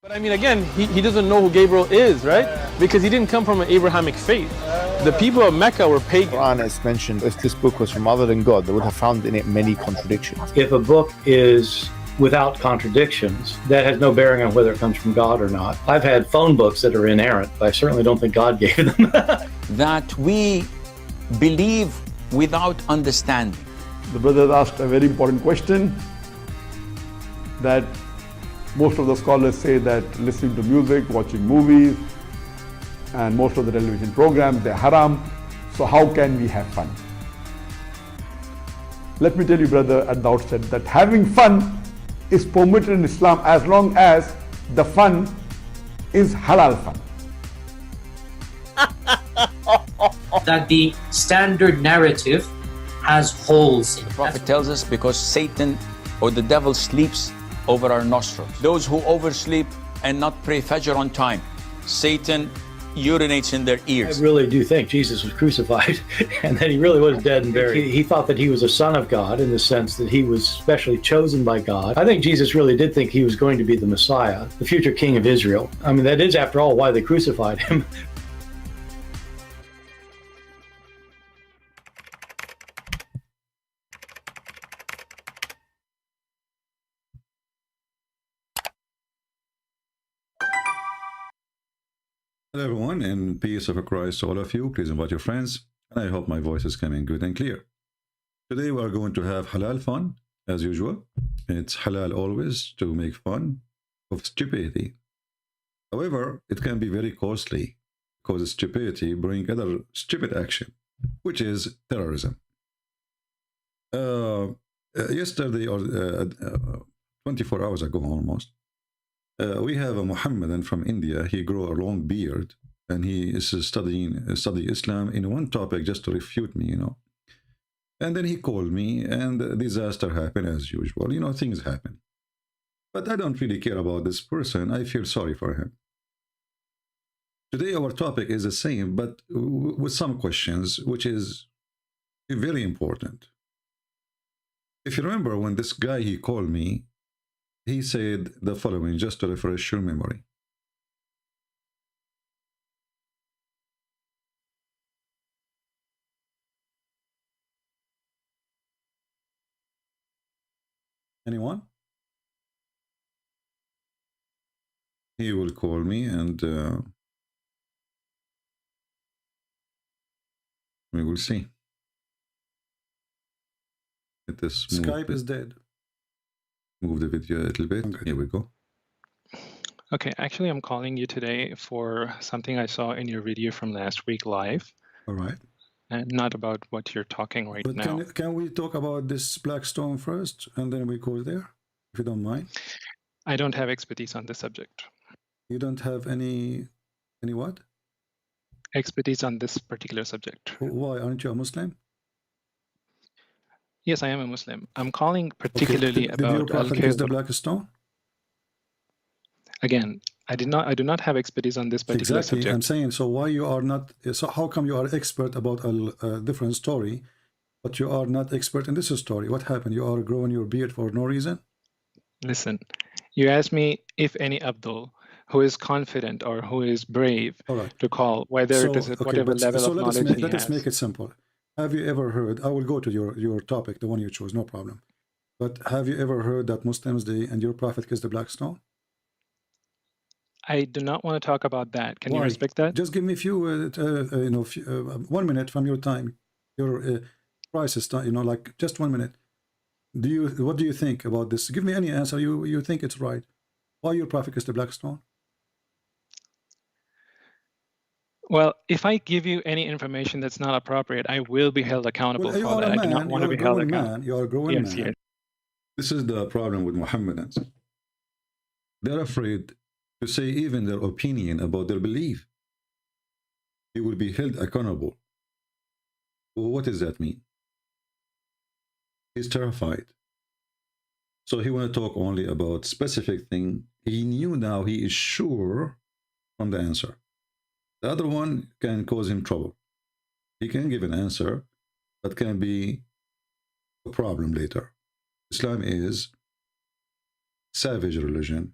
But I mean, again, he doesn't know who Gabriel is, right? Because he didn't come from an Abrahamic faith. The people of Mecca were pagan. Quran is mentioned, if this book was from other than God, they would have found in it many contradictions. If a book is without contradictions, that has no bearing on whether it comes from God or not. I've had phone books that are inerrant, but I certainly don't think God gave them. That we believe without understanding. The brother asked a very important question, that most of the scholars say that listening to music, watching movies, and most of the television programs, they're haram. So how can we have fun? Let me tell you, brother, at the outset, that having fun is permitted in Islam as long as the fun is halal fun. That the standard narrative has holes in it. The Prophet tells us because Satan or the devil sleeps over our nostrils. Those who oversleep and not pray Fajr on time, Satan urinates in their ears. I really do think Jesus was crucified and that he really was dead and buried. He thought that he was a son of God in the sense that he was specially chosen by God. I think Jesus really did think he was going to be the Messiah, the future king of Israel. I mean, that is, after all, why they crucified him. Hello everyone, and peace of Christ to all of you. Please invite your friends, and I hope my voice is coming good and clear. Today we are going to have halal fun, as usual. It's halal always to make fun of stupidity. However, it can be very costly, because stupidity brings other stupid action, which is terrorism. Yesterday, or 24 hours ago almost, we have a Muhammadan from India. He grew a long beard, and he is studying Islam in one topic just to refute me, And then he called me, and a disaster happened as usual. Things happen. But I don't really care about this person. I feel sorry for him. Today our topic is the same, but with some questions, which is very important. If you remember, when this guy, he called me, he said the following, just to refresh your memory. Anyone? He will call me, and we will see. Skype is dead. Move the video a little bit. Okay. Here we go. Okay, actually, I'm calling you today for something I saw in your video from last week live. All right. And not about what you're talking right now. Can we talk about this black stone first, and then we go there, if you don't mind? I don't have expertise on this subject. You don't have any what? Expertise on this particular subject. Why? Aren't you a Muslim? Yes, I am a Muslim. I'm calling particularly about. Did your prophet use the black stone? Again, I do not have expertise on this particular subject. I'm saying, so why you are not? So how come you are expert about a different story, but you are not expert in this story? What happened? You are growing your beard for no reason? Listen, you asked me if any Abdul who is confident or who is brave to call, whether it is at whatever level of knowledge he has. Let us make it simple. Have you ever heard, I will go to your topic, the one you chose, no problem. But have you ever heard that Muslims, and your prophet kissed the black stone? I do not want to talk about that. Can you respect that? Just give me a few, 1 minute from your time, your prices, like just 1 minute. What do you think about this? Give me any answer. You think it's right. Why your prophet kissed the black stone? Well, if I give you any information that's not appropriate, I will be held accountable for that. I do not want to be held accountable. You are a growing man. Yes. This is the problem with Muhammadans. They're afraid to say even their opinion about their belief. He will be held accountable. Well, what does that mean? He's terrified. So he want to talk only about specific thing. He knew now he is sure from the answer. The other one can cause him trouble. He can give an answer, but can be a problem later. Islam is savage religion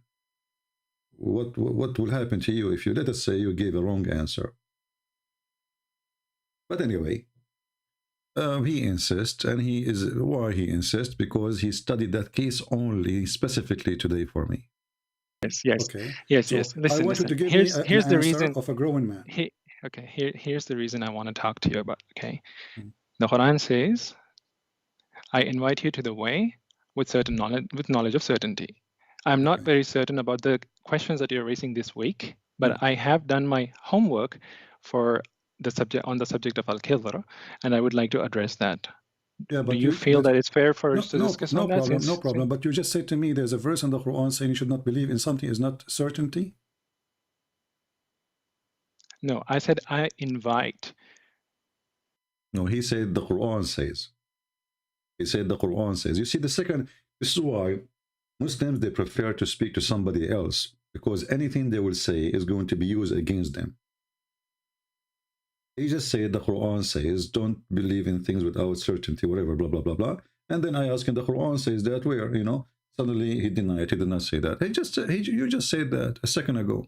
what will happen to you if you, let us say, you gave a wrong answer. But anyway, he insists, and why he insists? Because he studied that case only specifically today for me. Yes. Okay. Yes. So Listen, I want you to give here's me an the answer reason of a growing man. Here's the reason I want to talk to you about. Okay, Hmm. the Quran says, "I invite you to the way with certain knowledge, with knowledge of certainty." I'm not very certain about the questions that you're raising this week, but I have done my homework for the subject of al-Khidr, and I would like to address that. Yeah, but do you feel that it's fair for us to discuss on that? No problem. But you just said to me there's a verse in the Quran saying you should not believe in something is not certainty. No, I said I invite. No, he said the Quran says. He said the Quran says. You see, this is why Muslims, they prefer to speak to somebody else, because anything they will say is going to be used against them. He just said the Quran says, don't believe in things without certainty, whatever, blah, blah, blah, blah. And then I asked him, the Quran says that where, suddenly he denied, he did not say that. You just said that a second ago.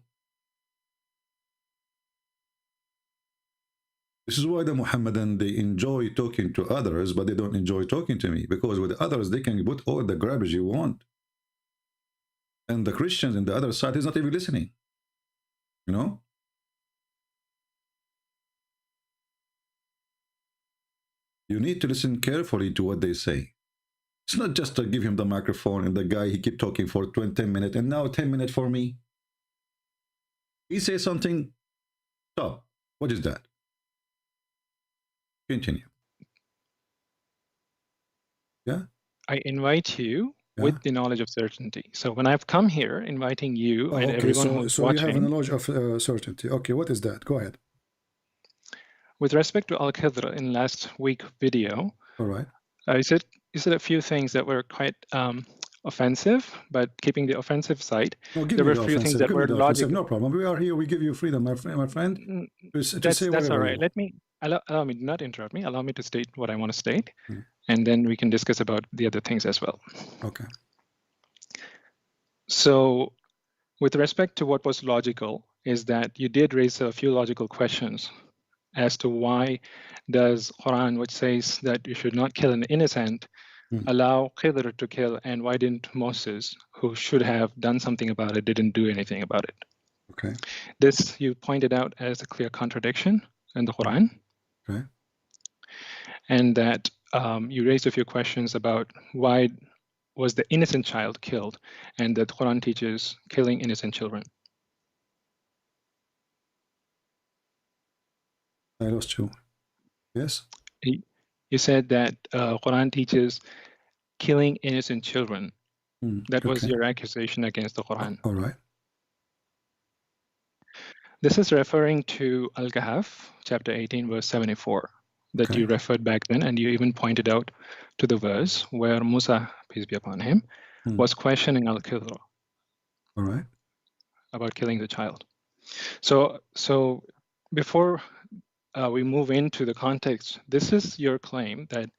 This is why the Muhammadan, they enjoy talking to others, but they don't enjoy talking to me, because with others, they can put all the garbage you want. And the Christians on the other side is not even listening, You need to listen carefully to what they say. It's not just to give him the microphone and the guy, he keep talking for 10 minutes and now 10 minutes for me. He says something, stop. What is that? Continue. Yeah? I invite you with the knowledge of certainty. So when I've come here inviting you and everyone who's watching... So you have a knowledge of certainty. Okay, what is that? Go ahead. With respect to Al-Khidr in last week video, all right, you said a few things that were quite offensive, but keeping the offensive side, there were a few things that were logical. No problem. We are here. We give you freedom, my friend. That's all right. Let me allow me, not interrupt me. Allow me to state what I want to state, and then we can discuss about the other things as well. Okay. So, with respect to what was logical, is that you did raise a few logical questions as to why does Quran, which says that you should not kill an innocent, allow Khidr to kill, and why didn't Moses, who should have done something about it, didn't do anything about it? Okay. This you pointed out as a clear contradiction in the Quran. Okay. And that you raised a few questions about why was the innocent child killed, and that Quran teaches killing innocent children. I lost you. Yes? You said that Quran teaches killing innocent children. That was your accusation against the Quran. All right. This is referring to Al-Kahf, chapter 18, verse 74, that you referred back then, and you even pointed out to the verse where Musa, peace be upon him, was questioning Al-Khidr. All right. About killing the child. So before we move into the context, this is your claim that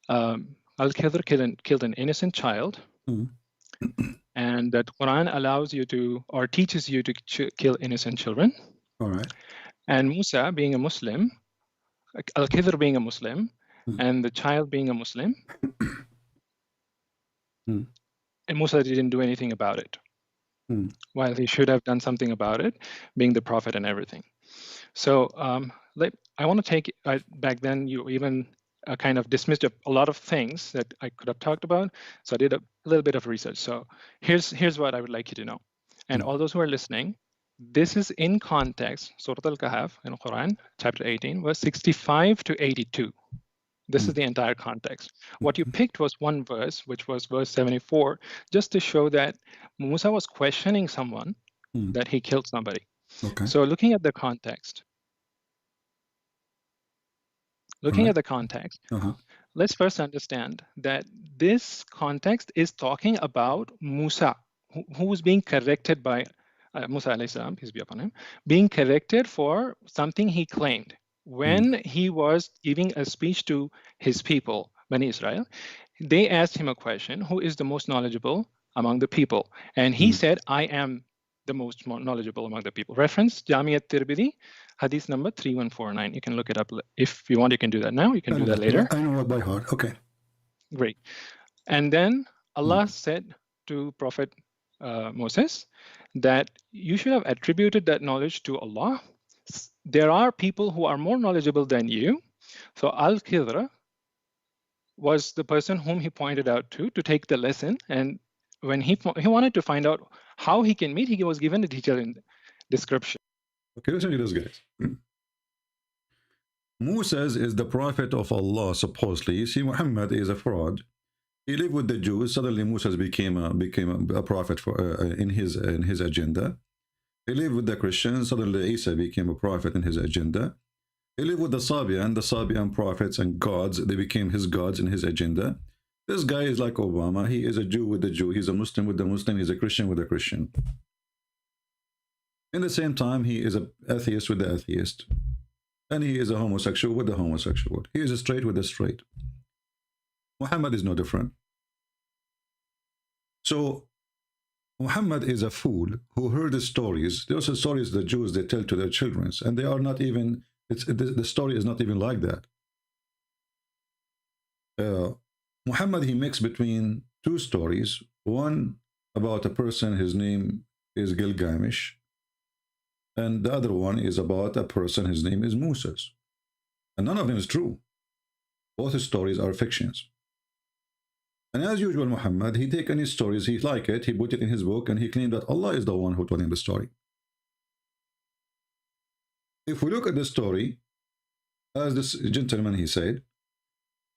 Al-Khidr killed an innocent child, and that Quran allows you to, or teaches you to kill innocent children. All right. And Musa, being a Muslim, Al-Khidr being a Muslim, and the child being a Muslim, and Musa didn't do anything about it, while he should have done something about it, being the prophet and everything. So I want to take, back then you even kind of dismissed a lot of things that I could have talked about. So I did a little bit of research. So here's what I would like you to know. And all those who are listening, this is in context, Surah Al-Kahf in Quran, chapter 18, verse 65 to 82. This is the entire context. What you picked was one verse, which was verse 74, just to show that Musa was questioning someone, that he killed somebody. Okay. So looking at the context, let's first understand that this context is talking about Musa, who was being corrected by Musa alayhi salam, peace be upon him, being corrected for something he claimed. When he was giving a speech to his people, Bani Israel, they asked him a question, who is the most knowledgeable among the people? And he said, I am the most knowledgeable among the people. Reference Jami at-Tirmidhi, hadith number 3149. You can look it up if you want. You can do that now. You can do that later. I know it by heart. Okay. Great. And then Allah said to Prophet Moses that you should have attributed that knowledge to Allah. There are people who are more knowledgeable than you. So Al-Khidr was the person whom he pointed out to take the lesson. And when he wanted to find out how he can meet, he was given a detailed description. Okay, listen to this, guys. Moses is the prophet of Allah, supposedly. You see, Muhammad is a fraud. He lived with the Jews. Suddenly, Moses became a prophet for in his agenda. He lived with the Christians. Suddenly, Isa became a prophet in his agenda. He lived with the Sabian prophets and gods. They became his gods in his agenda. This guy is like Obama. He is a Jew with the Jew. He's a Muslim with the Muslim. He's a Christian with the Christian. In the same time, he is an atheist with the atheist. And he is a homosexual with the homosexual. He is a straight with the straight. Muhammad is no different. So, Muhammad is a fool who heard the stories. Those are stories the Jews, they tell to their children. And they are not even, the story is not even like that. Muhammad, he mixed between two stories. One about a person, his name is Gilgamesh. And the other one is about a person, his name is Moses. And none of them is true. Both stories are fictions. And as usual, Muhammad, he take any stories, he like it, he put it in his book, and he claimed that Allah is the one who told him the story. If we look at the story, as this gentleman, he said,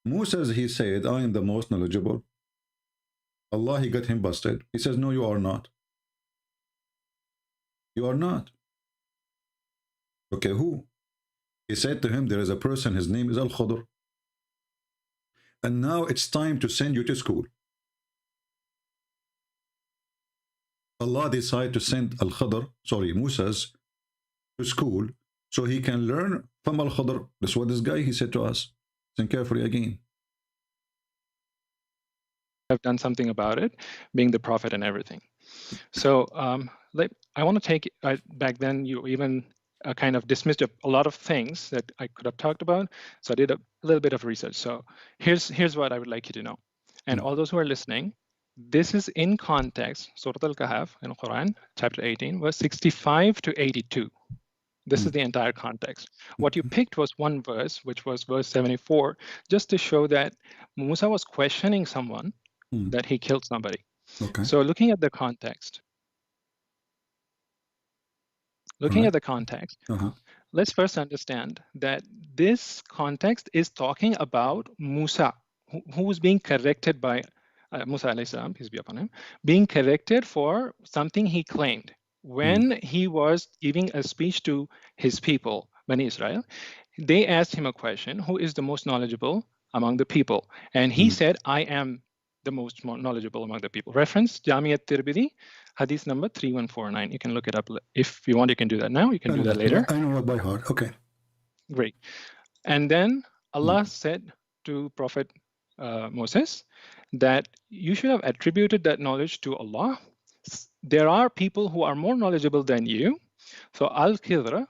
Moses, he said, I am the most knowledgeable. Allah, he got him busted. He says, no, you are not. You are not. Okay, who? He said to him, there is a person, his name is Al-Khidr. And now it's time to send you to school. Allah decided to send Al-Khidr, Moses, to school so he can learn from Al-Khidr. That's what this guy, he said to us. Listen carefully again. Have done something about it, being the prophet and everything. So I want to take, back then you even kind of dismissed a lot of things that I could have talked about. So I did a little bit of research. So here's what I would like you to know. And all those who are listening, this is in context, Surah Al-Kahf in Quran, chapter 18, verse 65 to 82. This is the entire context. What you picked was one verse, which was verse 74, just to show that Musa was questioning someone, that he killed somebody. Okay. So looking at the context, let's first understand that this context is talking about Musa, who was being corrected by Musa alayhi salam, peace be upon him, being corrected for something he claimed. When he was giving a speech to his people, Bani Israel, they asked him a question, who is the most knowledgeable among the people? And he said, I am the most knowledgeable among the people. Reference, Jami at-Tirmidhi, hadith number 3149. You can look it up. If you want, you can do that now. You can do that later. I know it by heart. Okay. Great. And then Allah said to Prophet Moses that you should have attributed that knowledge to Allah. There are people who are more knowledgeable than you. So Al-Khidr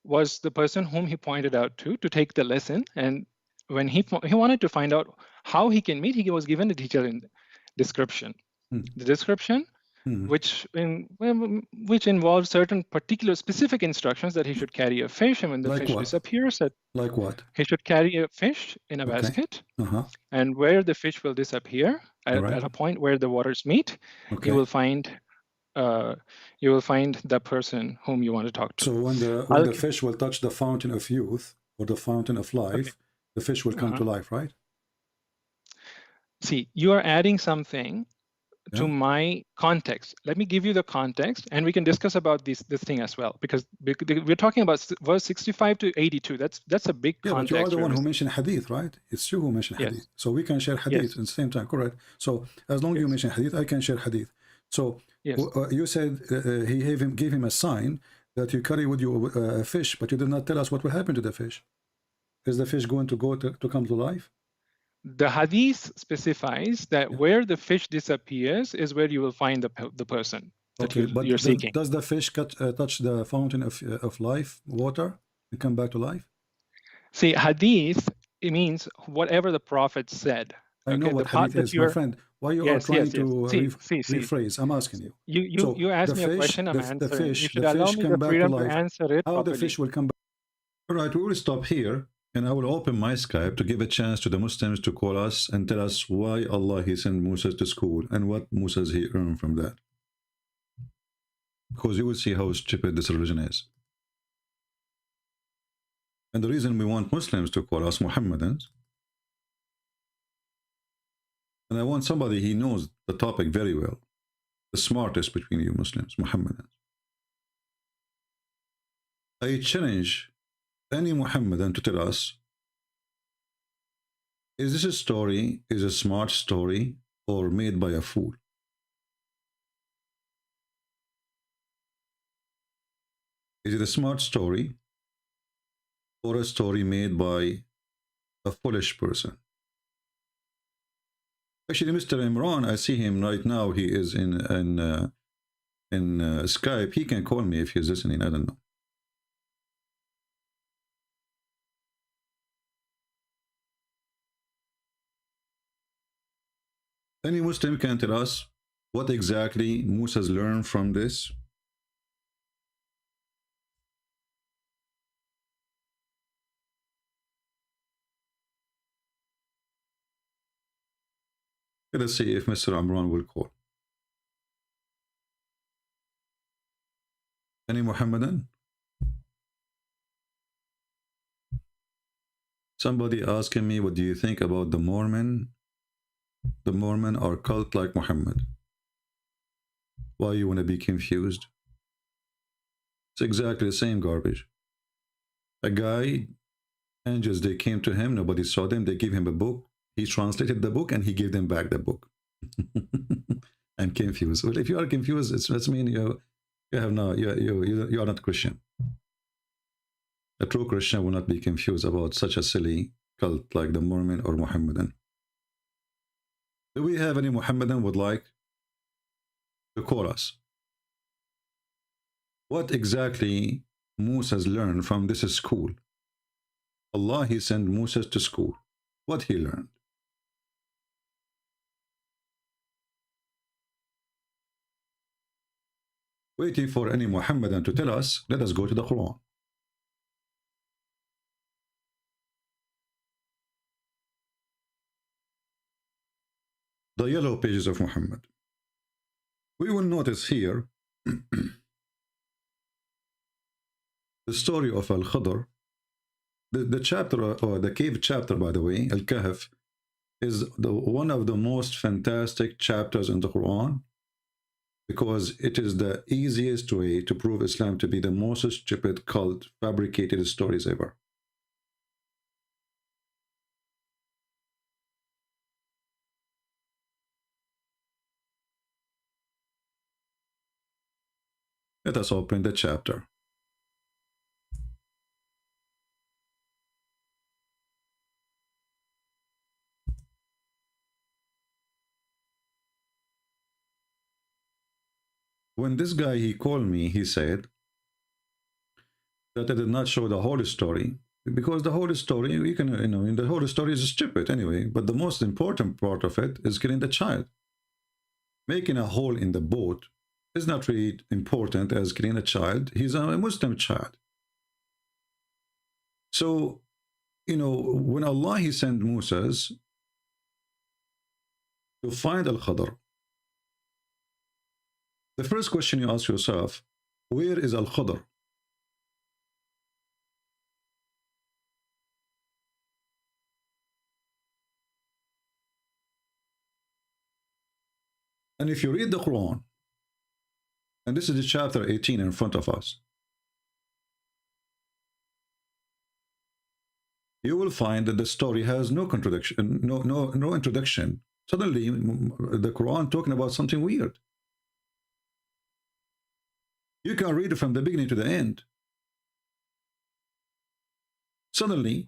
was the person whom he pointed out to take the lesson. And when he wanted to find out how he can meet, he was given a detailed description. The description, which involves certain particular specific instructions that he should carry a fish, and when the fish disappears, like what? He should carry a fish in a basket, and where the fish will disappear at a point where the waters meet, you will find the person whom you want to talk to. So when the fish will touch the fountain of youth or the fountain of life, the fish will come to life, right? See, you are adding something to my context. Let me give you the context, and we can discuss about this thing as well, because we're talking about verse 65 to 82. That's a big context. But you are the one who mentioned hadith, right? It's you who mentioned hadith. So we can share hadith at the same time, correct? So as long as you mention hadith, I can share hadith. So you said he gave him a sign that you carry with you a fish, but you did not tell us what will happen to the fish. Is the fish going to come to life? The hadith specifies that where the fish disappears is where you will find the person. that Okay, but you're seeking. does the fish touch the fountain of life, water, and come back to life? See, hadith, it means whatever the Prophet said. I know Okay, what the part hadith that is, my you're, friend. Why you are yes, trying yes, yes. to See. rephrase? I'm asking you. You asked the me a fish, question, I'm answering. You should the allow fish me come the back to freedom to life. answer it How properly. the fish will come back? All right, we will stop here, and I will open my Skype to give a chance to the Muslims to call us and tell us why Allah He sent Musa to school and what Musa he earned from that. Because you will see how stupid this religion is. And the reason we want Muslims to call us Muhammadans, and I want somebody he knows the topic very well, the smartest between you Muslims, Muhammadans. I challenge any Muhammadan to tell us, is this a story, is a smart story, or made by a fool? Is it a smart story, or a story made by a foolish person? Actually, Mr. Imran, I see him right now. He is in Skype. He can call me if he's listening. I don't know. Any Muslim can tell us what exactly Musa's learned from this? Let us see if Mr. Imran will call. Any Muhammadan? Somebody asking me, what do you think about the Mormon? The Mormon are cult like Muhammad. Why you want to be confused? It's exactly the same garbage. A guy, angels, they came to him, nobody saw them, they gave him a book, he translated the book and he gave them back the book. I'm confused. Well, if you are confused, it means you are not Christian. A true Christian will not be confused about such a silly cult like the Mormon or Muhammadan. Do we have any Muhammadan would like to call us? What exactly Musa has learned from this school? Allah, he sent Musa to school. What he learned? Waiting for any Muhammadan to tell us, let us go to the Quran. The yellow pages of Muhammad. We will notice here the story of Al-Khadr. The chapter, or the cave chapter, by the way, Al-Kahf, is one of the most fantastic chapters in the Quran, because it is the easiest way to prove Islam to be the most stupid cult, fabricated stories ever. Let us open the chapter. When this guy, he called me, he said that I did not show the whole story, because the whole story, you can, the whole story is stupid anyway, but the most important part of it is killing the child. Making a hole in the boat is not really important as killing a child. He's a Muslim child. So, when Allah, he sent Musa to find Al-Khadr, the first question you ask yourself, where is Al-Khadr? And if you read the Quran, and this is the chapter 18 in front of us, you will find that the story has no contradiction, no introduction. Suddenly, the Quran talking about something weird. You can read it from the beginning to the end. Suddenly,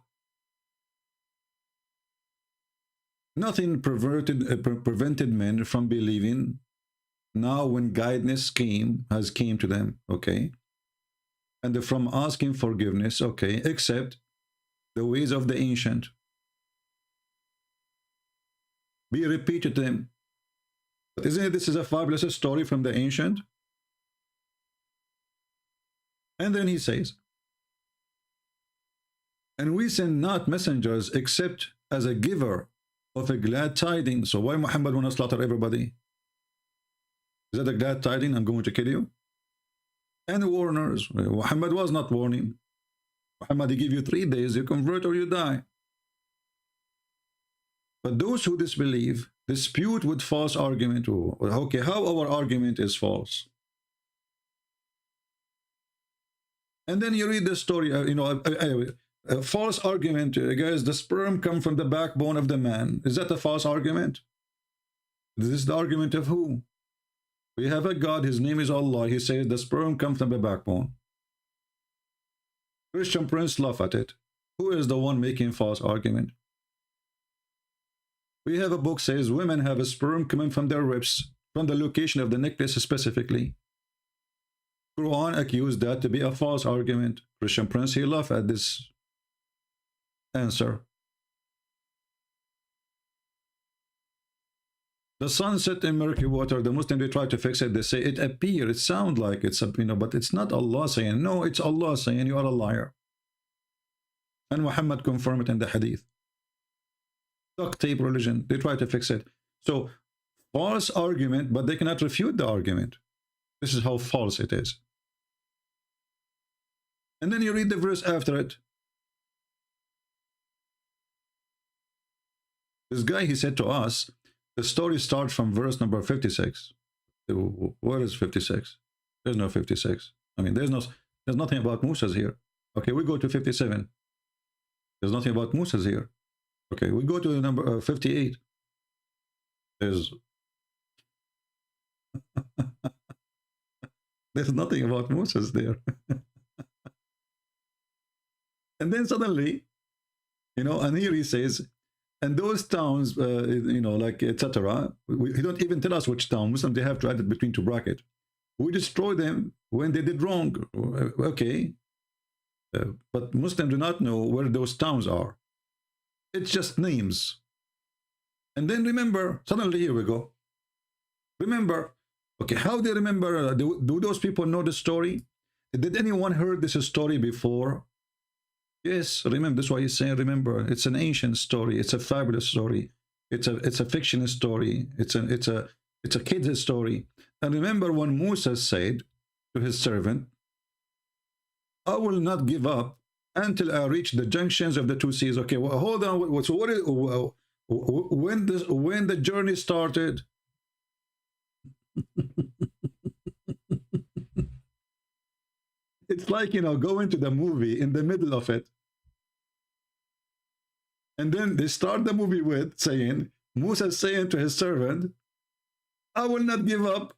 nothing prevented men from believing Now when guidance has came to them, okay, and from asking forgiveness, okay, accept the ways of the ancient. Be repeated to them. But isn't it, this is a fabulous story from the ancient? And then he says, and we send not messengers except as a giver of a glad tidings. So why Muhammad want to slaughter everybody? Is that a glad tidings? I'm going to kill you. And warners. Muhammad was not warning. Muhammad, he give you 3 days, you convert or you die. But those who disbelieve dispute with false argument. Okay, how our argument is false? And then you read the story, a false argument, guys, the sperm come from the backbone of the man. Is that a false argument? This is the argument of who? We have a God, his name is Allah. He says the sperm comes from the backbone. Christian Prince laugh at it. Who is the one making false argument? We have a book says women have a sperm coming from their ribs, from the location of the necklace specifically. Quran accused that to be a false argument. Christian Prince, he laughed at this answer. The sun set in murky water. The Muslims, they try to fix it. They say it appear. It sounds like it's a, but it's not Allah saying. No, it's Allah saying you are a liar. And Muhammad confirmed it in the hadith. Duct tape religion. They try to fix it. So false argument, but they cannot refute the argument. This is how false it is. And then you read the verse after it. This guy, he said to us, the story starts from verse number 56. Where is 56? There's no 56. I mean, there's nothing about Musa's here. Okay, we go to 57. There's nothing about Musa's here. Okay, we go to the number 58. There's there's nothing about Moses there. And then suddenly, and here he says, and those towns, like etc. He don't even tell us which town. Muslims, they have to add it between 2 brackets. We destroy them when they did wrong. Okay, but Muslims do not know where those towns are. It's just names. And then remember, suddenly here we go. Remember, okay, how they remember? Do those people know the story? Did anyone heard this story before? Yes, remember, that's why he's saying, remember, it's an ancient story, it's a fabulous story, it's a fiction story, it's a kid's story. And remember when Musa said to his servant, I will not give up until I reach the junctions of the 2 seas. Okay, well, hold on. So what is when the journey started? It's like, going to the movie in the middle of it. And then they start the movie with saying, Musa saying to his servant, I will not give up.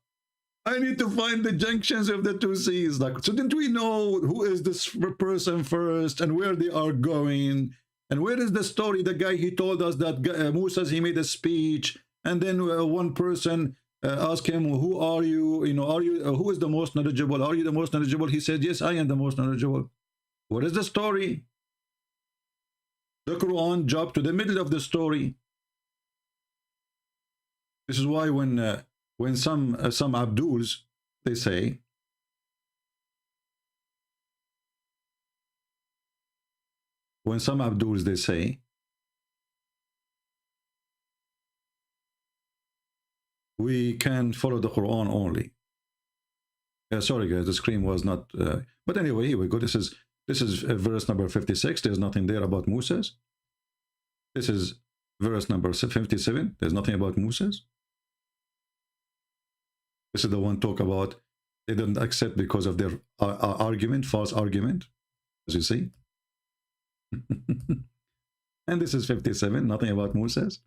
I need to find the junctions of the 2 seas. Like, so didn't we know who is this person first and where they are going? And where is the story? The guy, he told us that Musa, he made a speech. And then one person asked him, who are you? Who is the most knowledgeable? Are you the most knowledgeable? He said, yes, I am the most knowledgeable. What is the story? The Quran jumped to the middle of the story. This is why when some Abduls, they say, we can follow the Quran only. Sorry guys, the screen was not, but anyway, here we go. This is verse number 56. There's nothing there about Moses. This is verse number 57. There's nothing about Moses. This is the one talk about they didn't accept because of their argument, false argument, as you see. And this is 57, nothing about Moses.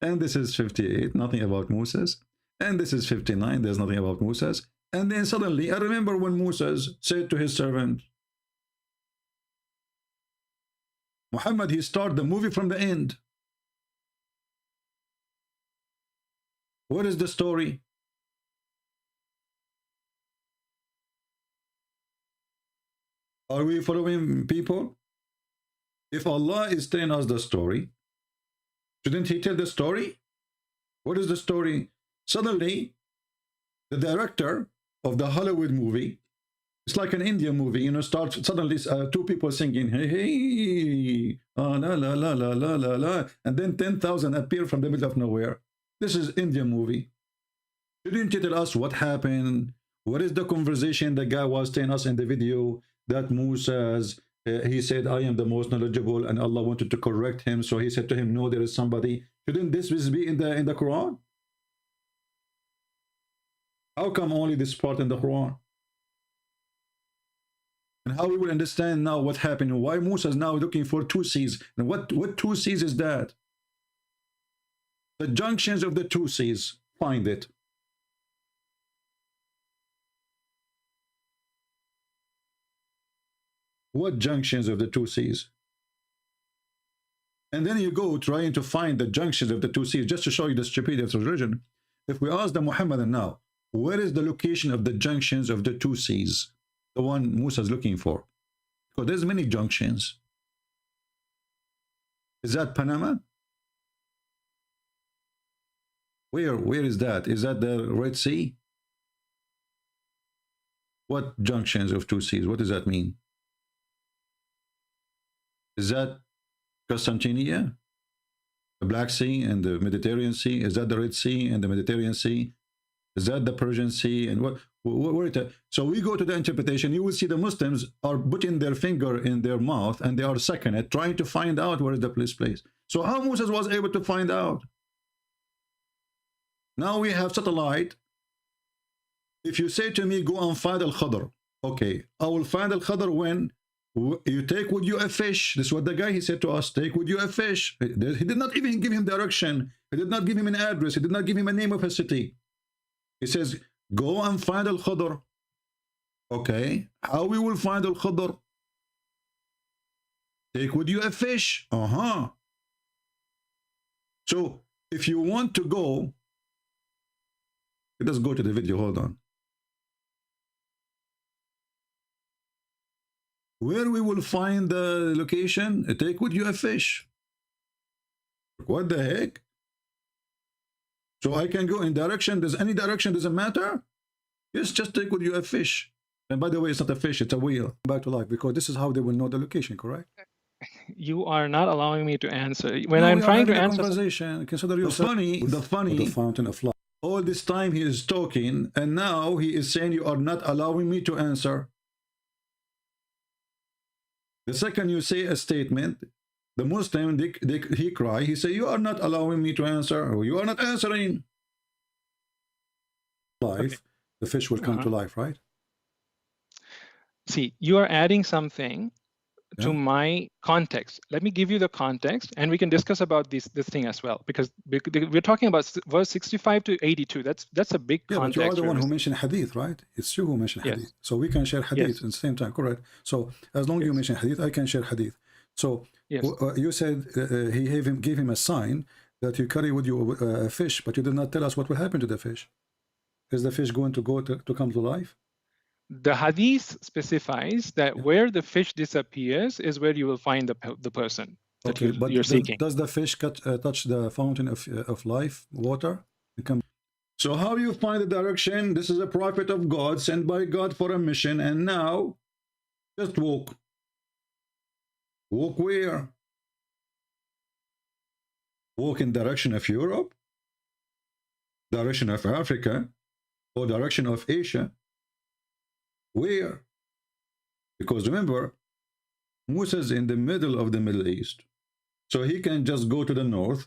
And this is 58, nothing about Moses. And this is 59, there's nothing about Moses. And then suddenly, I remember when Moses said to his servant, Muhammad, he started the movie from the end. What is the story? Are we following people? If Allah is telling us the story, shouldn't he tell the story? What is the story? Suddenly, the director of the Hollywood movie, it's like an Indian movie, you know, starts suddenly two people singing, hey, hey, la, la, la, la, la, la, la, and then 10,000 appear from the middle of nowhere. This is Indian movie. Shouldn't you tell us what happened? What is the conversation the guy was telling us in the video that Moses, he said, I am the most knowledgeable, and Allah wanted to correct him. So he said to him, no, there is somebody. Shouldn't this be in the Quran? How come only this part in the Quran? And how we will understand now what happened, why Musa is now looking for two seas. And what two seas is that? The junctions of the two seas. Find it. What junctions of the two seas? And then you go trying to find the junctions of the two seas just to show you the stupidity of the religion. If we ask the Muhammadan now, where is the location of the junctions of the two seas? The one Musa is looking for. Because there's many junctions. Is that Panama? Where is that? Is that the Red Sea? What junctions of two seas? What does that mean? Is that Constantinia, the Black Sea and the Mediterranean Sea? Is that the Red Sea and the Mediterranean Sea? Is that the Persian Sea? And so we go to the interpretation. You will see the Muslims are putting their finger in their mouth and they are sucking it, trying to find out where is the place. So how Moses was able to find out? Now we have satellite. If you say to me, go and find Al-Khadr, okay, I will find Al-Khadr when you take with you a fish. This is what the guy, he said to us, take with you a fish. He did not even give him direction. He did not give him an address. He did not give him a name of a city. He says, go and find Al-Khadr. Okay, how we will find Al-Khadr? Take with you a fish. So if you want to go, let's go to the video, hold on. Where we will find the location, take with you a fish. What the heck? So I can go in direction, does any direction doesn't matter? Yes, just take with you a fish. And by the way, it's not a fish, it's a wheel. Back to life, because this is how they will know the location, correct? You are not allowing me to answer. When I'm trying to answer conversation, consider yourself the funny, the fountain of life. All this time he is talking, and now he is saying you are not allowing me to answer. The second you say a statement, the Muslim, he cry, he say, you are not allowing me to answer, or you are not answering. Life, okay. The fish will come to life, right? See, you are adding something to my context. Let me give you the context, and we can discuss about this thing as well, because we're talking about verse 65 to 82. That's a big context. But you are the one who mentioned hadith, right? It's you who mentioned hadith. So we can share hadith at the same time, correct? So as long as you mention hadith, I can share hadith. So you said he gave him a sign that you carry with you a fish, but you did not tell us what will happen to the fish. Is the fish going to go to come to life? The hadith specifies that where the fish disappears is where you will find the person that you're seeking. Does the fish touch the fountain of life, water? So how you find the direction? This is a prophet of God, sent by God for a mission, and now just walk. Walk where? Walk in direction of Europe, direction of Africa, or direction of Asia. Where? Because remember, Musa is in the middle of the Middle East. So he can just go to the north.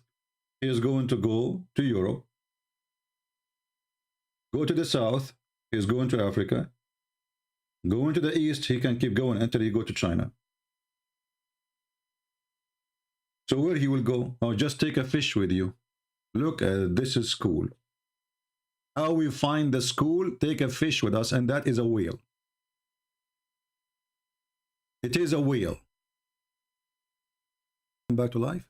He is going to go to Europe. Go to the south. He is going to Africa. Going to the east, he can keep going until he go to China. So where he will go? Oh, just take a fish with you. Look, this is school. How we find the school? Take a fish with us, and that is a whale. It is a whale. Back to life.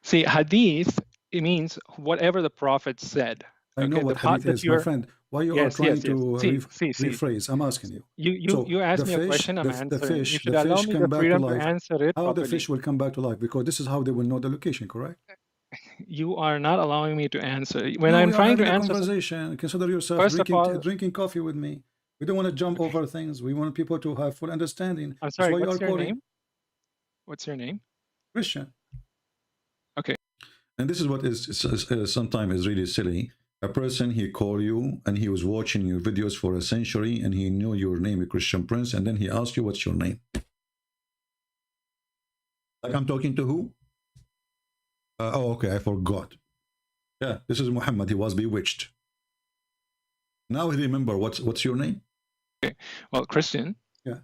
See, hadith, it means whatever the prophet said. I know Okay, what the part hadith that is, my friend. Why you are yes, trying yes, yes. to See. rephrase? I'm asking you. You So asked the me a fish, question, I'm answering. You should the allow fish me come the back to freedom to life. answer it How the properly. fish will come back to life? Because this is how they will know the location, correct? You are not allowing me to answer. When No, I'm we are trying to having a answer, conversation. Consider yourself first of all, drinking coffee with me. We don't want to jump over things. We want people to have full understanding. I'm That's sorry, why you what's are your calling name? What's your name? Christian. Okay. And this is what is sometimes is really silly. A person, he called you and he was watching your videos for a century and he knew your name is Christian Prince, and then he asked you what's your name. Like, I'm talking to who? Oh, okay, I forgot. Yeah, this is Muhammad. He was bewitched. Now he remember what's your name? Okay. Well, Christian. Yeah.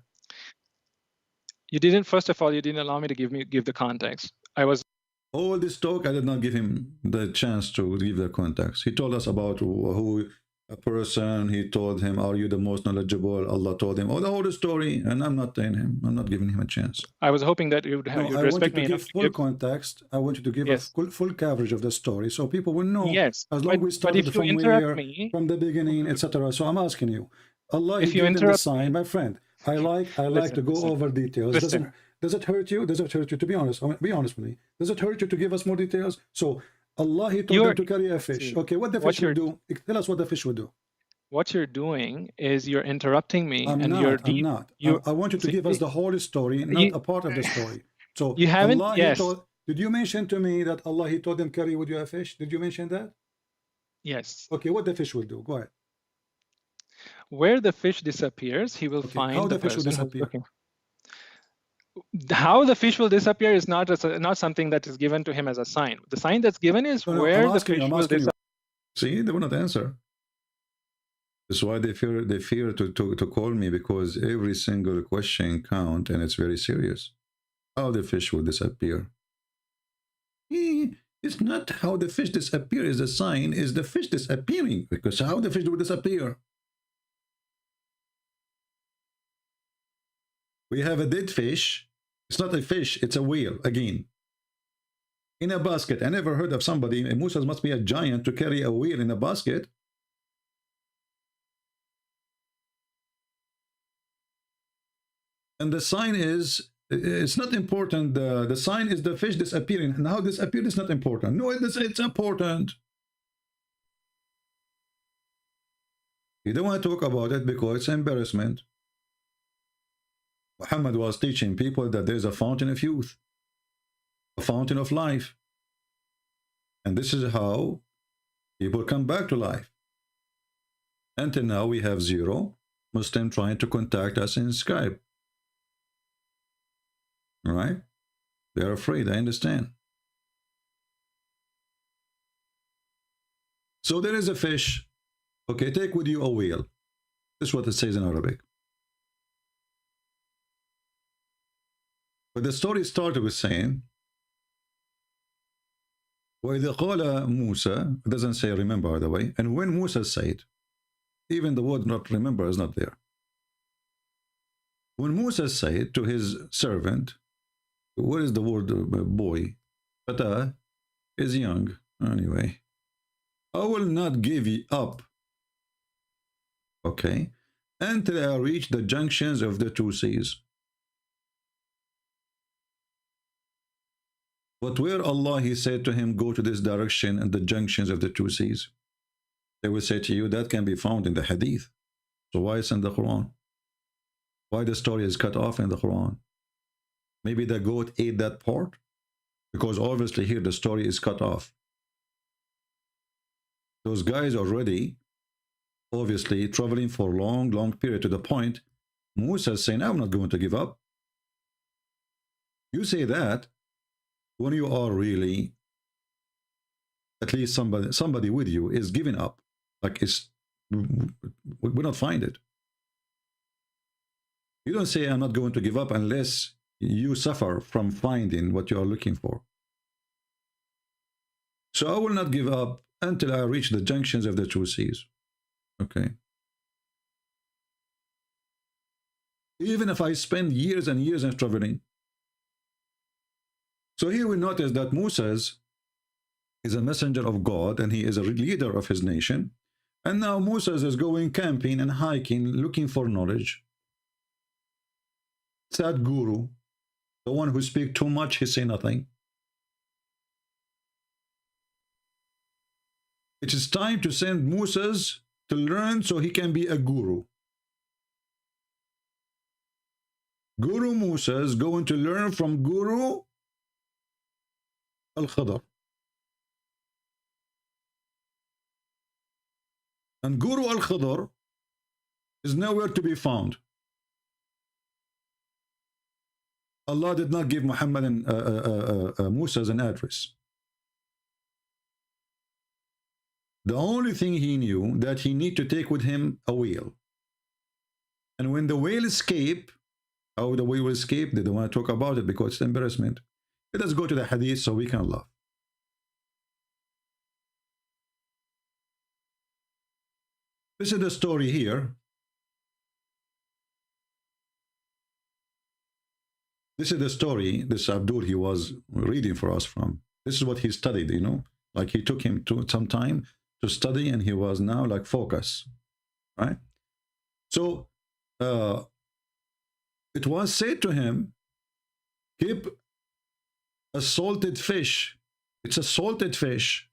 You didn't. First of all, you didn't allow me to give the context. I was. All this talk, I did not give him the chance to give the context. He told us about who a person. He told him, "Are you the most knowledgeable?" Allah told him, "Oh, the whole story," and I'm not telling him. I'm not giving him a chance. I was hoping that you'd No, I want you respect to me give enough to full give. context. I want you to give Yes. a full coverage of the story, so people will know. Yes. As long But we started if you from interrupt where, me, from the beginning, etc. So I'm asking you, Allah, if He you gave them the interrupt sign, my friend. I like Listen, to go listen. over details. Listen. Does it hurt you? Does it hurt you? To be honest, I mean, be honest with me. Does it hurt you to give us more details? So Allah, He told them to carry a fish. see, Okay, what the what fish will do? Tell us what the fish will do. What you're doing is you're interrupting me, I'm and not. I'm not. I want you to see, give us the whole story, not a part of the story. So you haven't. Allah, Yes. Did you mention to me that Allah, He told them carry with you a fish? Did you mention that? Yes. Okay, what the fish will do? Go ahead. Where the fish disappears, he will find how the the fish will person who's disappear. looking. How the fish will disappear is not something that is given to him as a sign. The sign that's given is where the fish will disappear. See, they will not answer. That's why they fear to call me, because every single question counts and it's very serious. How the fish will disappear? It's not how the fish disappear is a sign, is the fish disappearing, because how the fish will disappear? We have a dead fish. It's not a fish, it's a whale, again. In a basket. I never heard of somebody, Musa must be a giant to carry a whale in a basket. And the sign is, it's not important. The sign is the fish disappearing. And how disappeared is not important. No, it's important. You don't want to talk about it because it's embarrassment. Muhammad was teaching people that there's a fountain of youth, a fountain of life. And this is how people come back to life. Until now, we have zero Muslim trying to contact us in Skype. All right? They're afraid, I understand. So there is a fish. Okay, take with you a whale. This is what it says in Arabic. But the story started with saying, وَإِذَا قَالَ Musa, it doesn't say remember, by the way, and when Musa said, even the word not remember is not there. When Musa said to his servant, what is the word boy? Fatah is young, anyway. I will not give you up, okay, until I reach the junctions of the two seas. But where Allah, He said to him, go to this direction and the junctions of the two seas. They will say to you, that can be found in the hadith. So why is in the Quran? Why the story is cut off in the Quran? Maybe the goat ate that part? Because obviously here the story is cut off. Those guys already, obviously, traveling for a long period, to the point, Musa is saying, I'm not going to give up. You say that when you are really, at least somebody with you is giving up. Like, we don't find it. You don't say, I'm not going to give up unless you suffer from finding what you are looking for. So I will not give up until I reach the junctions of the two seas. Okay. Even if I spend years and years in traveling. So here we notice that Musa's is a messenger of God, and he is a leader of his nation. And now Moses is going camping and hiking, looking for knowledge. Sad guru, the one who speaks too much, he say nothing. It is time to send Moses to learn so he can be a guru. Guru Musa is going to learn from Guru Al-Khadr. And Guru Al-Khadr is nowhere to be found. Allah did not give Muhammad and Musa an address. The only thing he knew that he need to take with him a whale. And when the whale escape, how the whale will escape, they don't want to talk about it because it's embarrassment. Let us go to the hadith so we can laugh. This is the story here. This is the story this Abdul he was reading for us from. This is what he studied, you know. Like he took him to some time to study, and he was now like focus, right? So it was said to him, keep a salted fish. It's a salted fish.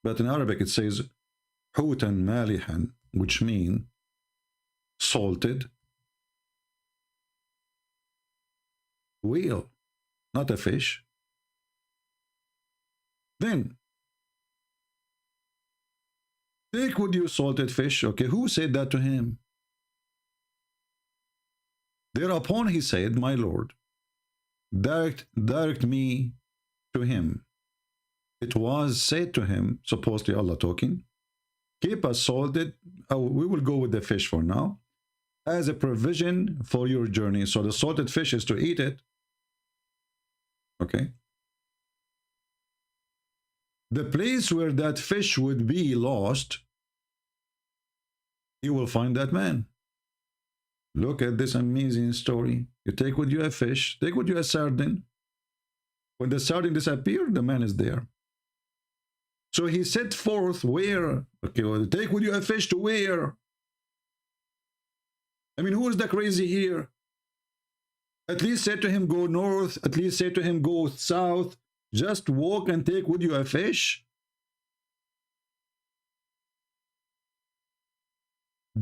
But in Arabic it says hutan malihan, which means salted whale, not a fish. Then take with you salted fish. Okay, who said that to him? Thereupon he said, my Lord, direct me to him. It was said to him, supposedly Allah talking, keep a salted, we will go with the fish for now, as a provision for your journey. So the salted fish is to eat it. Okay. The place where that fish would be lost, you will find that man. Look at this amazing story. You take with you a fish, take with you a sardine. When the sardine disappeared, the man is there. So he set forth where? Okay, well, take with you a fish to where? I mean, who is the crazy here? At least say to him, go north. At least say to him, go south. Just walk and take with you a fish.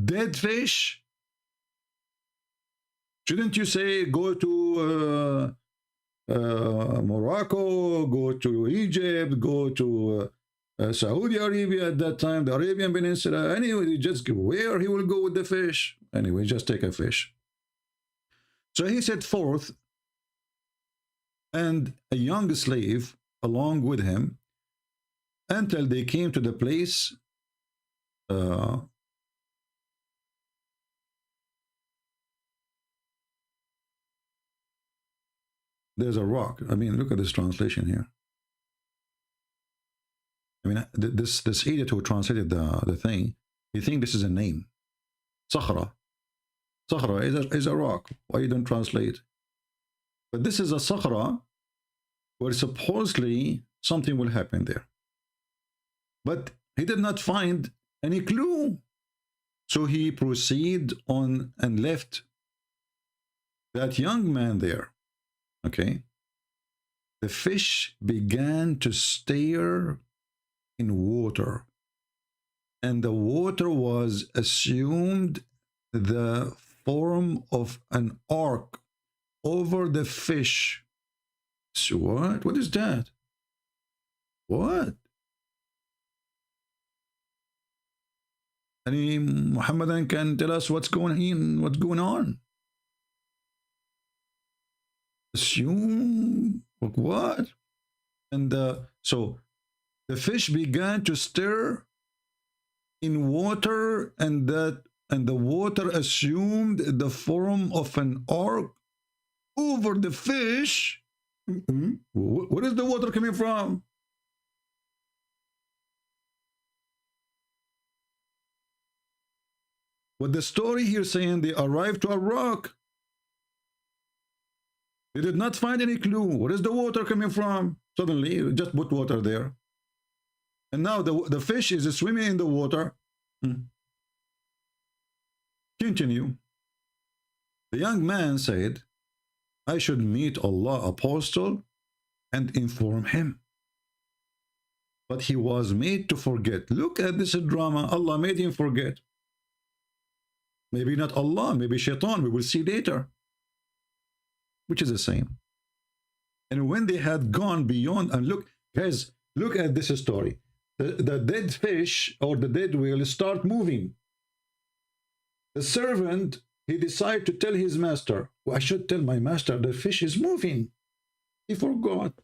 Dead fish. Shouldn't you say, go to Morocco, go to Egypt, go to Saudi Arabia at that time, the Arabian Peninsula? Anyway, just where he will go with the fish. Anyway, just take a fish. So he set forth, and a young slave along with him, until they came to the place there's a rock. I mean, look at this translation here. I mean, this idiot who translated the thing, he think this is a name. Sakhra. Sakhra is a rock. Why you don't translate? But this is a sakhra where supposedly something will happen there. But he did not find any clue. So he proceeded on and left that young man there. Okay. The fish began to stare in water, and the water was assumed the form of an ark over the fish. So what? What is that? What? Any Muhammadan can tell us what's going on? Assume what? And so the fish began to stir in water, and the water assumed the form of an ark over the fish. Where is the water coming from? What the story here saying, they arrived to a rock. They did not find any clue. Where is the water coming from? Suddenly, just put water there. And now the fish is swimming in the water. Continue. The young man said, I should meet Allah apostle and inform him. But he was made to forget. Look at this drama. Allah made him forget. Maybe not Allah, maybe shaitan. We will see later. Which is the same. And when they had gone beyond, and look, guys, look at this story. The dead fish or the dead whale start moving. The servant, he decided to tell his master, well, I should tell my master the fish is moving. He forgot.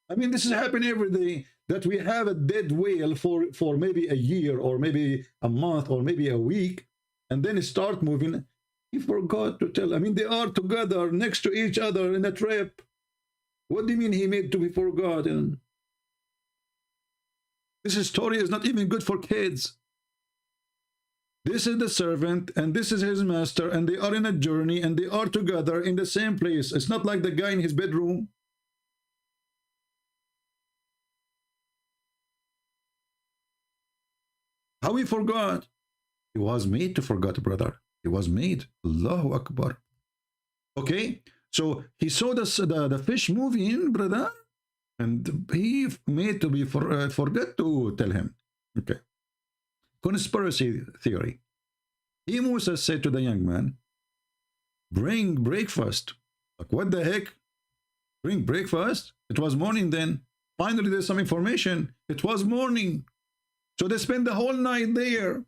I mean, this is happening every day, that we have a dead whale for maybe a year or maybe a month or maybe a week, and then it start moving. He forgot to tell. I mean, they are together next to each other in a trip. What do you mean he made to be forgotten? This story is not even good for kids. This is the servant and this is his master, and they are in a journey and they are together in the same place. It's not like the guy in his bedroom. How he forgot? He was made to forget, brother. He was made. Allahu Akbar. Okay, so he saw the fish moving, brother, and he made to be forget to tell him. Okay. Conspiracy theory. Musa said to the young man, bring breakfast. Like, what the heck? Bring breakfast? It was morning then. Finally, there's some information. It was morning. So they spent the whole night there.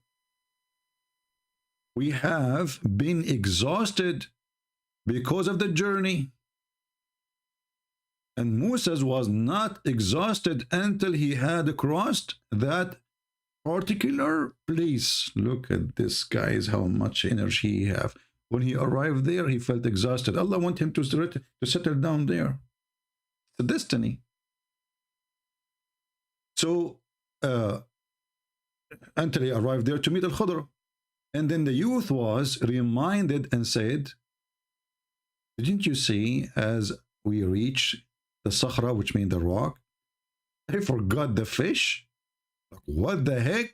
We have been exhausted because of the journey. And Moses was not exhausted until he had crossed that particular place. Look at this, guys, how much energy he have. When he arrived there, he felt exhausted. Allah wanted him to settle down there. The destiny. So, until he arrived there to meet Al-Khidr. And then the youth was reminded and said, didn't you see as we reach the Sakhra, which means the rock, he forgot the fish? Like, what the heck?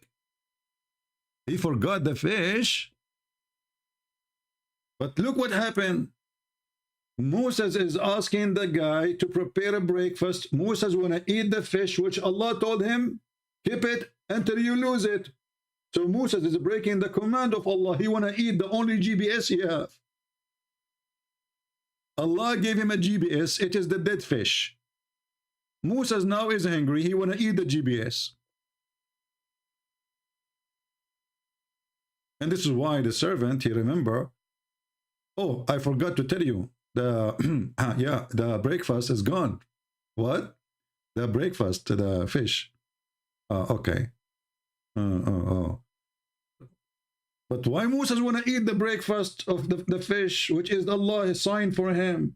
He forgot the fish. But look what happened. Moses is asking the guy to prepare a breakfast. Moses want to eat the fish, which Allah told him, keep it until you lose it. So Moses is breaking the command of Allah. He want to eat the only GPS he have. Allah gave him a GPS. It is the dead fish. Moses now is hungry. He want to eat the GPS. And this is why the servant, he remember, oh, I forgot to tell you, the yeah, the breakfast is gone. What? The breakfast, the fish. Okay. But why Moses want to eat the breakfast of the fish, which is Allah's sign for him?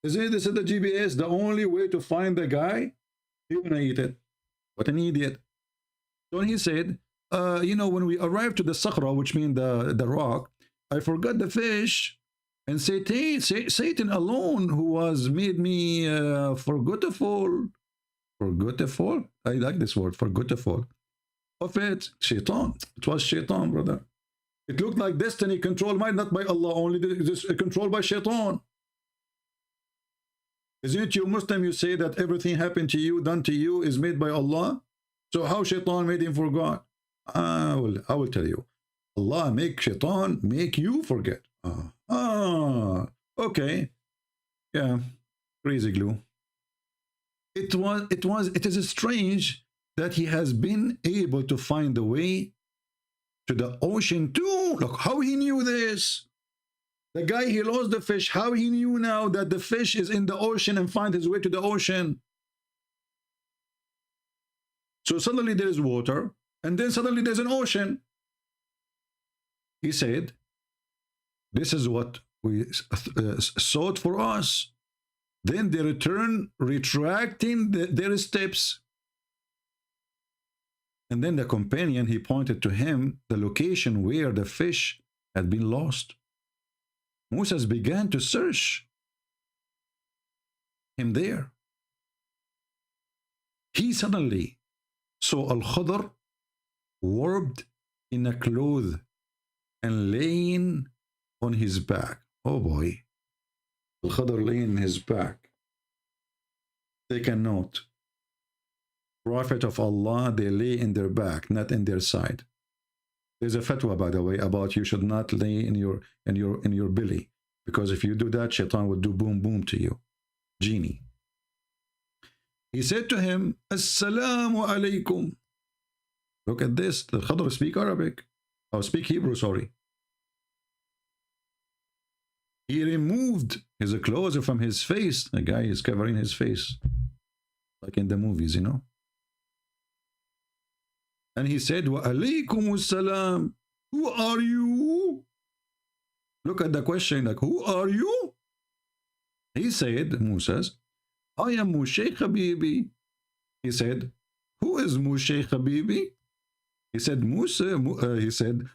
Isn't this is the GPS, the only way to find the guy? He want to eat it. What an idiot. So he said, you know, when we arrived to the Sakhra, which means the rock, I forgot the fish, and Satan alone, who was made me forgetful. Forgetful? I like this word, forgetful. Of it, shaitan. It was shaitan, brother. It looked like destiny controlled not by Allah, only this controlled by shaitan. Isn't it you Muslim, you say that everything happened to you, done to you, is made by Allah? So how shaitan made him forget? I will tell you. Allah make shaitan make you forget. Okay. Yeah. Crazy glue. It is strange that he has been able to find the way to the ocean too. Look how he knew this. The guy, he lost the fish. How he knew now that the fish is in the ocean and find his way to the ocean. So suddenly there is water, and then suddenly there's an ocean. He said, this is what we sought for us. Then they return, retracting their steps. And then the companion, he pointed to him the location where the fish had been lost. Moses began to search him there. He suddenly saw Al-Khadr warped in a cloth and laying on his back. Oh boy. Al-Khadr laying on his back. Take a note. Prophet of Allah, they lay in their back, not in their side. There's a fatwa, by the way, about you should not lay in your belly, because if you do that, Shaitan will do boom boom to you. Genie. He said to him, Assalamu alaikum. Look at this. The Khadr speak Arabic. Oh, speak Hebrew, sorry. He removed his clothes from his face. The guy is covering his face, like in the movies, you know. And he said, Wa alaykum salam. Who are you? Look at the question, like, who are you? He said, Musa, I am Mushay Habibi. He said, who is Mushay Habibi? He said, Mushay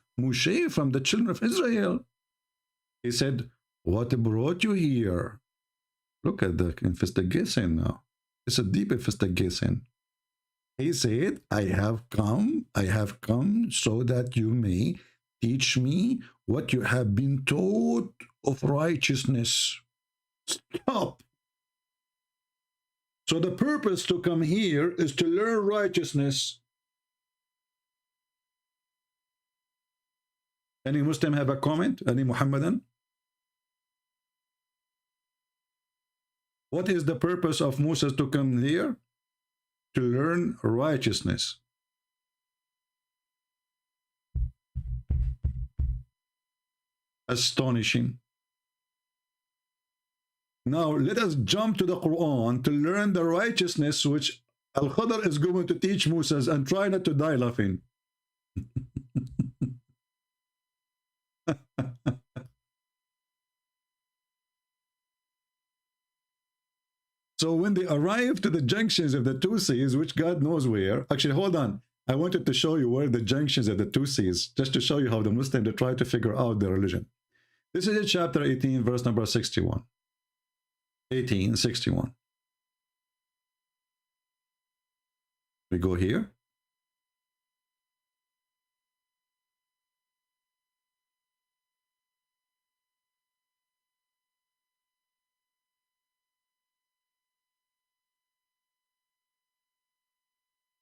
from the children of Israel. He said, what brought you here? Look at the investigation now. It's a deep investigation. He said, I have come so that you may teach me what you have been taught of righteousness. Stop. So the purpose to come here is to learn righteousness. Any Muslim have a comment? Any Muhammadan? What is the purpose of Musa to come here? To learn righteousness. Astonishing. Now let us jump to the Quran to learn the righteousness which Al-Khadr is going to teach Musa, and try not to die laughing. So when they arrive to the junctions of the two seas, which God knows where, actually, hold on. I wanted to show you where the junctions of the two seas, just to show you how the Muslims they try to figure out their religion. This is in chapter 18, verse number 61. 1861. We go here.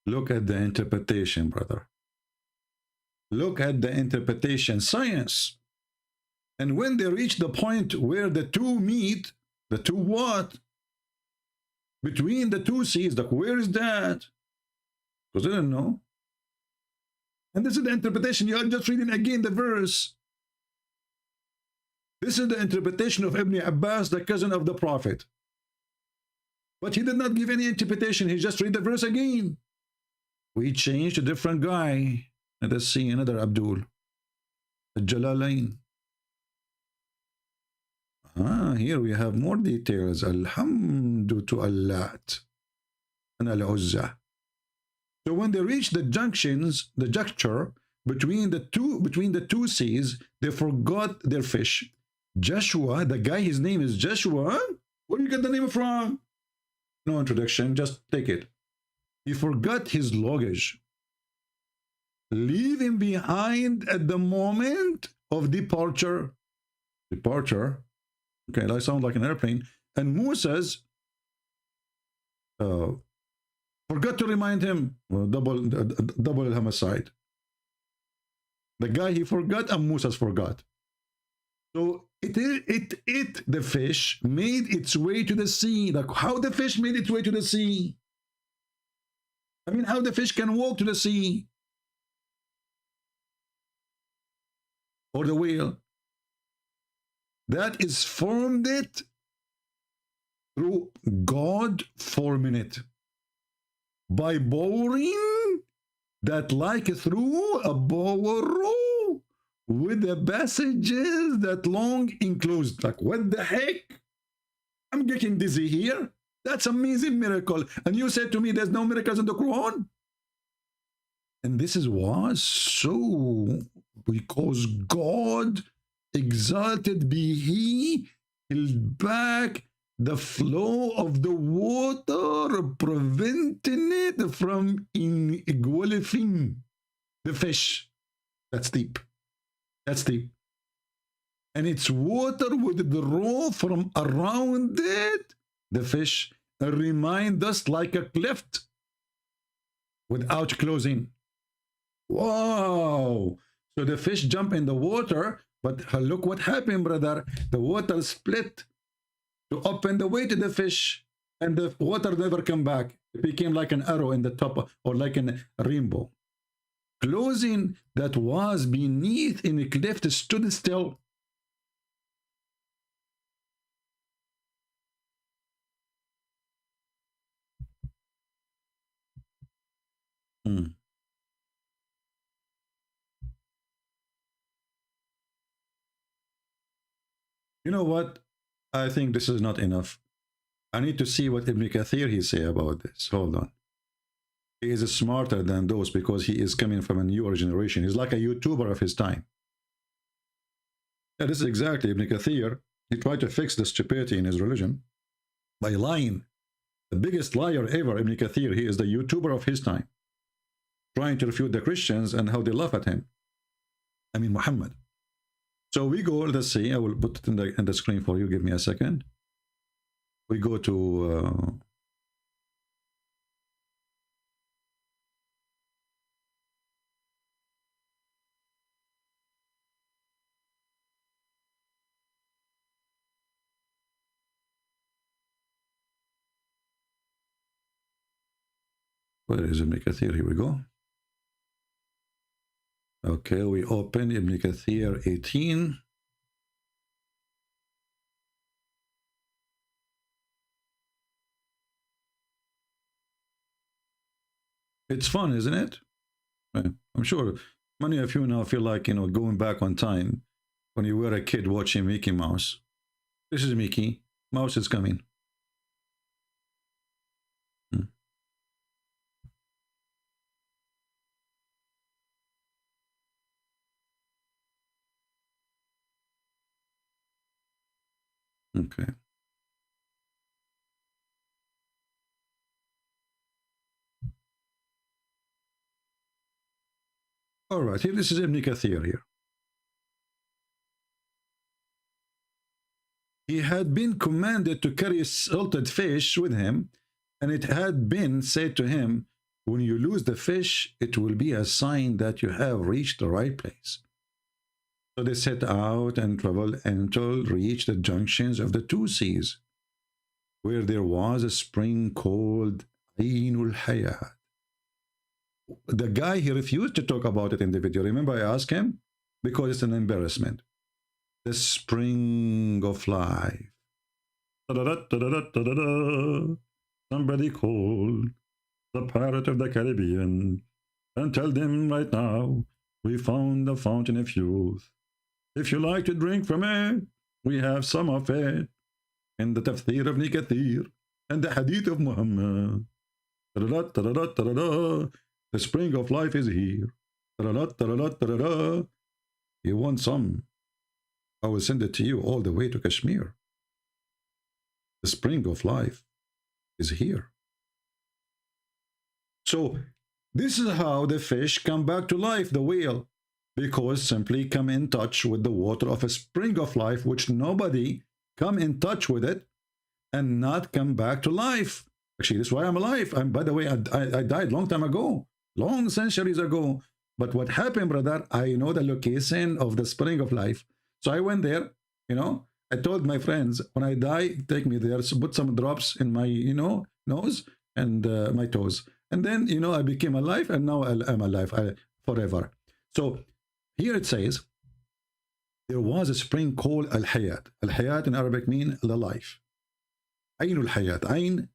Look at the interpretation, brother. Look at the interpretation, science. And when they reach the point where the two meet, the two what? Between the two seas, like where is that? Because they don't know. And this is the interpretation. You are just reading again the verse. This is the interpretation of Ibn Abbas, the cousin of the Prophet. But he did not give any interpretation. He just read the verse again. We changed a different guy. Let us see another Abdul. Jalalain. Here we have more details. Alhamdu to Allah and Al-Uzza. So when they reach the junctions, the juncture between the two seas, they forgot their fish. Joshua, the guy, his name is Joshua. Where do you get the name from? No introduction, just take it. He forgot his luggage, leaving behind at the moment of departure. Departure. Okay, that sounds like an airplane. And Moses forgot to remind him. Double homicide. The guy, he forgot, and Moses forgot. So the fish made its way to the sea. Like how the fish made its way to the sea? I mean, how the fish can walk to the sea? Or the whale? That is formed it through God forming it. By boring that like through a bower with the passages that long enclosed. Like, what the heck? I'm getting dizzy here. That's amazing miracle. And you said to me there's no miracles in the Quran? And this is was so because God exalted be he held back the flow of the water, preventing it from engulfing the fish. That's deep. That's deep. And its water would draw from around it the fish and remain just like a cleft without closing. Wow! So the fish jump in the water, but look what happened, brother. The water split to open the way to the fish, and the water never come back. It became like an arrow in the top, or like a rainbow. Closing that was beneath in a cleft stood still. You know what? I think this is not enough. I need to see what Ibn Kathir he say about this. Hold on. He is smarter than those because he is coming from a newer generation. He's like a YouTuber of his time. Yeah, this is exactly Ibn Kathir. He tried to fix the stupidity in his religion by lying. The biggest liar ever, Ibn Kathir. He is the YouTuber of his time, trying to refute the Christians and how they laugh at him. I mean, Muhammad. So we go, let's see, I will put it in the screen for you. Give me a second. We go to... where is Ibn Kathir? Here we go. Okay, we open Ibn Kathir 18. It's fun, isn't it? I'm sure many of you now feel like, you know, going back on time when you were a kid watching Mickey Mouse. This is Mickey. Mouse is coming. Okay. All right, here, this is Ibn Kathir here. He had been commanded to carry salted fish with him, and it had been said to him, when you lose the fish, it will be a sign that you have reached the right place. So they set out and traveled until reached the junctions of the two seas, where there was a spring called Ainul Hayat. The guy, he refused to talk about it in the video. Remember, I asked him? Because it's an embarrassment. The spring of life. Somebody called the pirate of the Caribbean and tell them right now, we found the fountain of youth. If you like to drink from it, we have some of it in the tafsir of Ibn Kathir and the hadith of Muhammad. The spring of life is here. You want some? I will send it to you all the way to Kashmir. The spring of life is here. So this is how the fish come back to life, the whale, because simply come in touch with the water of a spring of life, which nobody come in touch with it and not come back to life. Actually, that's why I'm alive. By the way, I died long time ago. Long centuries ago. But what happened, brother, I know the location of the spring of life. So I went there, you know, I told my friends, when I die, take me there, so put some drops in my, you know, nose and my toes. And then, you know, I became alive, and now I'm alive forever. So here it says, there was a spring called Al-Hayat. Al-Hayat in Arabic means the life. Ainul Hayat. Ain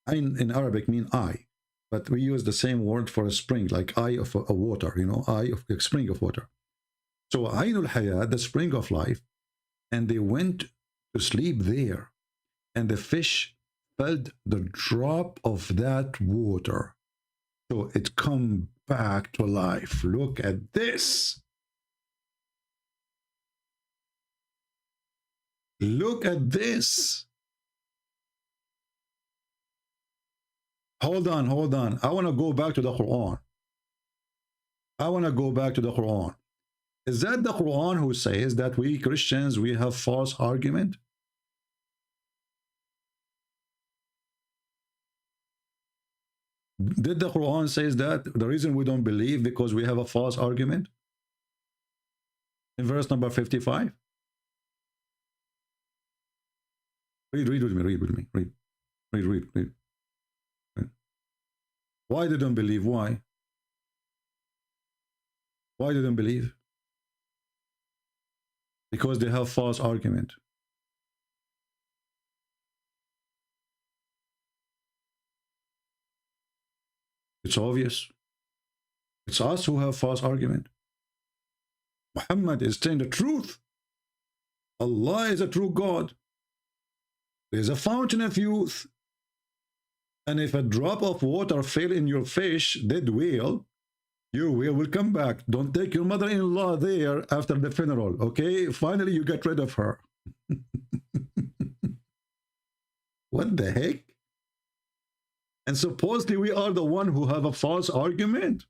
in Arabic means eye. But we use the same word for a spring, like eye of a water, you know, eye of a spring of water. So Ainul Hayat, the spring of life, and they went to sleep there. And the fish felt the drop of that water. So it come back to life. Look at this. Look at this. Hold on. I want to go back to the Quran. Is that the Quran who says that we Christians, we have false argument? Did the Quran says that the reason we don't believe because we have a false argument? In verse number 55. Read with me. Read. Why they don't believe? Why? Why they don't believe? Because they have false argument. It's obvious. It's us who have false argument. Muhammad is telling the truth. Allah is a true God. There is a fountain of youth. And if a drop of water fell in your fish, dead whale, your whale will come back. Don't take your mother-in-law there after the funeral, okay? Finally, you get rid of her. What the heck? And supposedly we are the one who have a false argument.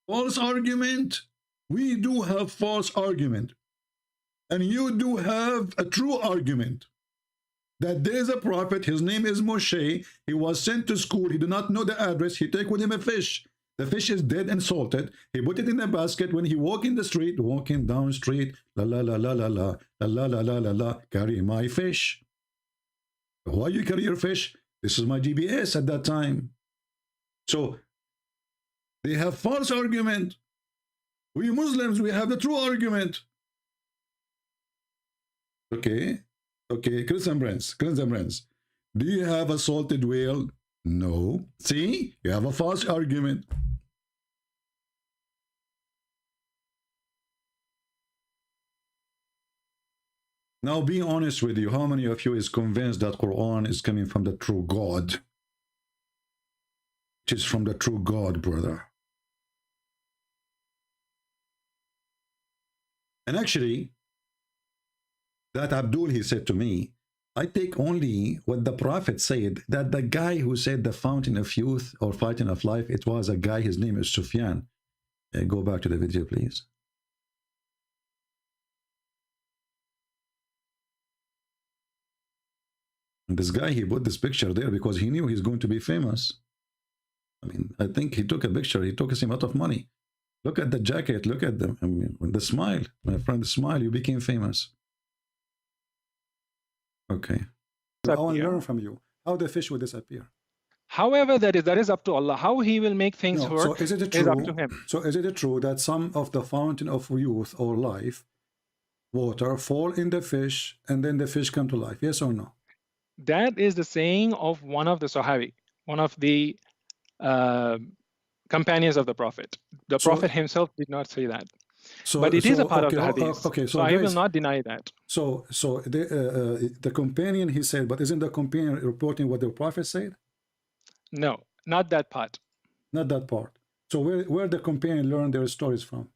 False argument. We do have false argument. And you do have a true argument. That there is a prophet, his name is Moshe. He was sent to school. He did not know the address. He take with him a fish. The fish is dead and salted. He put it in a basket. When he walk in the street, walking down street, la la la la la la la la la la la, carry my fish. Why you carry your fish? This is my GPS at that time. So they have false argument. We Muslims, we have the true argument. Okay, Christian friends. Do you have a salted whale? No. See, you have a false argument. Now, being honest with you, how many of you is convinced that Quran is coming from the true God? It is from the true God, brother. And actually, that Abdul, he said to me, I take only what the Prophet said, that the guy who said the fountain of youth or fountain of life, it was a guy, his name is Sufyan. Go back to the video, please. And this guy, he put this picture there because he knew he's going to be famous. I mean, I think he took a picture, he took him a lot of money. Look at the jacket, look at them. I mean, the smile, my friend, the smile, you became famous. Okay. I want to learn from you how the fish will disappear. However, that is up to Allah. How He will make things work so is it true, is up to Him. So is it true that some of the fountain of youth or life, water, fall in the fish and then the fish come to life? Yes or no? That is the saying of one of the Sahabi, one of the companions of the Prophet. The Prophet himself did not say that. But it is a part of the hadith. So I will not deny that. So the companion, he said, but isn't the companion reporting what the Prophet said? No, not that part. Not that part. So where the companion learned their stories from?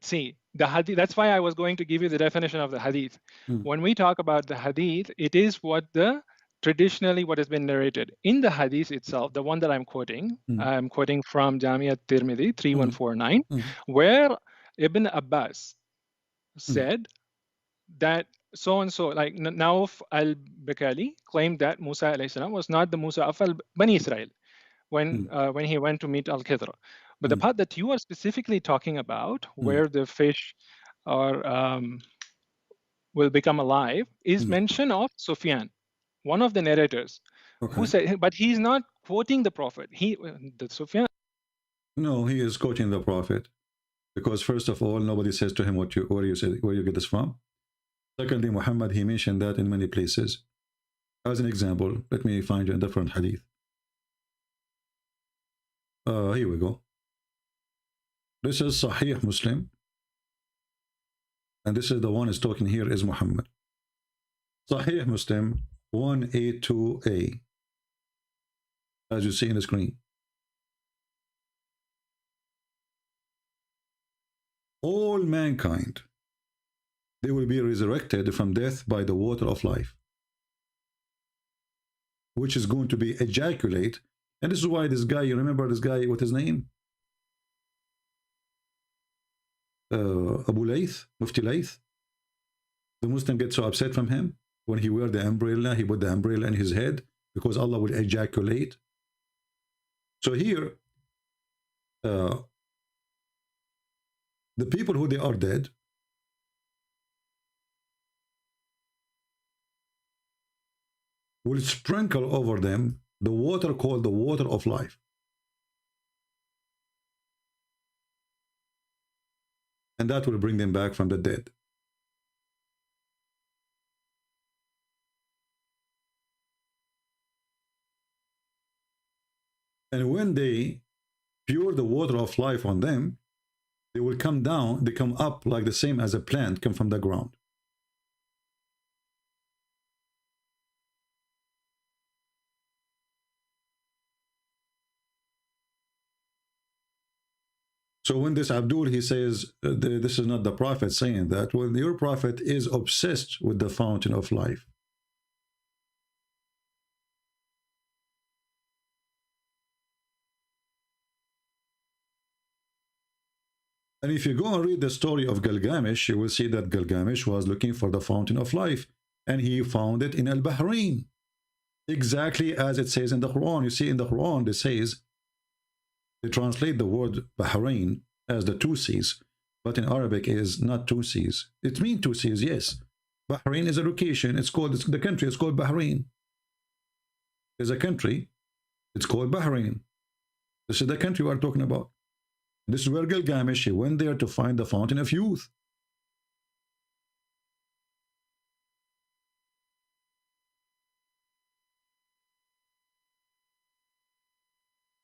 See, the hadith, that's why I was going to give you the definition of the hadith. When we talk about the hadith, it is what traditionally what has been narrated. In the hadith itself, the one that I'm quoting from Jamia Tirmidhi 3149, where Ibn Abbas said that so-and-so, like Nauf al-Bakali, claimed that Musa alayhi salam was not the Musa of Bani Israel when he went to meet Al-Khidr. But the part that you are specifically talking about, where the fish will become alive, is mention of Sufyan, one of the narrators, who said, but he's not quoting the Prophet. The Sufyan. No, he is quoting the Prophet, because first of all, nobody says to him where you get this from. Secondly, Muhammad, he mentioned that in many places. As an example, let me find you a different hadith. Here we go. This is Sahih Muslim, and this is the one is talking here is Muhammad. Sahih Muslim 182a, as you see in the screen. All mankind they will be resurrected from death by the water of life, which is going to be ejaculate. And this is why this guy, you remember this guy, what his name? Abu Layth, Mufti Layth. The Muslim gets so upset from him when he wear the umbrella, he put the umbrella in his head because Allah will ejaculate. So here, the people who they are dead, will sprinkle over them the water called the water of life. And that will bring them back from the dead. And when they pour the water of life on them, they will come down, they come up like the same as a plant come from the ground. So when this Abdul, he says, this is not the prophet saying that. Well, your prophet is obsessed with the fountain of life. And if you go and read the story of Gilgamesh, you will see that Gilgamesh was looking for the fountain of life. And he found it in Al-Bahrain. Exactly as it says in the Quran. You see in the Quran, it says, they translate the word Bahrain as the two seas, but in Arabic is not two seas. It means two seas, yes. Bahrain is a location. It's called, the country is called Bahrain. There's a country, it's called Bahrain. This is the country we are talking about. This is where Gilgamesh, he went there to find the fountain of youth.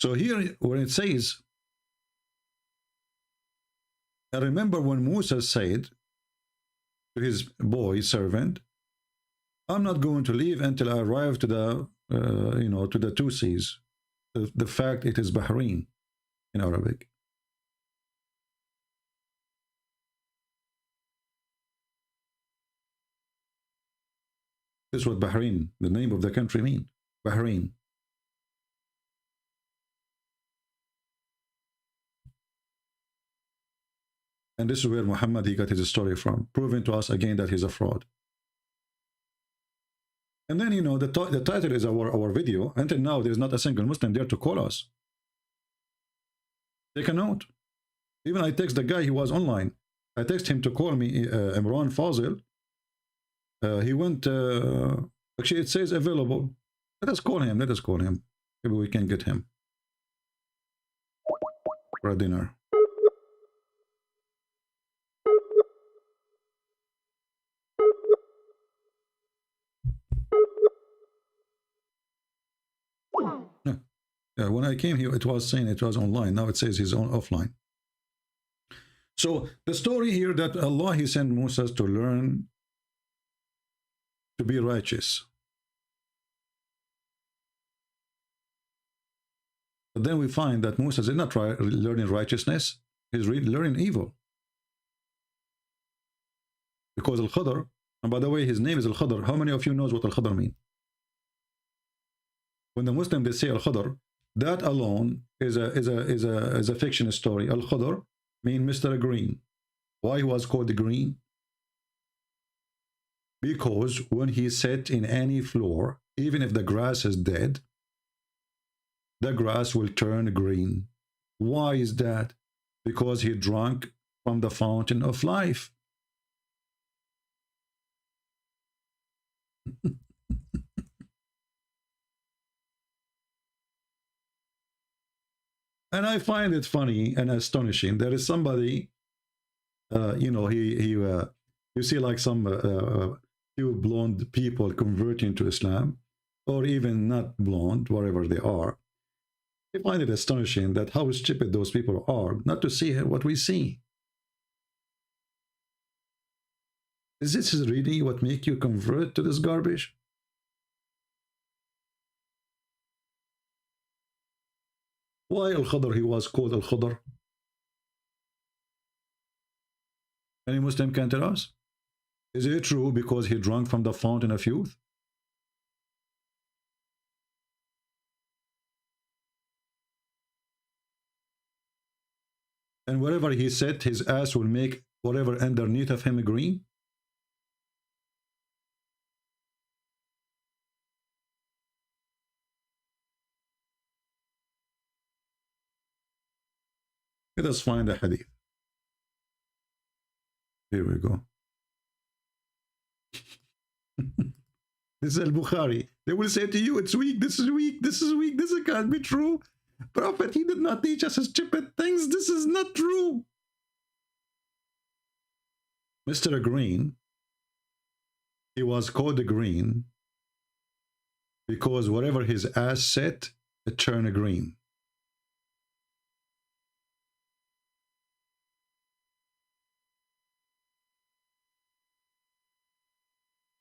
So here, when it says, I remember when Musa said to his boy servant, I'm not going to leave until I arrive to the, to the two seas. The fact it is Bahrain in Arabic. This is what Bahrain, the name of the country, mean. Bahrain. And this is where Muhammad, he got his story from, proving to us again that he's a fraud. And then, the title is our video. Until now, there's not a single Muslim there to call us. Take a note. Even I text the guy, he was online. I text him to call me, Imran Fazil. He went, actually it says available. Let us call him, Maybe we can get him for a dinner. When I came here, it was saying it was online. Now it says he's on offline. So the story here that Allah, he sent Moses to learn to be righteous. But then we find that Moses is not learning righteousness. He's learning evil. Because Al-Khadr, and by the way, his name is Al-Khadr. How many of you knows what Al-Khadr means? When the Muslims, they say Al-Khadr, that alone is a fiction story. Al-Khadr means Mr. Green. Why he was called green? Because when he sat in any floor, even if the grass is dead, the grass will turn green. Why is that? Because he drank from the fountain of life. And I find it funny and astonishing. There is somebody, you see like some few blonde people converting to Islam, or even not blonde, wherever they are. I find it astonishing that how stupid those people are not to see what we see. Is this really what make you convert to this garbage? Why Al-Khadr, he was called Al-Khadr? Any Muslim can tell us? Is it true because he drank from the fountain of youth? And wherever he sat, his ass will make whatever underneath of him green? Let us find a hadith. Here we go. This is Al-Bukhari. They will say to you, it's weak, this is weak, this is weak, this can't be true. Prophet, he did not teach us stupid things. This is not true. Mr. Green, he was called green because whatever his ass set, it turned green.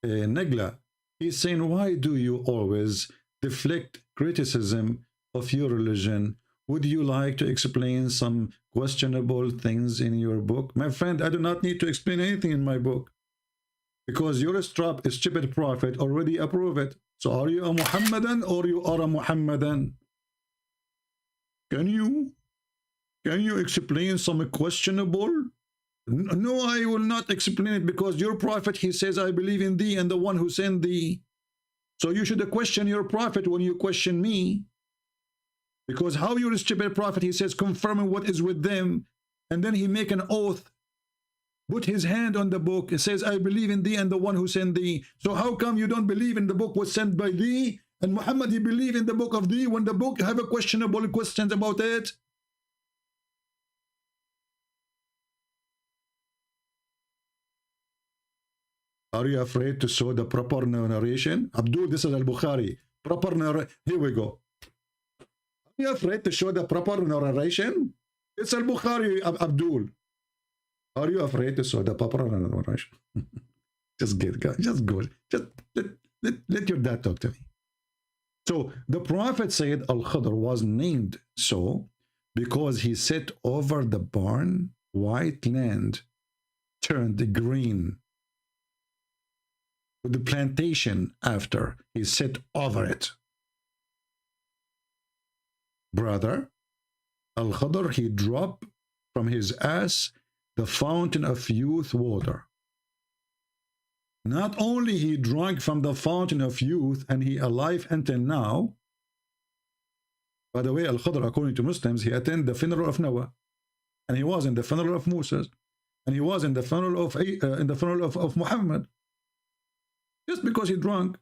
Negla, he's saying, why do you always deflect criticism of your religion? Would you like to explain some questionable things in your book? My friend, I do not need to explain anything in my book because your stupid prophet already approved it. So are you a Muhammadan or you are a Muhammadan? Can you explain some questionable? No, I will not explain it because your prophet, he says, I believe in thee and the one who sent thee. So you should question your prophet when you question me. Because how your stupid prophet, he says, confirming what is with them, and then he make an oath, put his hand on the book, it says, I believe in thee and the one who sent thee. So how come you don't believe in the book was sent by thee, and Muhammad, he believe in the book of thee when the book have a questionable questions about it? Are you afraid to show the proper narration? Abdul, this is Al-Bukhari. Proper narration. Here we go. Are you afraid to show the proper narration? It's Al-Bukhari, Abdul. Are you afraid to show the proper narration? Just go. Just let your dad talk to me. So the Prophet said Al-Khadr was named so because he sat over the barn, white land turned green. With the plantation after he sat over it. Brother, Al-Khadr, he dropped from his ass the fountain of youth water. Not only he drank from the fountain of youth and he alive until now. By the way, Al-Khadr, according to Muslims, he attended the funeral of Noah, and he was in the funeral of Moses, and he was in the funeral of Muhammad. Just because he drunk.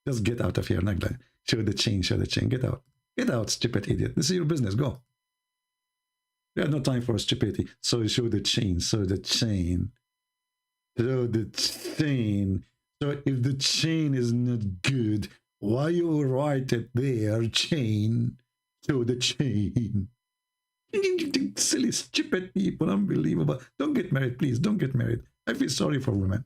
Just get out of here, Nagla. Show the chain, get out. Get out, stupid idiot. This is your business, go. We have no time for stupidity. So show the chain, show the chain. Show the chain. So if the chain is not good, why you write it there, chain? Show the chain. Silly, stupid people, unbelievable. Don't get married, please, don't get married. I feel sorry for women.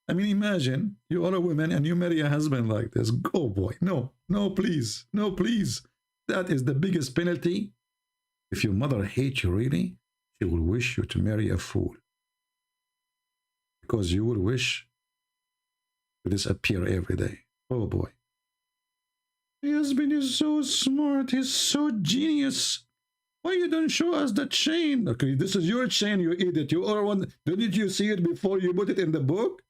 I mean, imagine you are a woman and you marry a husband like this. Oh boy, no, please, no, please. That is the biggest penalty. If your mother hates you really, she will wish you to marry a fool. Because you will wish to disappear every day. Oh boy. My husband is so smart, he's so genius. Why you don't show us the chain? Okay, this is your chain, you idiot. You are one. Didn't you see it before you put it in the book?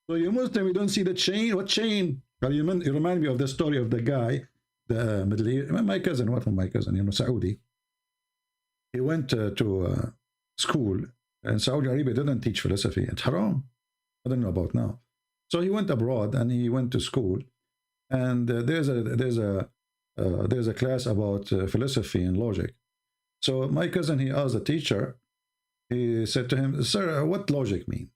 So you Muslim, you don't see the chain? What chain? Well, you remind me of the story of the guy, the Middle East, my cousin, Saudi. He went to school, and Saudi Arabia didn't teach philosophy. It's haram. I don't know about now. So he went abroad and he went to school, and there's a class about philosophy and logic. So my cousin, he asked the teacher. He said to him, "Sir, what logic mean?"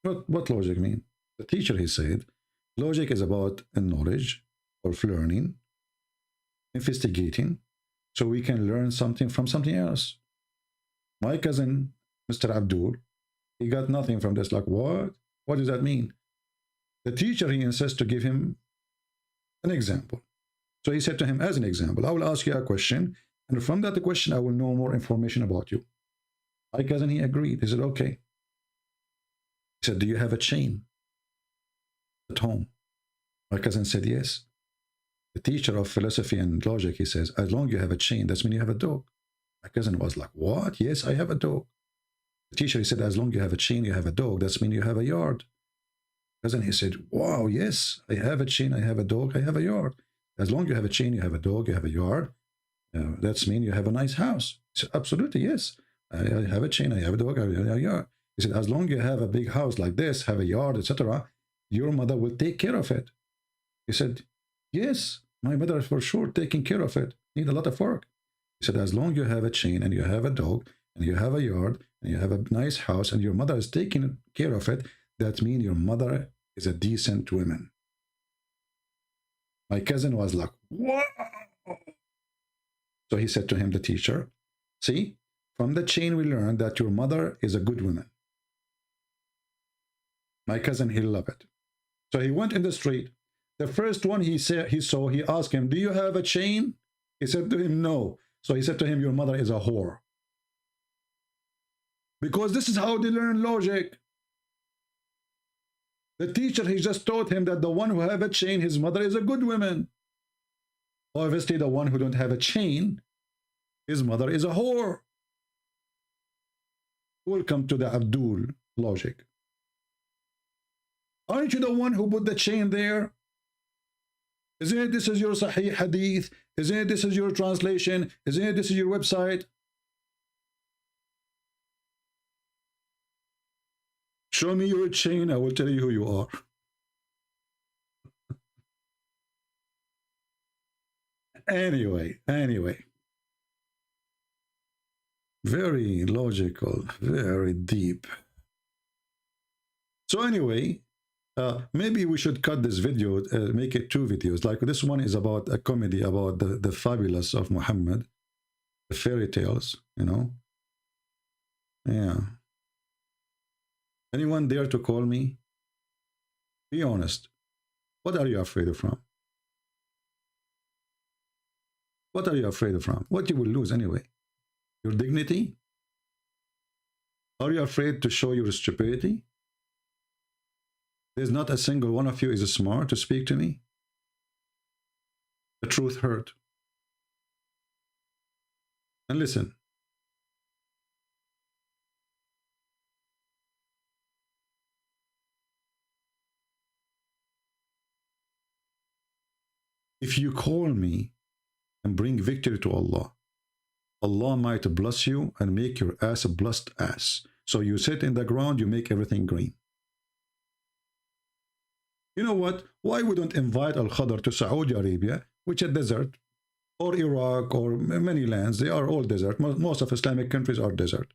What logic mean? The teacher, he said, logic is about knowledge or learning, investigating, so we can learn something from something else. My cousin, Mr. Abdul, he got nothing from this. Like, what? What does that mean? The teacher, he insists to give him an example. So he said to him, as an example, I will ask you a question, and from that question, I will know more information about you. My cousin, he agreed. He said, okay. He said, do you have a chain at home? My cousin said, yes. The teacher of philosophy and logic, he says, as long as you have a chain, that's mean you have a dog. My cousin was like, what? Yes, I have a dog. The teacher, he said, as long as you have a chain, you have a dog, that's mean you have a yard. Cousin, he said, wow, yes, I have a chain, I have a dog, I have a yard. As long as you have a chain, you have a dog, you have a yard, that's mean you have a nice house. He said, absolutely, yes. I have a chain, I have a dog, I have a yard. He said, as long as you have a big house like this, have a yard, etc., your mother will take care of it. He said, yes, my mother is for sure taking care of it. Need a lot of work. He said, as long as you have a chain and you have a dog and you have a yard and you have a nice house and your mother is taking care of it, that means your mother is a decent woman. My cousin was like, wow. So he said to him, the teacher, see, from the chain we learned that your mother is a good woman. My cousin, he loved it. So he went in the street. The first one he saw, he asked him, do you have a chain? He said to him, no. So he said to him, your mother is a whore. Because this is how they learn logic. The teacher, he just taught him that the one who have a chain, his mother is a good woman. Obviously, the one who don't have a chain, his mother is a whore. Welcome to the Abdul logic. Aren't you the one who put the chain there? Isn't it this is your Sahih Hadith? Isn't it this is your translation? Isn't it this is your website? Show me your chain, I will tell you who you are. Anyway. Very logical, very deep. So anyway, maybe we should cut this video, make it 2 videos. Like this one is about a comedy about the fabulous of Muhammad, the fairy tales, you know. Yeah. Anyone dare to call me? Be honest. What are you afraid of from? What are you afraid of from? What you will lose anyway? Your dignity? Are you afraid to show your stupidity? There's not a single one of you is smart to speak to me. The truth hurt. And listen. If you call me and bring victory to Allah, Allah might bless you and make your ass a blessed ass. So you sit in the ground, you make everything green. You know what? Why we don't invite Al-Khadr to Saudi Arabia, which is a desert, or Iraq, or many lands, they are all desert. Most of Islamic countries are desert.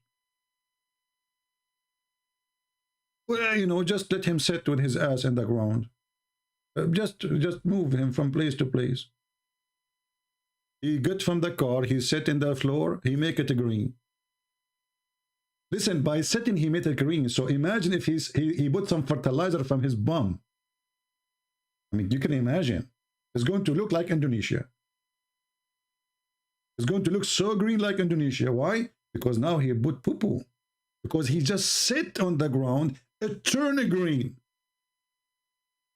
Well, you know, just let him sit with his ass in the ground. Just move him from place to place. He get from the car, he sit in the floor, he make it green. Listen, by sitting he made it green. So imagine if he put some fertilizer from his bum. I mean, you can imagine. It's going to look like Indonesia. It's going to look so green like Indonesia. Why? Because now he put poo-poo. Because he just sit on the ground, it turn green.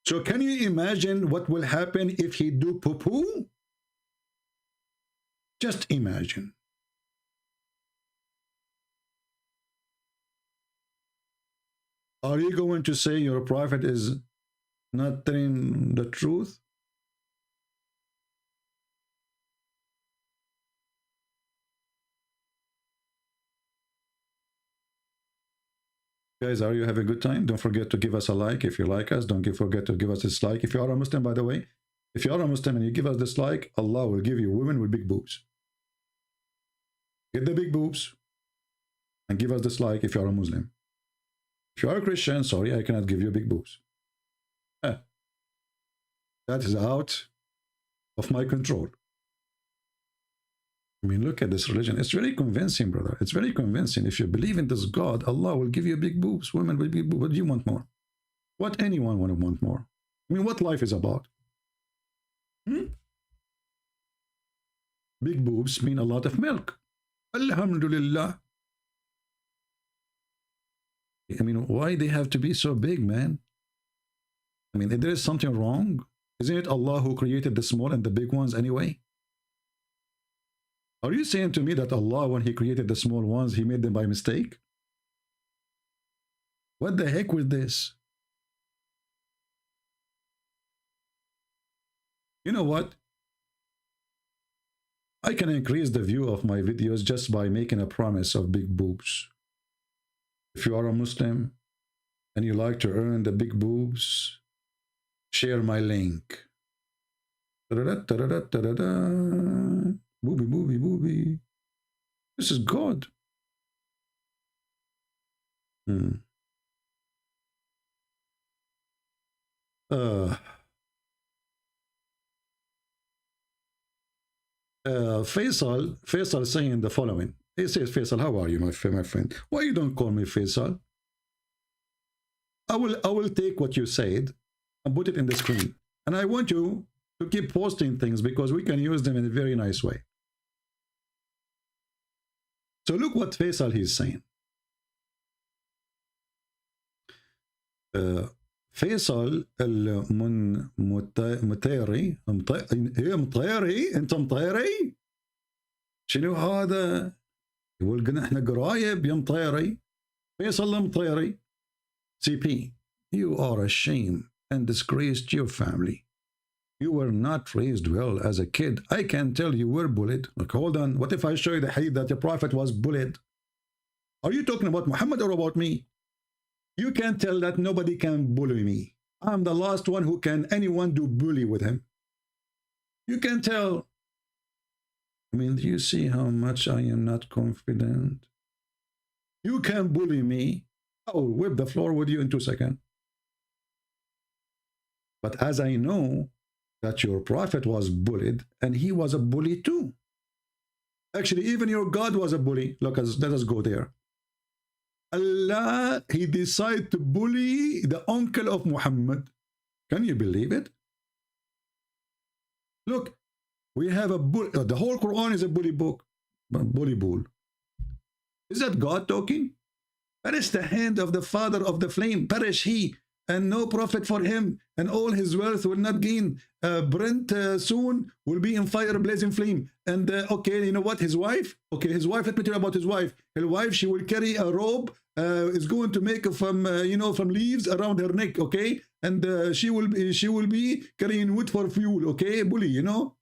So can you imagine what will happen if he do poo-poo? Just imagine. Are you going to say your prophet is not telling the truth? Guys, are you having a good time? Don't forget to give us a like if you like us. Don't forget to give us a dislike. If you are a Muslim, by the way, if you are a Muslim and you give us dislike, Allah will give you women with big boobs. Get the big boobs and give us dislike if you are a Muslim. If you are a Christian, sorry, I cannot give you big boobs. That is out of my control. I mean, look at this religion. It's very convincing, brother. It's very convincing. If you believe in this God, Allah will give you big boobs, women with big boobs. What do you want more? What anyone want more? I mean, what life is about? Big boobs mean a lot of milk. Alhamdulillah. I mean, why they have to be so big, man? I mean, if there is something wrong, isn't it Allah who created the small and the big ones anyway? Are you saying to me that Allah, when he created the small ones, he made them by mistake? What the heck with this? You know what? I can increase the view of my videos just by making a promise of big boobs. If you are a Muslim and you like to earn the big boobs, share my link. Booby, booby, booby. This is God. Faisal saying the following. He says, Faisal, how are you, my friend? Why you don't call me Faisal? I will take what you said and put it in the screen. And I want you to keep posting things because we can use them in a very nice way. So look what Faisal he's saying. فيصل المطيري هي مطيري انت مطيري شنو هذا يقول قلنا احنا قرايب يا مطيري فيصل المطيري CP, you are a shame and disgrace to your family. You were not raised well as a kid. I can tell you were bullied. Like, hold on, what if I show you the hadith that the prophet was bullied? Are you talking about Muhammad or about me? You can tell that nobody can bully me. I'm the last one who can anyone do bully with him. You can tell. I mean, do you see how much I am not confident? You can bully me. I will whip the floor with you in 2 seconds. But as I know that your prophet was bullied, and he was a bully too. Actually, even your God was a bully. Look, let us go there. Allah, he decided to bully the uncle of Muhammad. Can you believe it? Look, we have a bully. The whole Quran is a bully book. Bully bull. Is that God talking? Perish the hand of the father of the flame. Perish he, and no profit for him, and all his wealth will not gain. Brent soon will be in fire, blazing flame. And okay, you know what? His wife. Okay, his wife. Let me tell you about his wife. His wife, she will carry a robe. Is going to make from from leaves around her neck. Okay, and she will be carrying wood for fuel. Okay, bully. You know.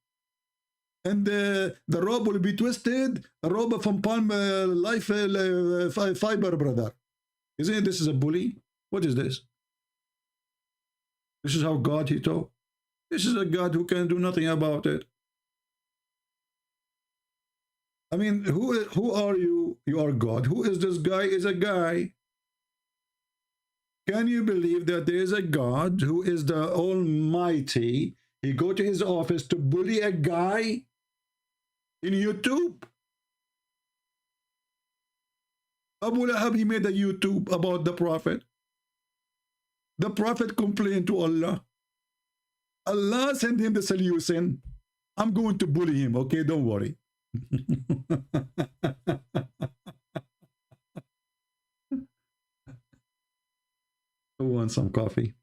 And the robe will be twisted. A robe from palm life fiber, brother. Isn't it? This is a bully. What is this? This is how God he taught. This is a God who can do nothing about it. I mean, who are you? You are God. Who is this guy? Is a guy. Can you believe that there is a God who is the Almighty? He go to his office to bully a guy in YouTube. Abu Lahab, he made a YouTube about the Prophet. The Prophet complained to Allah. Allah sent him the solution. I'm going to bully him, okay? Don't worry. Who wants some coffee?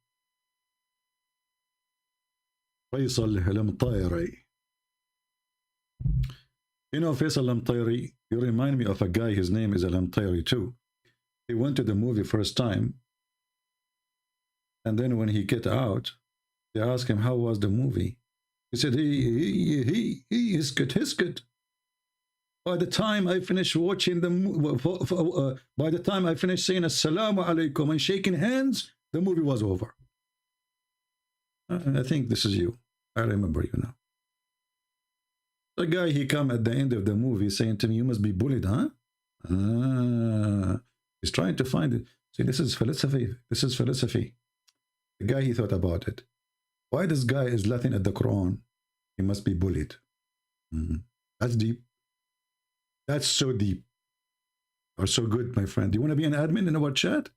Faisal al-Mtayri. You know, Faisal al-Mtayri, you remind me of a guy, his name is al-Mtayri too. He went to the movie first time, and then when he get out, they asked him, how was the movie? He said, he is good. By the time I finished watching the movie, by the time I finished saying assalamu alaikum and shaking hands, the movie was over. I think this is you. I remember you now. The guy, he come at the end of the movie saying to me, you must be bullied, huh? He's trying to find it. See, this is philosophy. This is philosophy. The guy, he thought about it. Why this guy is laughing at the Quran? He must be bullied. That's deep. That's so deep. Or so good, my friend. Do you want to be an admin in our chat?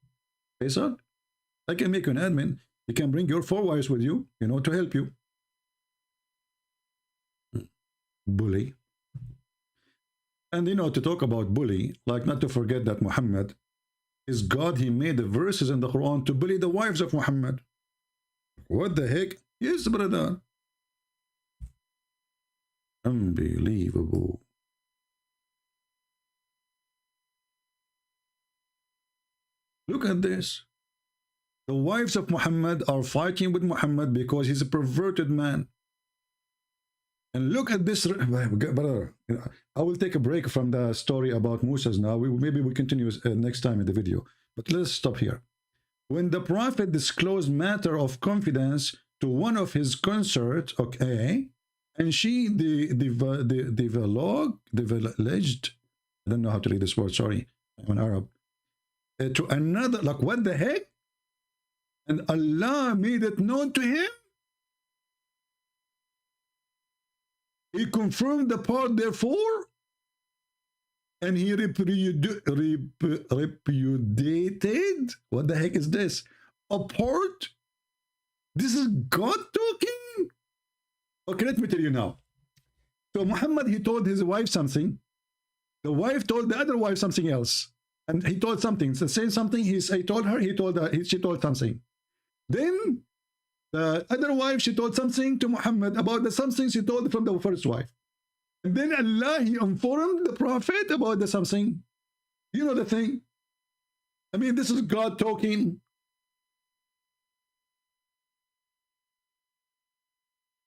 Faisal? I can make you an admin. You can bring your 4 wives with you, to help you. Bully. And to talk about bully, like not to forget that Muhammad, is God. He made the verses in the Quran to bully the wives of Muhammad. What the heck? Yes, brother. Unbelievable. Look at this. The wives of Muhammad are fighting with Muhammad because he's a perverted man. And look at this, brother. I will take a break from the story about Musa's now. Maybe we continue next time in the video. But let's stop here. When the Prophet disclosed matter of confidence to one of his consorts, okay, and she divulged, I don't know how to read this word, sorry, I'm an Arab, to another, like what the heck? And Allah made it known to him. He confirmed the part therefore, and he repudiated, what the heck is this? A part? This is God talking? Okay, let me tell you now. So Muhammad, he told his wife something. The wife told the other wife something else. And he told something, the same something he told her, she told something. Then the other wife, she told something to Muhammad about the something she told from the first wife. And then Allah, he informed the Prophet about the something. You know the thing? I mean, this is God talking.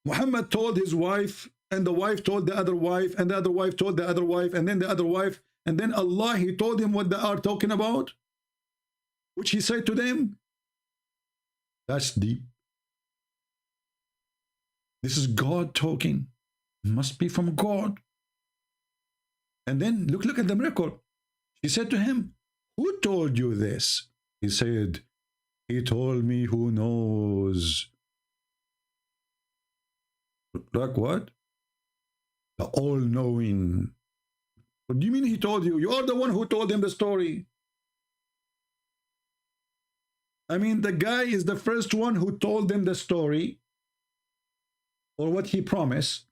Muhammad told his wife, and the wife told the other wife, and the other wife told the other wife, and then the other wife, and then Allah, he told him what they are talking about, which he said to them. That's deep. This is God talking. It must be from God. And then look at the miracle. She said to him, who told you this? He said, he told me who knows. Like what? The all-knowing. What do you mean he told you? You are the one who told him the story. I mean, the guy is the first one who told them the story, or what he promised.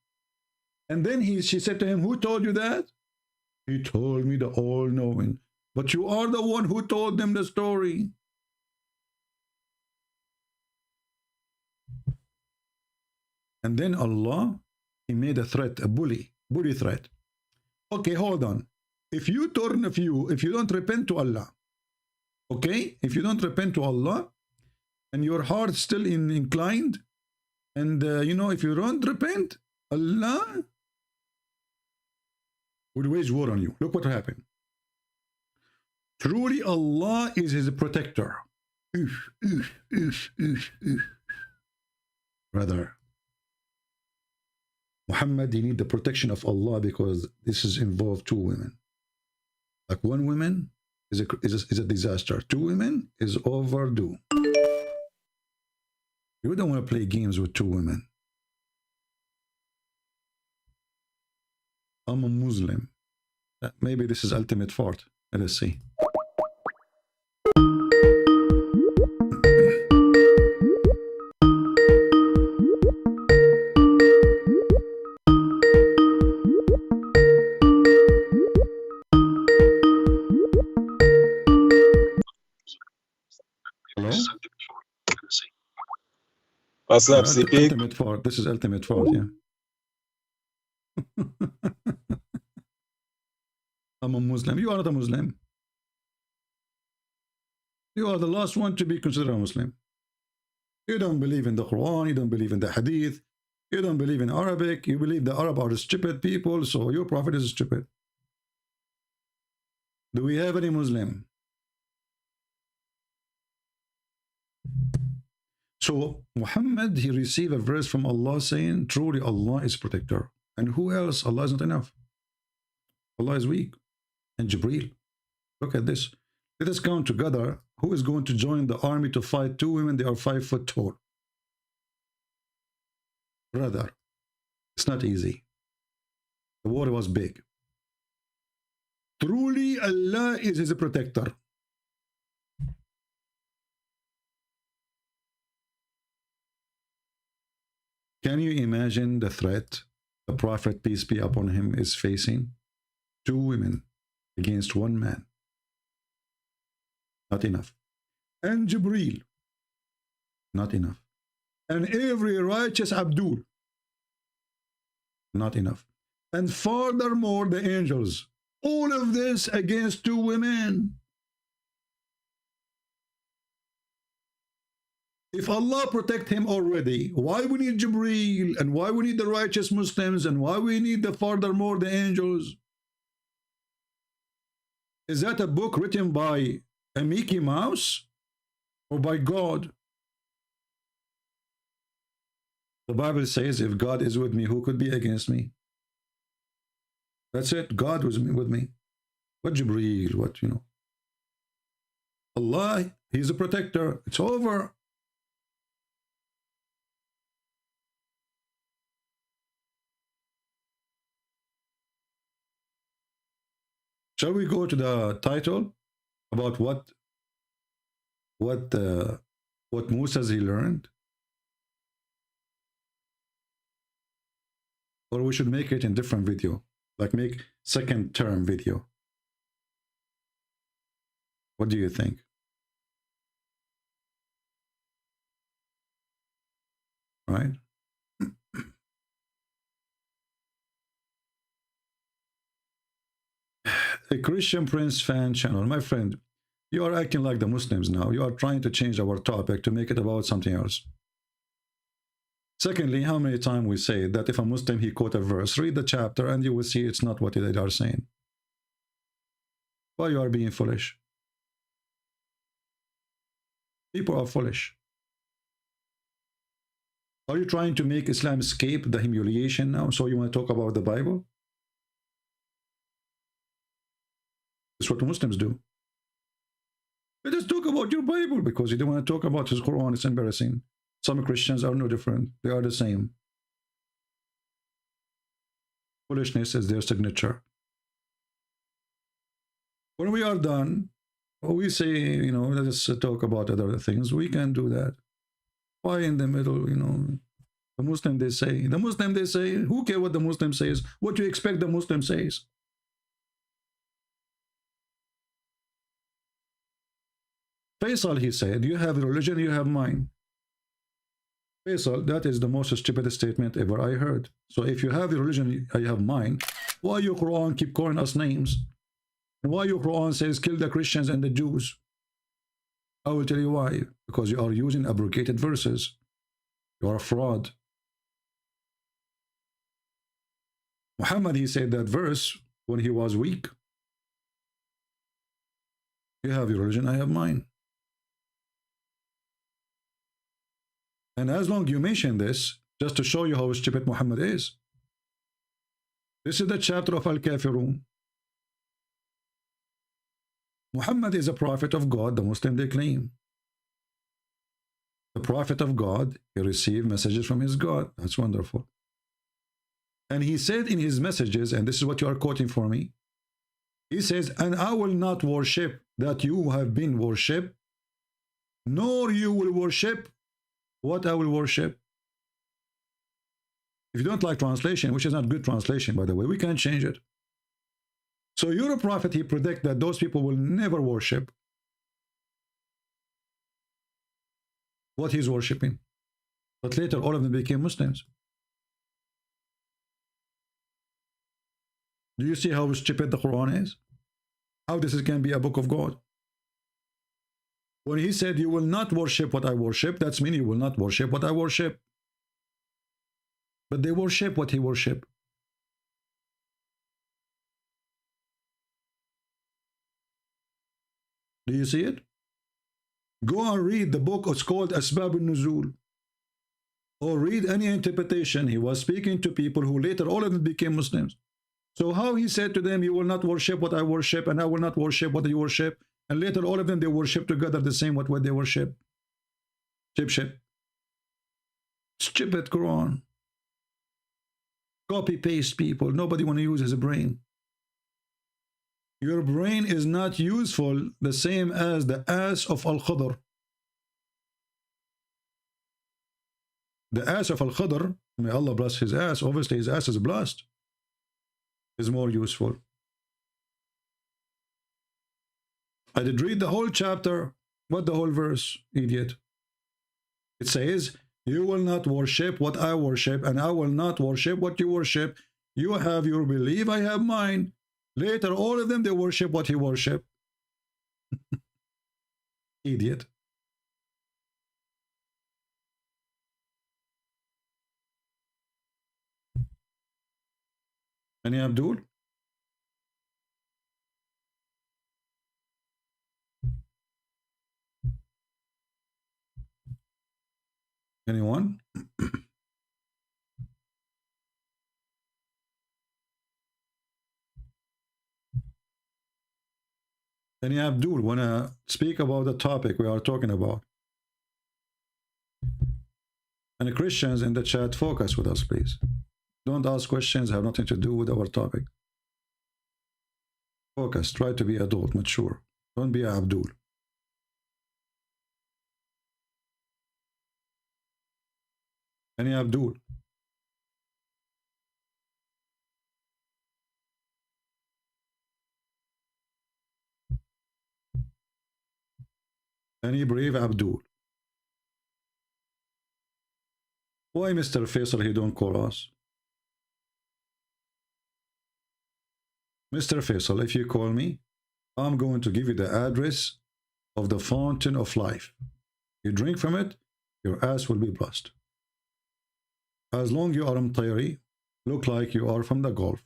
And then she said to him, who told you that? He told me the all-knowing. But you are the one who told them the story. And then Allah, he made a threat, a bully threat. Okay, hold on. If you don't repent to Allah, okay? If you don't repent to Allah, and your heart still inclined, and you know, if you don't repent, Allah will wage war on you. Look what happened. Truly Allah is his protector. Brother, Muhammad, he need the protection of Allah because this is involved two women. Like one woman is a disaster. Two women is overdue. You don't want to play games with two women. I'm a Muslim. Maybe this is ultimate fault. Let us see. Hello? What's up, CP? Ultimate fault. This is ultimate fault, yeah. I'm a Muslim. You are not a Muslim. You are the last one to be considered a Muslim. You don't believe in the Quran. You don't believe in the Hadith. You don't believe in Arabic. You believe the Arab are stupid people, so your prophet is stupid. Do we have any Muslim? So Muhammad, he received a verse from Allah saying, truly Allah is protector. And who else? Allah is not enough. Allah is weak. And Jibreel. Look at this. Let us count together who is going to join the army to fight two women. They are 5 foot tall. Brother, it's not easy. The war was big. Truly Allah is his protector. Can you imagine the threat the Prophet, peace be upon him, is facing? Two women against one man. Not enough. And Jibreel. Not enough. And every righteous Abdul. Not enough. And furthermore, the angels. All of this against two women. If Allah protect him already, why we need Jibreel, and why we need the righteous Muslims, and why we need the furthermore the angels? Is that a book written by a Mickey Mouse or by God? The Bible says, if God is with me, who could be against me? That's it. God was with me. What Jibreel? What, you know? Allah, He's a protector. It's over. Shall we go to the title about what Musa he learned? Or we should make it in different video, like make second term video. What do you think? Right? A Christian Prince fan channel. My friend, you are acting like the Muslims now. You are trying to change our topic to make it about something else. Secondly, how many times we say that if a Muslim, he quote a verse, read the chapter and you will see it's not what they are saying. Why you are being foolish? People are foolish. Are you trying to make Islam escape the humiliation now? So you want to talk about the Bible? That's what Muslims do. They just talk about your Bible because you don't want to talk about his Quran. It's embarrassing. Some Christians are no different. They are the same. Foolishness is their signature. When we are done, we say, you know, let's talk about other things. We can do that. Why in the middle, you know? The Muslim they say, who cares what the Muslim says? What do you expect the Muslim says? Faisal, he said, you have religion, you have mine. Faisal, that is the most stupid statement ever I heard. So if you have your religion, I have mine, why your Quran keep calling us names? And why your Quran says kill the Christians and the Jews? I will tell you why. Because you are using abrogated verses. You are a fraud. Muhammad, he said that verse when he was weak. You have your religion, I have mine. And as long as you mention this, just to show you how stupid Muhammad is. This is the chapter of Al-Kafirun. Muhammad is a prophet of God, the Muslim they claim. The prophet of God, he received messages from his God. That's wonderful. And he said in his messages, and this is what you are quoting for me, he says, and I will not worship that you have been worshipped, nor you will worship what I will worship. If you don't like translation, which is not good translation, by the way, we can't change it. So you're a prophet, he predicts that those people will never worship what he's worshiping. But later, all of them became Muslims. Do you see how stupid the Quran is? How this can be a book of God? When he said, you will not worship what I worship, that's meaning you will not worship what I worship. But they worship what he worship. Do you see it? Go and read the book. It's called Asbab al-Nuzul. Or read any interpretation. He was speaking to people who later all of them became Muslims. So how he said to them, you will not worship what I worship, and I will not worship what you worship. And later all of them, they worship together the same what they worship. Stupid Quran. Copy paste people. Nobody want to use his brain. Your brain is not useful the same as the ass of Al-Khadr. The ass of Al-Khadr, may Allah bless his ass, obviously his ass is blessed, is more useful. I did read the whole chapter. What the whole verse, idiot? It says, you will not worship what I worship, and I will not worship what you worship. You have your belief, I have mine. Later, all of them, they worship what he worship. Idiot. Any Abdul? Anyone? Any Abdul wanna speak about the topic we are talking about? And the Christians in the chat, focus with us, please. Don't ask questions, have nothing to do with our topic. Focus, try to be adult, mature. Don't be Abdul. Any Abdul? Any brave Abdul? Why Mr. Faisal he don't call us? Mr. Faisal, if you call me, I'm going to give you the address of the fountain of life. You drink from it, your ass will be blessed. As long you are Mtayri, look like you are from the Gulf.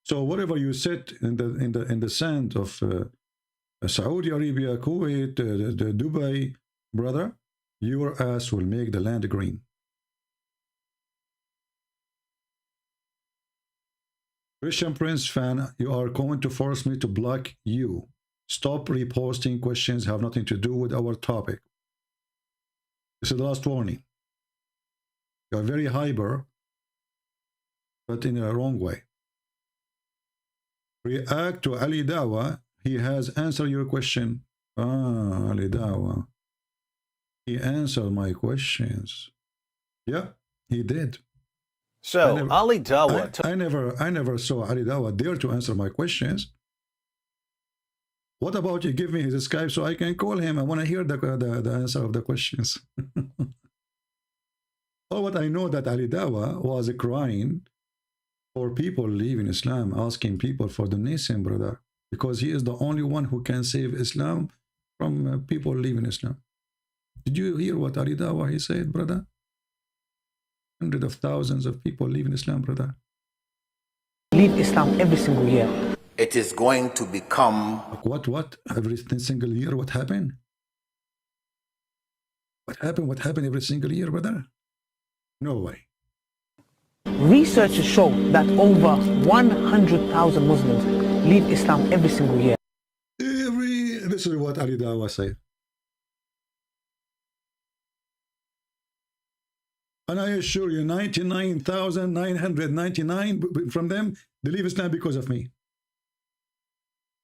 So wherever you sit in the sand of Saudi Arabia, Kuwait, Dubai, brother, your ass will make the land green. Christian Prince fan, you are going to force me to block you. Stop reposting questions have nothing to do with our topic. This is the last warning. You are very hyper, but in a wrong way. React to Ali Dawa. He has answered your question. Ah, Ali Dawa. He answered my questions. Yeah, he did. So Ali Dawa. I never saw Ali Dawa dare to answer my questions. What about you give me his Skype so I can call him? I want to hear the answer of the questions. Oh, what I know that Ali Dawa was crying for people leaving Islam, asking people for donation, brother, because he is the only one who can save Islam from people leaving Islam. Did you hear what Ali Dawa he said, brother? Hundreds of thousands of people leaving Islam, brother. Leave Islam every single year. It is going to become... What? Every single year, what happened? What happened every single year, brother? No way. Researchers show that over 100,000 Muslims leave Islam every single year. This is what Ali Dawa said. And I assure you, 99,999 from them, they leave Islam because of me.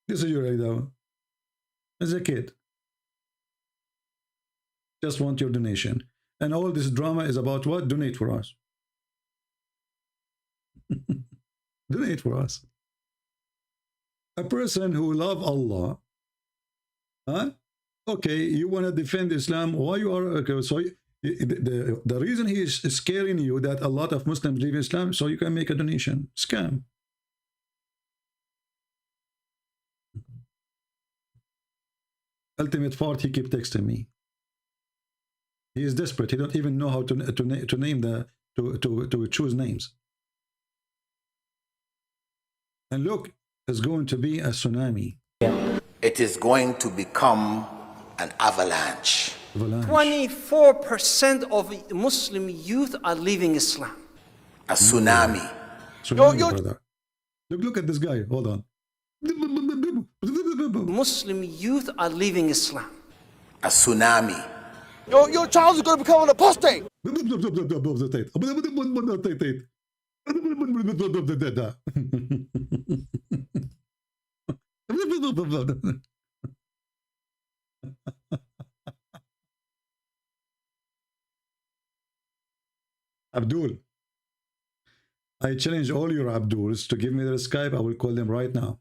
This is your Ali Dawa. As a kid. Just want your donation. And all this drama is about what? Donate for us. Donate for us. A person who love Allah, huh? Okay, you want to defend Islam, why you are, okay, so the reason he is scaring you that a lot of Muslims leave Islam, so you can make a donation. Scam. Ultimate part, he keep texting me. He is desperate. He don't even know how to name to choose names. And look, it's going to be a tsunami. It is going to become an avalanche. 24% of Muslim youth are leaving Islam. A tsunami. Brother. Look at this guy. Hold on. Muslim youth are leaving Islam. A tsunami. Your child is going to become an apostate. Abdul, I challenge all your Abduls to give me their Skype. I will call them right now.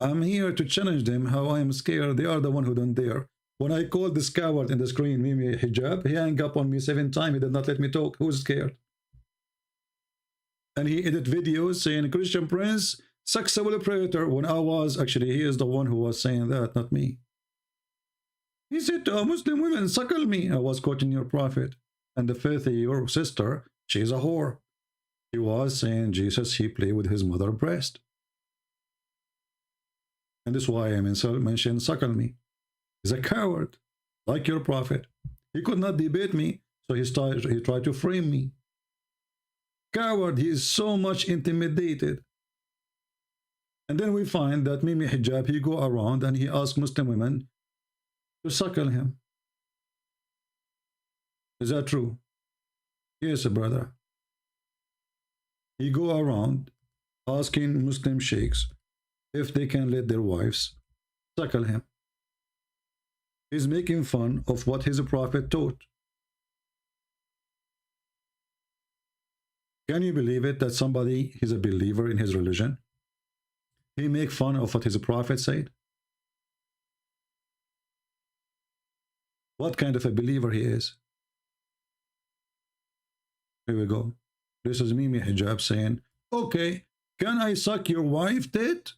I'm here to challenge them how I am scared. They are the one who don't dare. When I called this coward in the screen, Mimi Hijab, he hung up on me 7 times. He did not let me talk. Who's scared? And he edit videos saying Christian Prince, sexual predator, when I was, actually, he is the one who was saying that, not me. He said, Muslim women suckle me. I was quoting your prophet. And the filthy, your sister, she's a whore. He was saying Jesus, he played with his mother's breast. And this is why I mentioned suckle me. He's a coward, like your prophet. He could not debate me, so he tried to frame me. Coward, he is so much intimidated. And then we find that Mimi Hijab, he go around and he asks Muslim women to suckle him. Is that true? Yes, brother. He go around asking Muslim sheikhs if they can let their wives suckle him. He's making fun of what his prophet taught. Can you believe it that somebody is a believer in his religion? He make fun of what his prophet said? What kind of a believer he is? Here we go. This is Mimi Hijab saying, okay, can I suck your wife tit?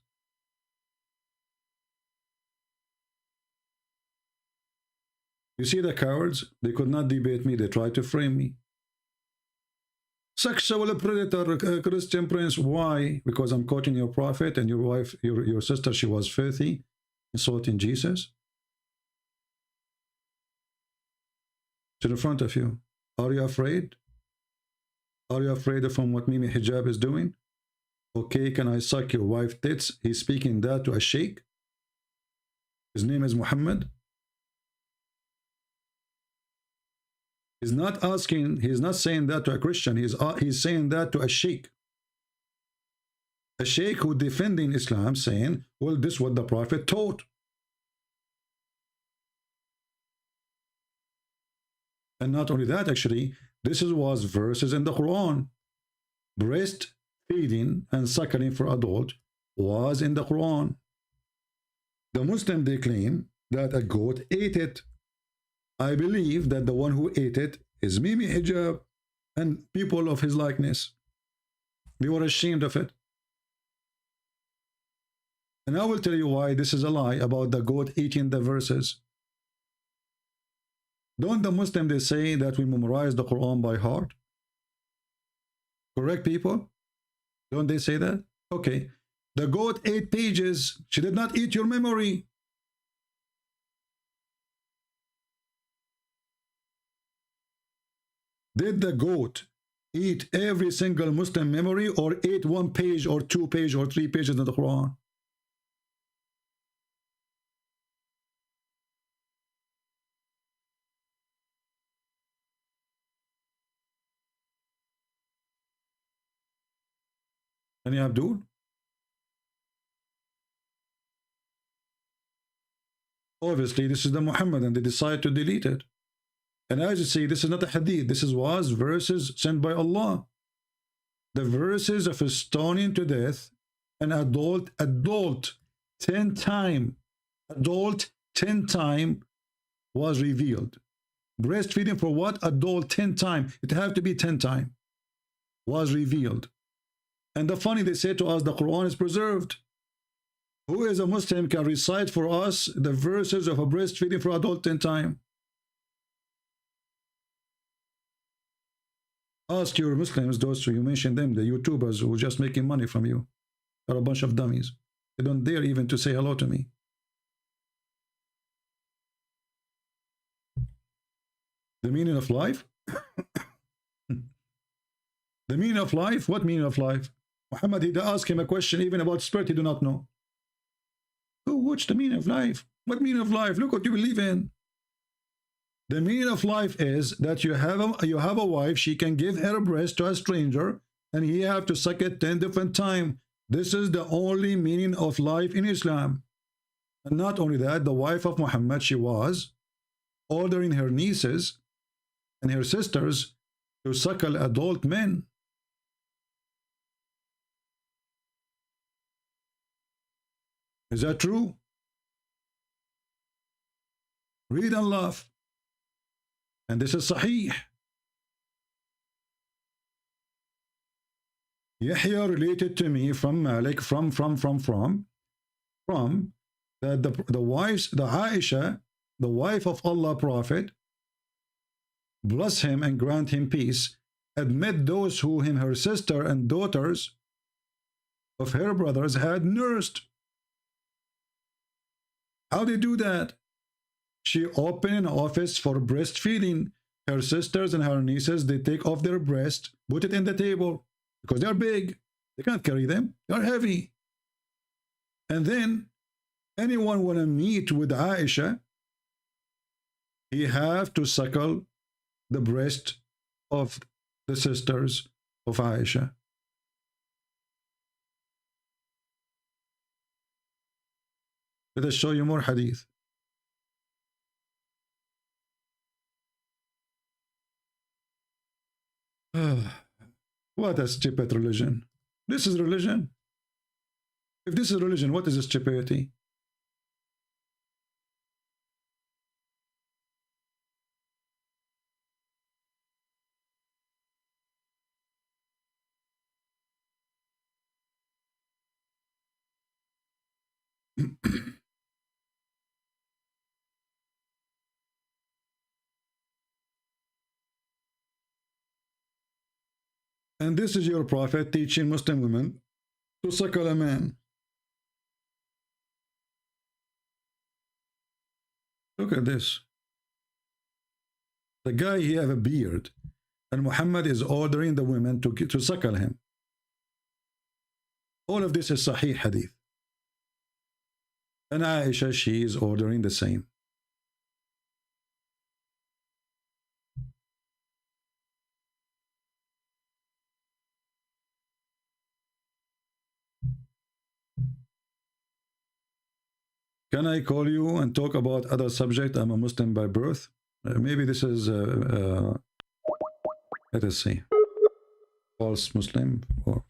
You see the cowards? They could not debate me. They tried to frame me. Sexual predator, Christian Prince. Why? Because I'm quoting your prophet and your wife, your sister, she was filthy, insulting Jesus. It's in front of you. Are you afraid? Are you afraid of what Mimi Hijab is doing? Okay, can I suck your wife tits? He's speaking that to a sheikh. His name is Muhammad. He's not asking, he's not saying that to a Christian. He's saying that to a sheikh. A sheikh who defending Islam, saying, well, this is what the prophet taught. And not only that, actually, this was verses in the Quran. Breastfeeding and suckling for adult was in the Quran. The Muslim, they claim that a goat ate it. I believe that the one who ate it is Mimi Hijab and people of his likeness. They were ashamed of it. And I will tell you why this is a lie about the goat eating the verses. Don't the Muslim, they say that we memorize the Quran by heart? Correct, people? Don't they say that? Okay. The goat ate pages. She did not eat your memory. Did the goat eat every single Muslim memory, or ate 1 page or 2 pages or 3 pages of the Quran? Any Abdul? Obviously, this is the Muhammad, and they decide to delete it. And as you see, this is not a hadith. This was verses sent by Allah. The verses of stoning to death an adult 10 times. Adult 10 times was revealed. Breastfeeding for what? Adult 10 times. It have to be 10 times. Was revealed. And the funny, they say to us, the Quran is preserved. Who is a Muslim can recite for us the verses of a breastfeeding for adult 10 times? Ask your Muslims, those who you mentioned them, the YouTubers who are just making money from you. They're a bunch of dummies. They don't dare even to say hello to me. The meaning of life? The meaning of life? What meaning of life? Muhammad, he asked him a question even about spirit, he do not know. What's the meaning of life? What meaning of life? Look what you believe in. The meaning of life is that you have a wife, she can give her breast to a stranger, and he have to suck it 10 different times. This is the only meaning of life in Islam. And not only that, the wife of Muhammad, she was ordering her nieces and her sisters to suckle adult men. Is that true? Read and laugh. And this is Sahih. Yahya related to me from Malik, from that the Aisha, the wife of Allah Prophet, bless him and grant him peace, admit those who him, her sister and daughters of her brothers had nursed. How they do that? She opened an office for breastfeeding. Her sisters and her nieces, they take off their breast, put it in the table, because they're big. They can't carry them. They're heavy. And then anyone want to meet with Aisha, he have to suckle the breast of the sisters of Aisha. Let us show you more hadith. What a stupid religion. This is religion. If this is religion, what is this stupidity? And this is your prophet teaching Muslim women to suckle a man. Look at this. The guy, he have a beard, and Muhammad is ordering the women to suckle him. All of this is Sahih Hadith. And Aisha, she is ordering the same. Can I call you and talk about other subject? I'm a Muslim by birth. Maybe this is, let us see, false Muslim or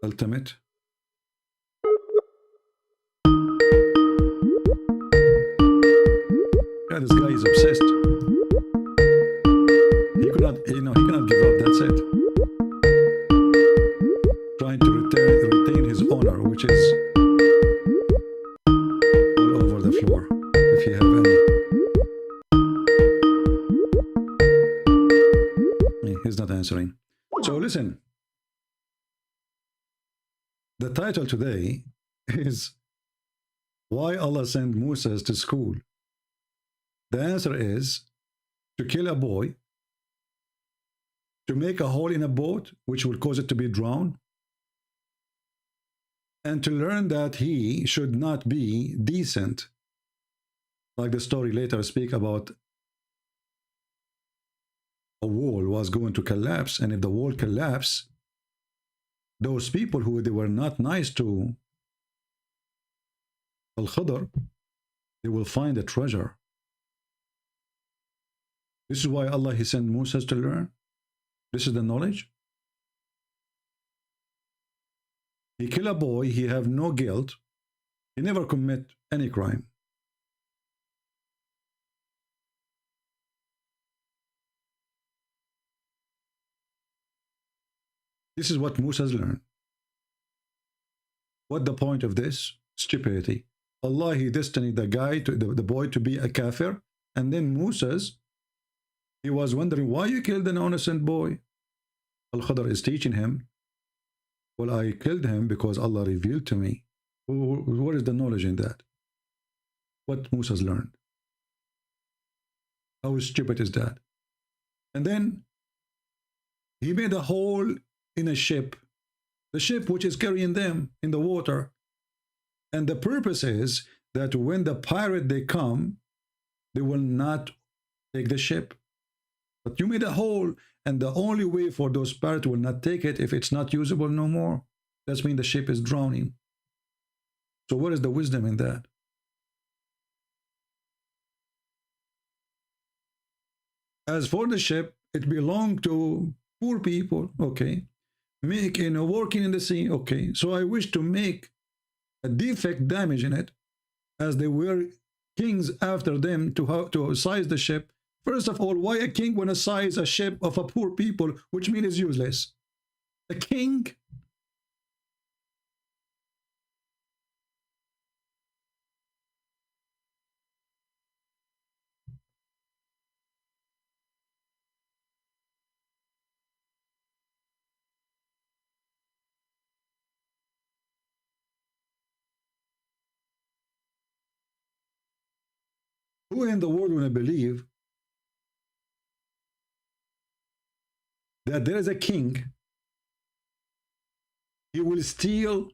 ultimate. Yeah, this guy is obsessed. He could not, he cannot give up. That's it. Trying to retain his honor, which is all over the floor. If you have any, he's not answering. So listen. The title today is why Allah sent Moses to school. The answer is to kill a boy, to make a hole in a boat, which will cause it to be drowned, and to learn that he should not be decent. Like the story later speak about a wall was going to collapse, and if the wall collapsed, those people who they were not nice to Al-Khadr, they will find a treasure. This is why Allah, he sent Moses to learn. This is the knowledge. He kill a boy, he have no guilt, he never commit any crime. This is what Moses learned. What the point of this? Stupidity. Allah, he destined the guy, the boy to be a kafir, and then Moses, he was wondering why you killed an innocent boy. Al-Khadr is teaching him, well, I killed him because Allah revealed to me. What is the knowledge in that? What Moses learned? How stupid is that? And then he made a hole in a ship, the ship which is carrying them in the water. And the purpose is that when the pirate they come, they will not take the ship. But you made a hole, and the only way for those pirates will not take it if it's not usable no more. That's mean the ship is drowning. So what is the wisdom in that? As for the ship, it belonged to poor people, okay. make in a working in the sea. Okay, so I wish to make a defect damage in it, as they were kings after them to size the ship. First of all, why a king want to size a ship of a poor people, which means it's useless? A king? Who in the world want to believe that there is a king, he will steal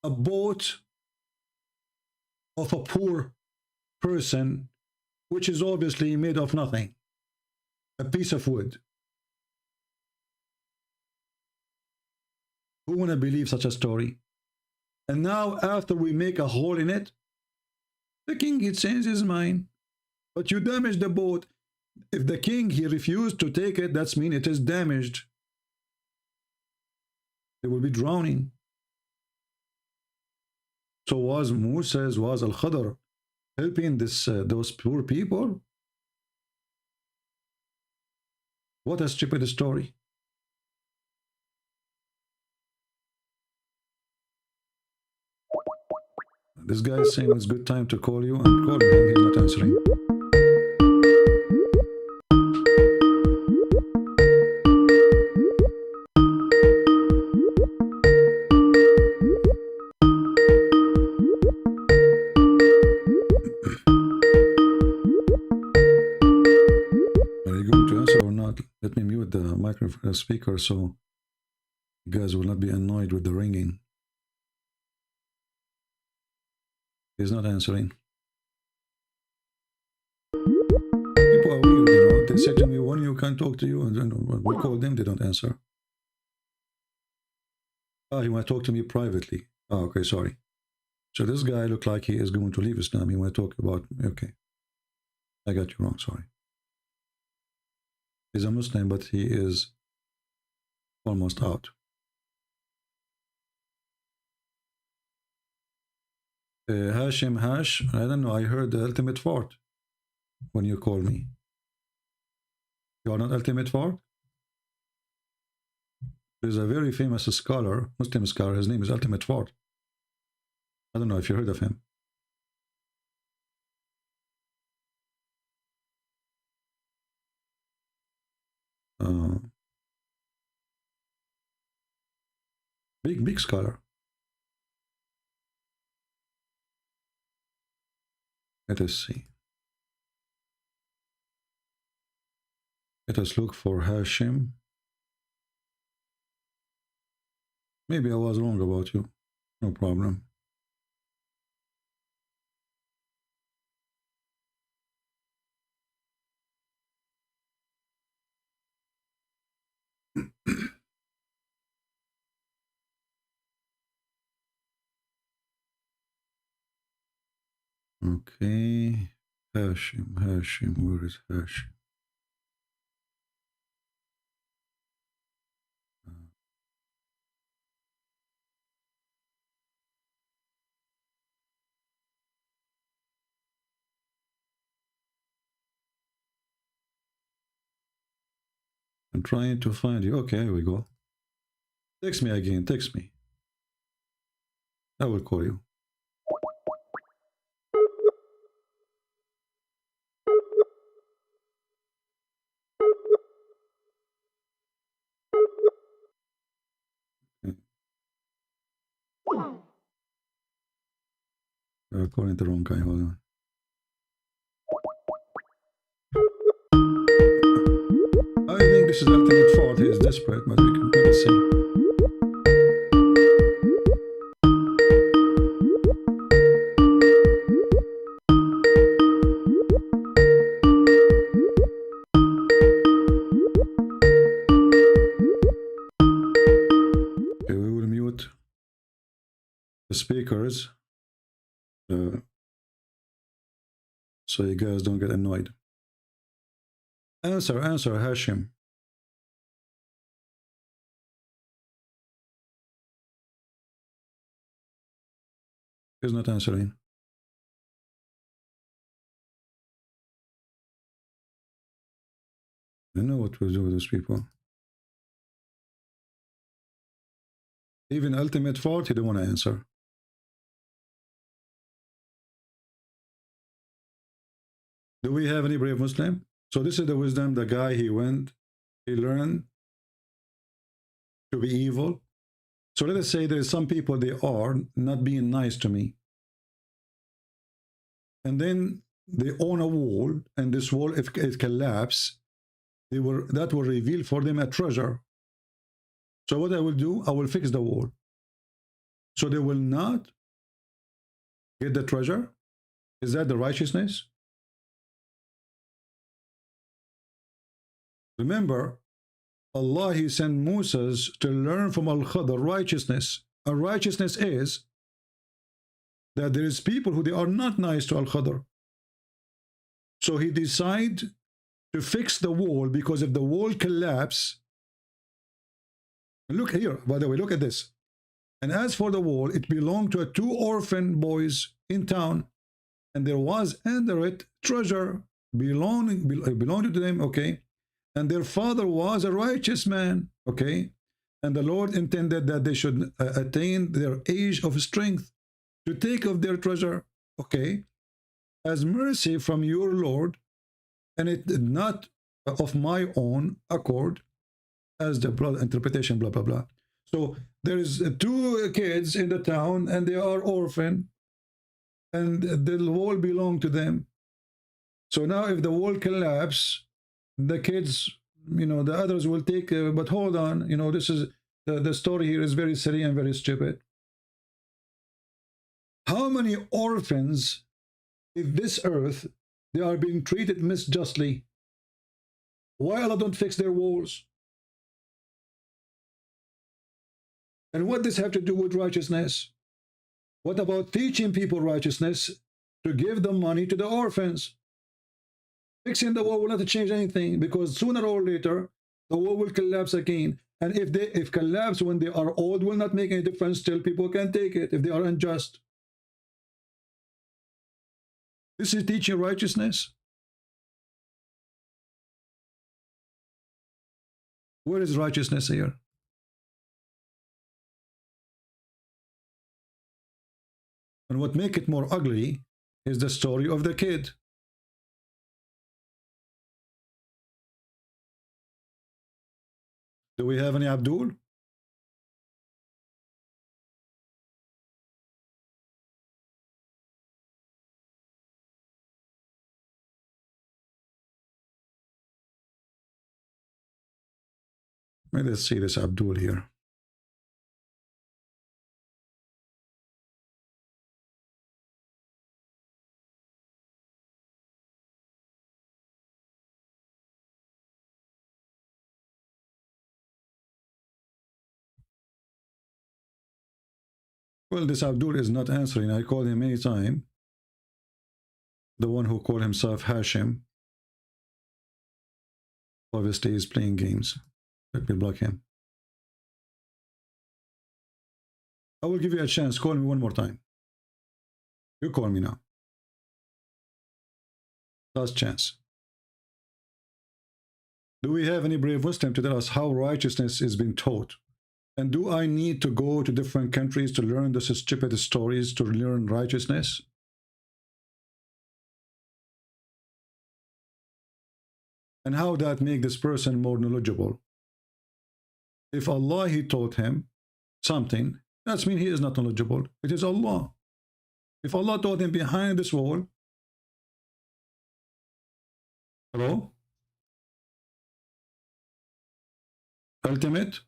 a boat of a poor person, which is obviously made of nothing, a piece of wood? Who want to believe such a story? And now after we make a hole in it, the king, he changes his mind. But you damage the boat. If the king, he refused to take it, that's mean it is damaged. They will be drowning. So was Moses, was Al-Khadr helping those poor people? What a stupid story. This guy is saying it's good time to call you, and calling him, he's not answering. Are you going to answer or not? Let me mute the microphone speaker so you guys will not be annoyed with the ringing. He's not answering. People are weird, you know. They say to me, when you can't talk to you, and then we call them, they don't answer. Ah, he want to talk to me privately. Oh, okay, sorry. So this guy looked like he is going to leave Islam. He want to talk about, okay. I got you wrong, sorry. He's a Muslim, but he is almost out. Hashim Hash, I don't know, I heard the ultimate fort when you called me. You are not ultimate fort? There's a very famous scholar, Muslim scholar, his name is Ultimate Fort. I don't know if you heard of him. Big scholar. Let us see. Let us look for Hashim. Maybe I was wrong about you. No problem. Okay. Hashim, where is Hashim? I'm trying to find you. Okay, here we go. Text me again, text me. I will call you. Calling the wrong guy, hold on. I think this is Ultimate Fort. He is desperate, but we can let see. Okay, we will mute the speakers so you guys don't get annoyed. Answer, Hashim. He's not answering. I know what we'll do with those people. Even ultimate fault, he don't want to answer. Do we have any brave Muslim? So this is the wisdom, the guy, he learned to be evil. So let us say there is some people, they are not being nice to me. And then they own a wall, and this wall, if it collapses, that will reveal for them a treasure. So what I will do, I will fix the wall. So they will not get the treasure. Is that the righteousness? Remember, Allah, he sent Moses to learn from Al-Khadr righteousness. And righteousness is that there is people who they are not nice to Al-Khadr. So he decided to fix the wall, because if the wall collapses, look here, by the way, look at this. And as for the wall, it belonged to 2 orphan boys in town, and there was under it treasure belonging to them, okay? And their father was a righteous man, okay? And the Lord intended that they should attain their age of strength to take of their treasure, okay? As mercy from your Lord, and it did not of my own accord, as the interpretation, blah, blah, blah. So there is 2 kids in the town, and they are orphan, and the wall belonged to them. So now if the wall collapses, the kids, you know, the others will take, but hold on, you know, this is, the story here is very silly and very stupid. How many orphans in this earth, they are being treated misjustly? Why Allah don't fix their walls? And what does this have to do with righteousness? What about teaching people righteousness to give the money to the orphans? Fixing the wall will not change anything, because sooner or later the wall will collapse again. And if collapse when they are old will not make any difference, still people can take it if they are unjust. This is teaching righteousness. Where is righteousness here? And what makes it more ugly is the story of the kid. Do we have any Abdul? Let's see this Abdul here. Well, this Abdul is not answering. I called him many times. The one who called himself Hashim obviously is playing games. Let me block him. I will give you a chance. Call me one more time. You call me now. Last chance. Do we have any brave Muslim to tell us how righteousness is being taught? And do I need to go to different countries to learn those stupid stories to learn righteousness? And how that make this person more knowledgeable? If Allah, he taught him something, that means he is not knowledgeable. It is Allah. If Allah taught him behind this wall, hello? Ultimate?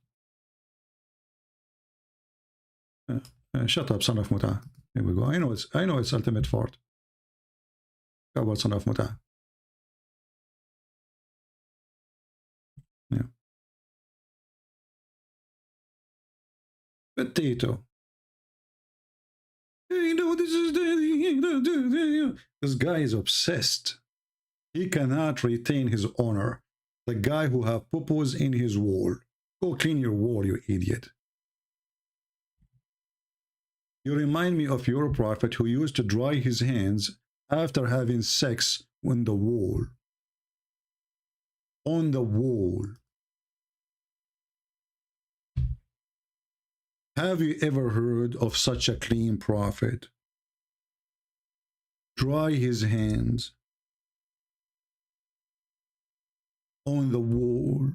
Shut up, son of Muta. Here we go. I know it's ultimate fort. How about son of Muta? Yeah. Potato. You know, this guy is obsessed. He cannot retain his honor. The guy who have pupils in his wall. Go clean your wall, you idiot. You remind me of your prophet who used to dry his hands after having sex on the wall. On the wall. Have you ever heard of such a clean prophet? Dry his hands on the wall.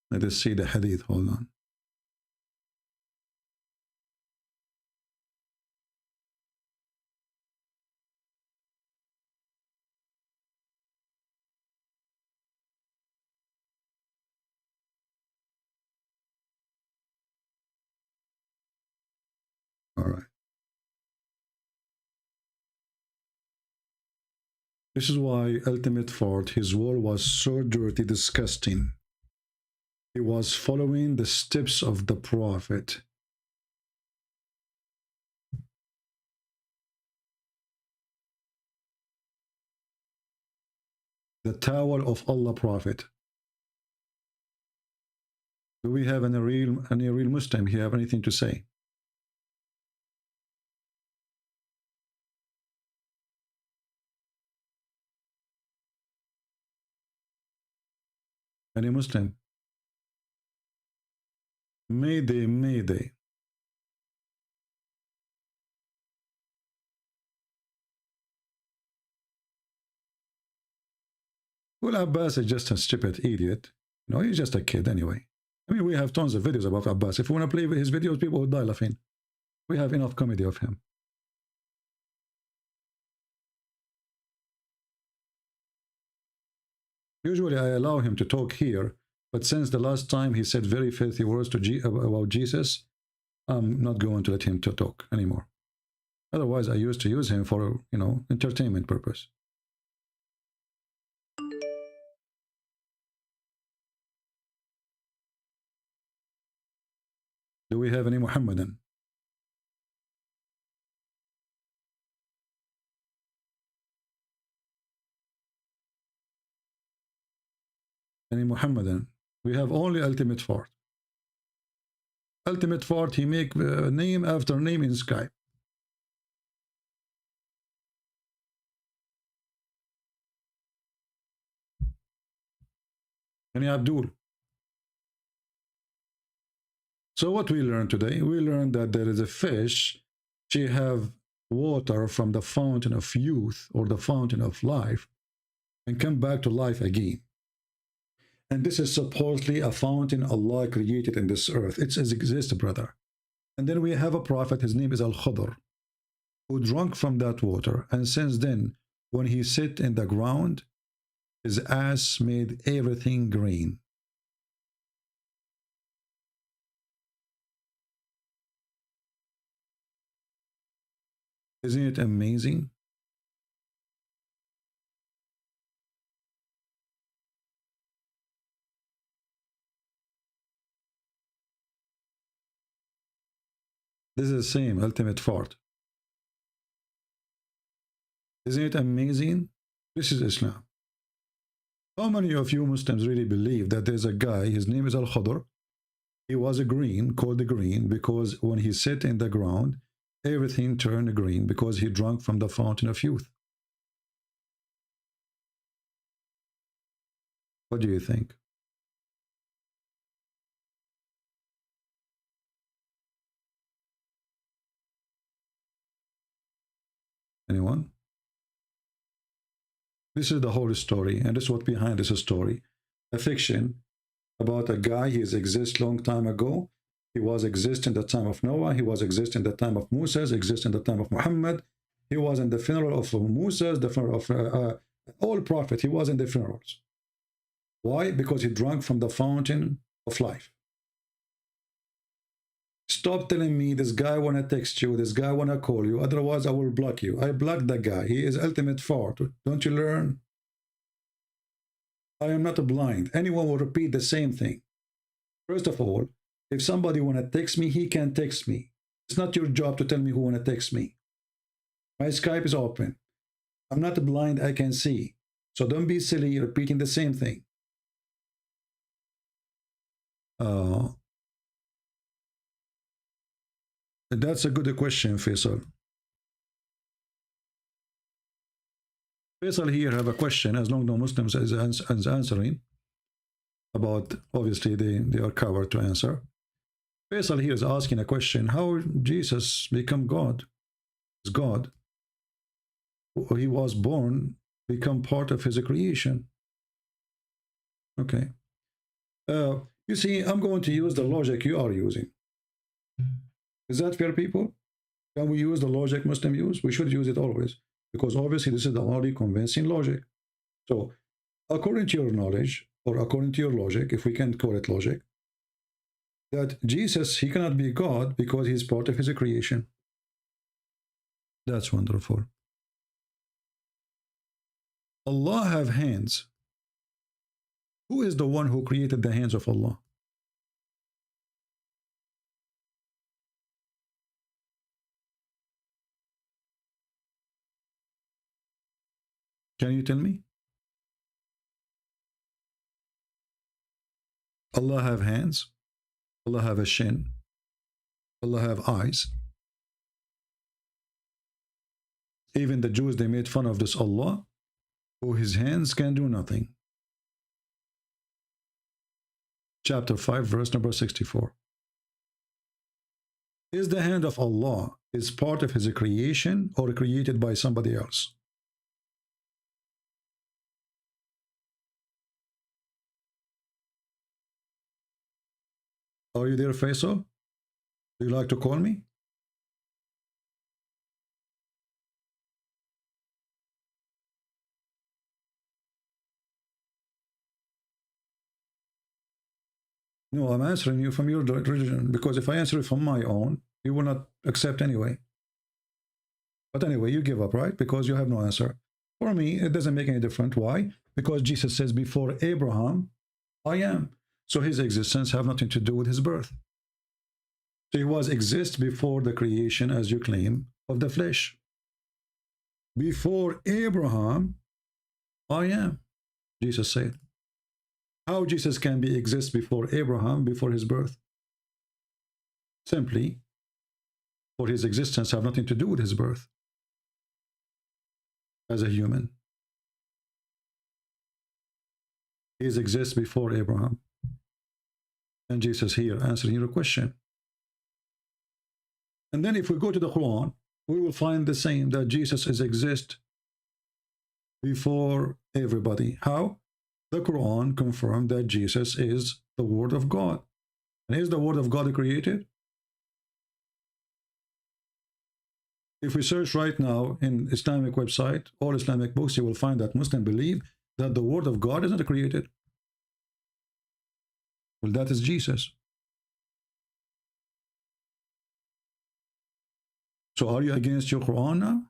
Let us see the hadith. Hold on. All right. This is why ultimate fault, his wall was so dirty, disgusting. He was following the steps of the prophet. The towel of Allah prophet. Do we have any real Muslim here have anything to say? Any Muslim? Mayday, mayday. Well, Abbas is just a stupid idiot. No, he's just a kid anyway. I mean, we have tons of videos about Abbas. If we want to play his videos, people will die laughing. We have enough comedy of him. Usually I allow him to talk here, but since the last time he said very filthy words to about Jesus, I'm not going to let him to talk anymore. Otherwise, I used to use him for, you know, entertainment purpose. Do we have any Muhammadan? Any Muhammadan? We have only ultimate fort. Ultimate fort, he make name after name in Skype. Any Abdul? So what we learned today? We learned that there is a fish. She have water from the fountain of youth or the fountain of life and come back to life again. And this is supposedly a fountain Allah created in this earth. It exists, brother. And then we have a prophet, his name is Al-Khadr, who drank from that water. And since then, when he sit in the ground, his ass made everything green. Isn't it amazing? This is the same ultimate fort. Isn't it amazing? This is Islam. How many of you Muslims really believe that there's a guy, his name is Al-Khadr, he was a green, called the green, because when he sat in the ground, everything turned green because he drank from the fountain of youth. What do you think? Anyone? This is the whole story, and this is what behind this story. A fiction about a guy, he exists long time ago. He was exist in the time of Noah. He was exist in the time of Moses, exist in the time of Muhammad. He was in the funeral of Moses, the funeral of all prophets. He was in the funerals. Why? Because he drank from the fountain of life. Stop telling me this guy wanna text you, this guy wanna call you, otherwise I will block you. I blocked that guy. He is ultimate fort. Don't you learn? I am not blind. Anyone will repeat the same thing. First of all, If somebody want to text me, he can text me. It's not your job to tell me who want to text me. My Skype is open. I'm not blind, I can see. So don't be silly repeating the same thing. That's a good question, Faisal. Faisal here have a question, as long as no Muslims is answering about, obviously they are covered to answer. Faisal here is asking a question, how Jesus become God? Is God. He was born, become part of his creation. Okay. You see, I'm going to use the logic you are using. Is that fair, people? Can we use the logic Muslim use? We should use it always, because obviously this is the only convincing logic. So according to your knowledge, or according to your logic, if we can call it logic, that Jesus, he cannot be God because he's part of his creation. That's wonderful. Allah have hands. Who is the one who created the hands of Allah? Can you tell me? Allah have hands. Allah have a shin. Allah have eyes. Even the Jews, they made fun of this Allah, who his hands can do nothing. Chapter 5, verse number 64. Is the hand of Allah is part of his creation or created by somebody else? Are you there, Faisal? Do you like to call me? No, I'm answering you from your religion, because if I answer it from my own, you will not accept anyway. But anyway, you give up, right? Because you have no answer. For me, it doesn't make any difference. Why? Because Jesus says, before Abraham, I am. So his existence have nothing to do with his birth. So he was exist before the creation, as you claim, of the flesh. Before Abraham, I am, Jesus said. How Jesus can be exist before Abraham, before his birth? Simply, for his existence have nothing to do with his birth as a human. He exists before Abraham. And Jesus here answering your question. And then if we go to the Quran, we will find the same, that Jesus is exist before everybody. How? The Quran confirmed that Jesus is the Word of God. And is the Word of God created? If we search right now in Islamic website, all Islamic books, you will find that Muslims believe that the Word of God is not created. Well, that is Jesus. So are you against your Quran now?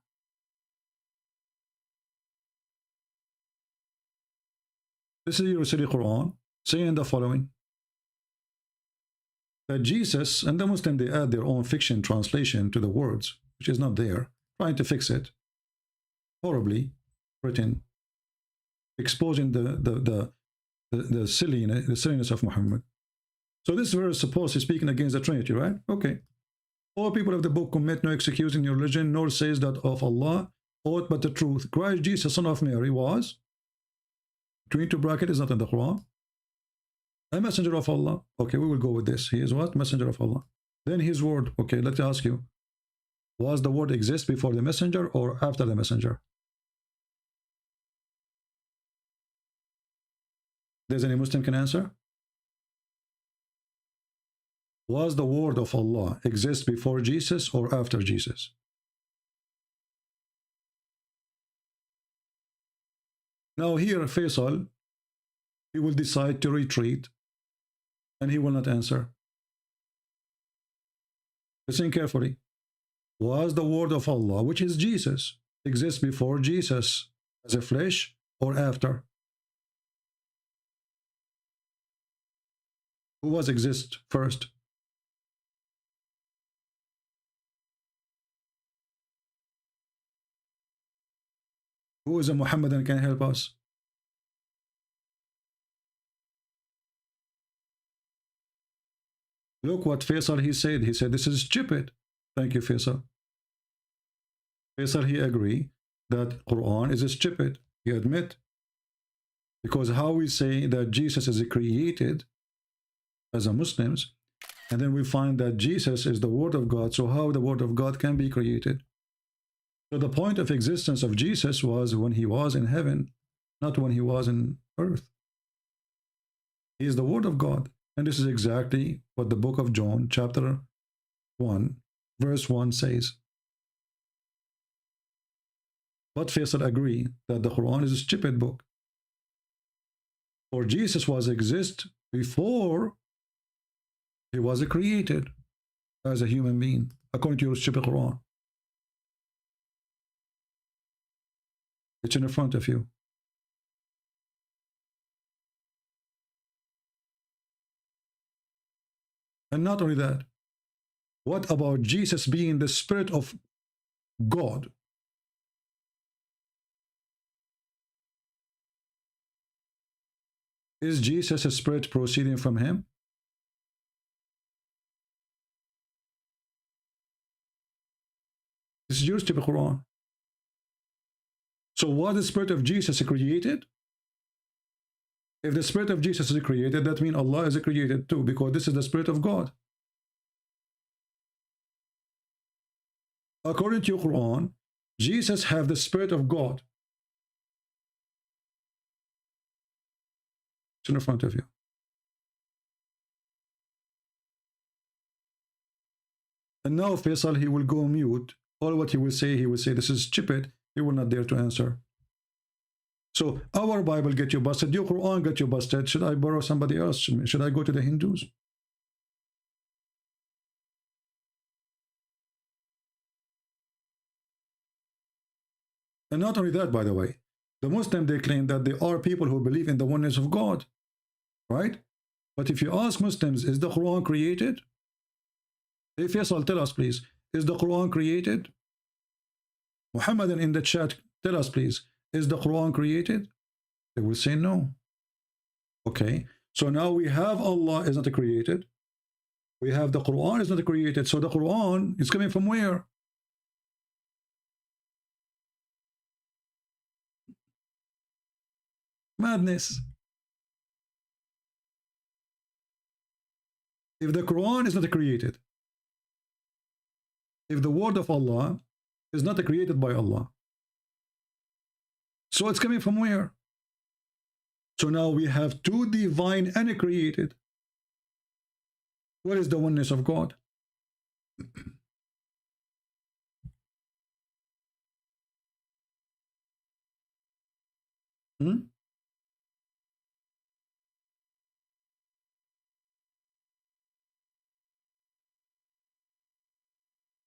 This is your silly Quran saying the following, that Jesus, and the Muslim, they add their own fiction translation to the words, which is not there, trying to fix it, horribly written, exposing the silliness of Muhammad. So this verse is supposed to be speaking against the Trinity, right? Okay. All people of the book commit no excuse in your religion, nor says that of Allah aught but the truth. Christ Jesus, son of Mary, was, between two brackets, is not in the Quran, a messenger of Allah. Okay, we will go with this. He is what? Messenger of Allah. Then his word. Okay, let me ask you, was the word exist before the messenger or after the messenger? Does any Muslim can answer? Was the word of Allah exist before Jesus or after Jesus? Now here, Faisal, he will decide to retreat and he will not answer. Listen carefully. Was the word of Allah, which is Jesus, exist before Jesus as a flesh or after? Who was exist first? Who is a Muhammadan can help us? Look what Faisal he said. He said this is stupid. Thank you, Faisal. Faisal he agree that Quran is stupid. He admit. Because how we say that Jesus is created as a Muslims, and then we find that Jesus is the Word of God, so how the Word of God can be created? So the point of existence of Jesus was when he was in heaven, not when he was in earth. He is the Word of God. And this is exactly what the book of John, chapter 1, verse 1 says. But Faisal agree that the Quran is a stupid book. For Jesus was exist before he was created as a human being, according to your stupid Quran. It's in front of you. And not only that, what about Jesus being the Spirit of God? Is Jesus a spirit proceeding from him? This is your stupid Quran. So was the Spirit of Jesus created? If the Spirit of Jesus is created, that means Allah is created too, because this is the Spirit of God. According to your Quran, Jesus have the Spirit of God. It's in front of you. And now Faisal, he will go mute. All what he will say this is stupid. He will not dare to answer. So our Bible get you busted, your Quran get you busted. Should I borrow somebody else? Should I go to the Hindus? And not only that, by the way, the Muslims, they claim that there are people who believe in the oneness of God, right? But if you ask Muslims, is the Quran created? Hey Faisal, tell us please, is the Quran created? Muhammadan in the chat, tell us please, is the Quran created? They will say no. Okay, so now we have Allah is not created. We have the Quran is not created. So the Quran is coming from where? Madness. If the Quran is not created, if the word of Allah is not created by Allah, so it's coming from where? So now we have two divine and created. What is the oneness of God?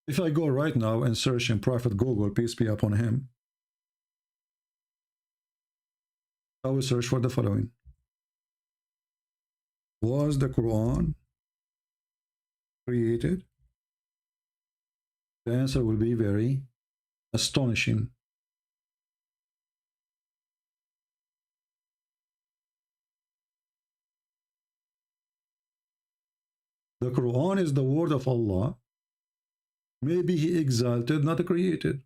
If I go right now and search in Prophet Google, peace be upon him, I will search for the following. Was the Quran created? The answer will be very astonishing. The Quran is the word of Allah. Maybe he exalted, not created.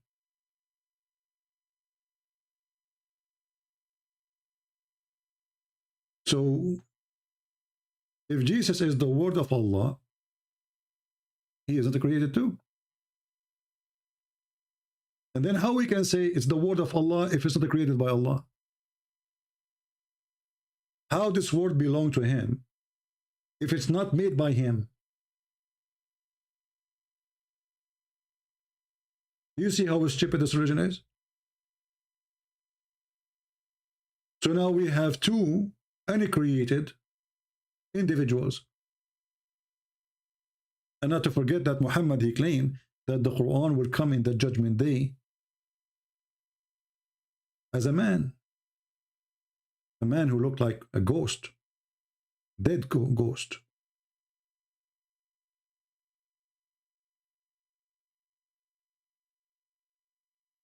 So, if Jesus is the word of Allah, he isn't created too. And then how we can say it's the word of Allah if it's not created by Allah? How this word belong to him if it's not made by him? You see how stupid this religion is? So now we have two uncreated individuals. And not to forget that Muhammad, he claimed that the Quran will come in the judgment day as a man who looked like a ghost, dead ghost.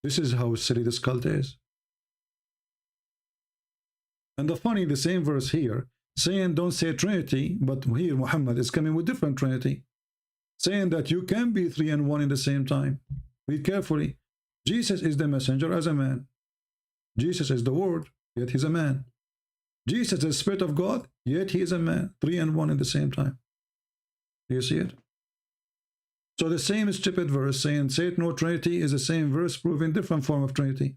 This is how silly this cult is. And the funny, the same verse here, saying don't say Trinity, but here Muhammad is coming with different Trinity, saying that you can be 3 and 1 in the same time. Read carefully. Jesus is the messenger as a man. Jesus is the word, yet he's a man. Jesus is the Spirit of God, yet he is a man. 3 and 1 in the same time. Do you see it? So the same stupid verse saying say it no Trinity is the same verse proving different form of Trinity.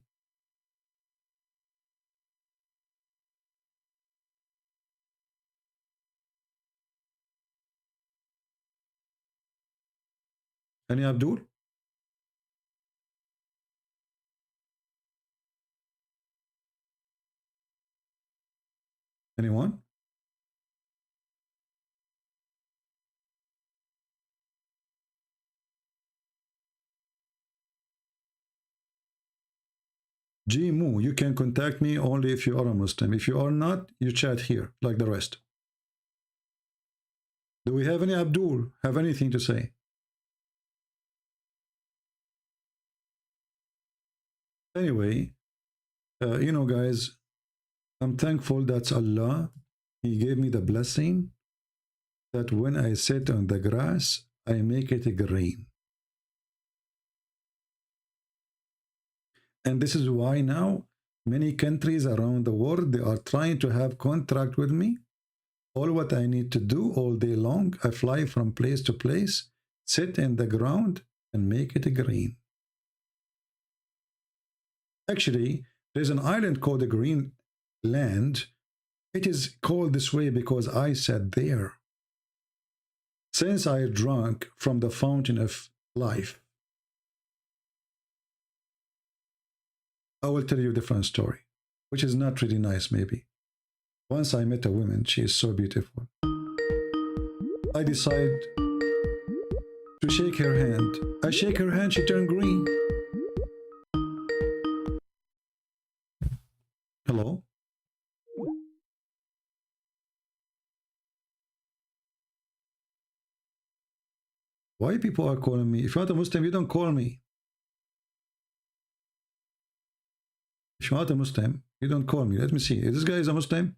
Any Abdul? Anyone? G Mu, you can contact me only if you are a Muslim. If you are not, you chat here like the rest. Do we have any Abdul have anything to say? Anyway, you know, guys, I'm thankful that Allah, he gave me the blessing that when I sit on the grass, I make it green. And this is why now many countries around the world, they are trying to have contract with me. All what I need to do all day long, I fly from place to place, sit in the ground and make it green. Actually, there's an island called the Green Land. It is called this way because I sat there. Since I drank from the fountain of life, I will tell you a different story, which is not really nice maybe. Once I met a woman, she is so beautiful. I decide to shake her hand. I shake her hand, she turned green. Hello? Why people are calling me? If you're not a Muslim, you don't call me. If you're not a Muslim, you don't call me. Let me see. Is this guy is a Muslim?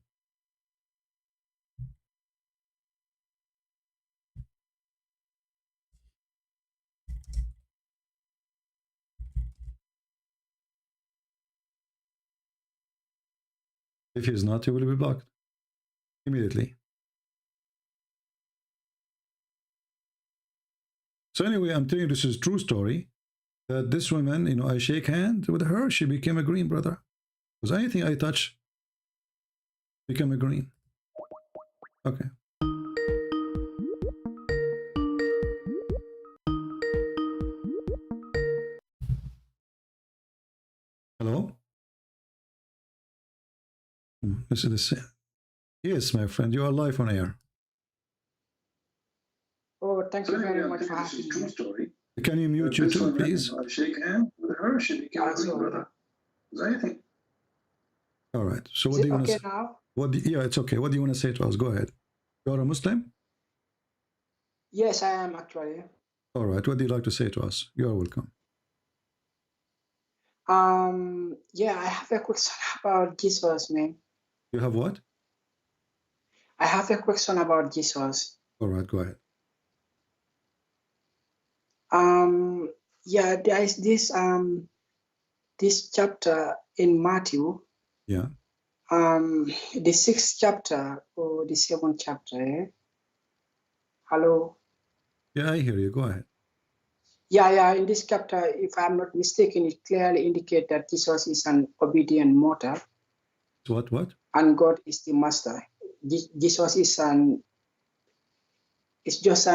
If he is not, he will be blocked immediately. So anyway, I'm telling you, this is a true story. That this woman, you know, I shake hand with her, she became a green, brother. Because anything I touch became a green. Okay. Hello? This is the same. Yes, my friend, you are live on air. Oh, thank you very much for having me. Can you mute YouTube, please? Shake hand with her, she became a green, brother. Anything. All right. So what do you want to say? Now? Yeah, it's okay. What do you want to say to us? Go ahead. You are a Muslim? Yes, I am actually. All right. What do you like to say to us? You are welcome. Yeah, I have a question about Jesus, man. You have what? I have a question about Jesus. All right, go ahead. Yeah, there is this chapter in Matthew. Yeah. The 6th chapter or the 7th chapter. Eh? Hello. Yeah, I hear you. Go ahead. Yeah. In this chapter, if I'm not mistaken, it clearly indicates that Jesus is an obedient mortal. What? And God is the master. Jesus is just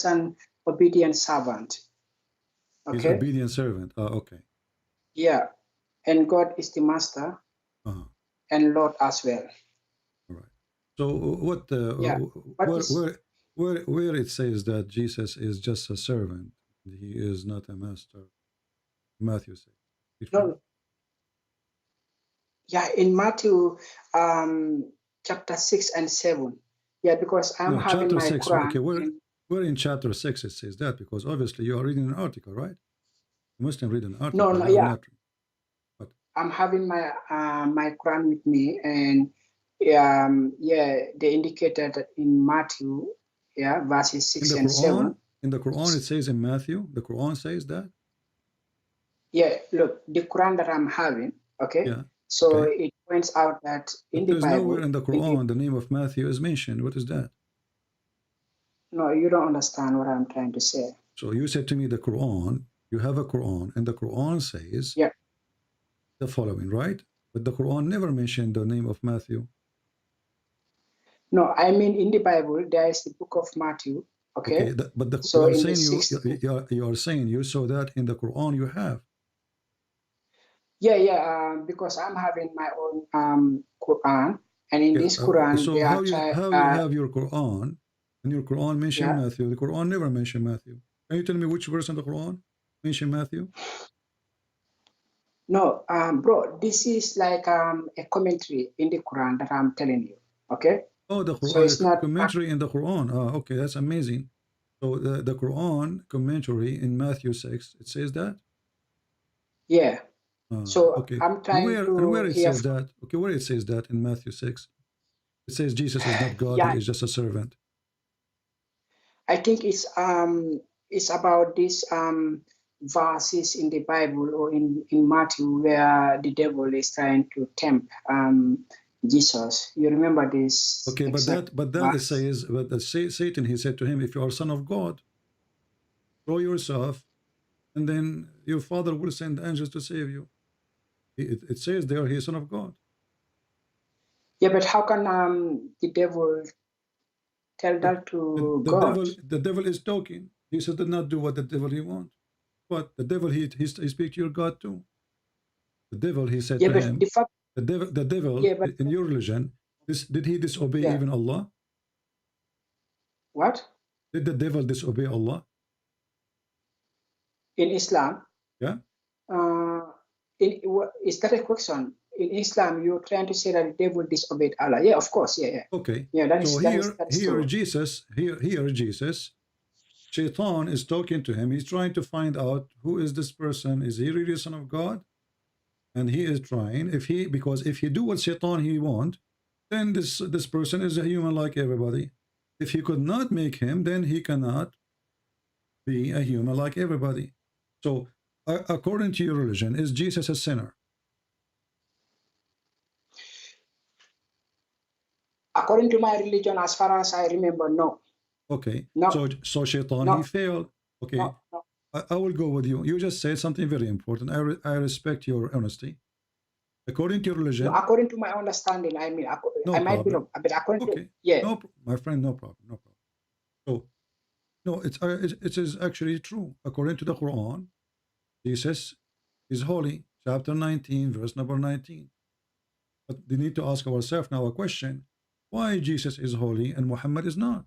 an obedient servant. Okay. He's obedient servant. Okay. Yeah, and God is the master, and Lord as well. All right. So what? Where it says that Jesus is just a servant, he is not a master. Matthew says. No. Yeah, in Matthew, chapter 6 and 7. Yeah, because I'm having my 6. Quran. Okay, where in chapter 6 it says that? Because obviously you are reading an article, right? You must read an article. No, yeah. I'm having my my Quran with me, and they indicated that in Matthew, verses 6 and 7. In the Quran, it says in Matthew, the Quran says that. Yeah, look, the Quran that I'm having, okay. Yeah. So okay. it points out that in the There's Bible, nowhere in the Quran the name of Matthew is mentioned. What is that? No, you don't understand what I'm trying to say. So you said to me the Quran, you have a Quran, and the Quran says the following, right? But the Quran never mentioned the name of Matthew. No, I mean in the Bible there is the book of Matthew. Okay, but so you are saying you saw that in the Quran you have. Because I'm having my own Quran, and in this Quran, so how you have your Quran, and your Quran mentioned Matthew. The Quran never mentioned Matthew. Can you tell me which verse in the Quran mentioned Matthew? No, bro, this is like a commentary in the Quran that I'm telling you. Okay. Oh, the Quran, so it's not commentary in the Quran. Okay, that's amazing. So the Quran commentary in Matthew 6, it says that. Yeah. So okay. I'm trying where it says that? Okay, where it says that in Matthew 6, it says Jesus is not God; he is just a servant. I think it's about these verses in the Bible or in Matthew where the devil is trying to tempt Jesus. You remember this? Okay, but that it says, but Satan, he said to him, if you are son of God, throw yourself, and then your father will send angels to save you. It says there he is son of God. Yeah, but how can the devil tell that to God? The devil is talking. Jesus did not do what the devil he wants. But the devil he speak to your God too. The devil, he said to him, the devil in your religion, did he disobey even Allah? What? Did the devil disobey Allah? In Islam? Yeah. Is that a question? In Islam, you're trying to say that the devil disobeyed Allah. Yeah, of course. Yeah. Okay. Yeah, that is. So here Jesus, Shaitan is talking to him. He's trying to find out who is this person. Is he really the son of God? And he is trying. Because if he do what Shaitan he want, then this person is a human like everybody. If he could not make him, then he cannot be a human like everybody. So according to your religion, is Jesus a sinner? According to my religion, as far as I remember, no. Okay. No. So Shaitan, he failed. Okay. No. I will go with you. You just said something very important. I respect your honesty. According to your religion. No, according to my understanding, I mean, I might be wrong, but according to No, my friend, no problem. So, no, it is actually true. According to the Quran, Jesus is holy. Chapter 19, verse number 19. But we need to ask ourselves now a question: why Jesus is holy and Muhammad is not?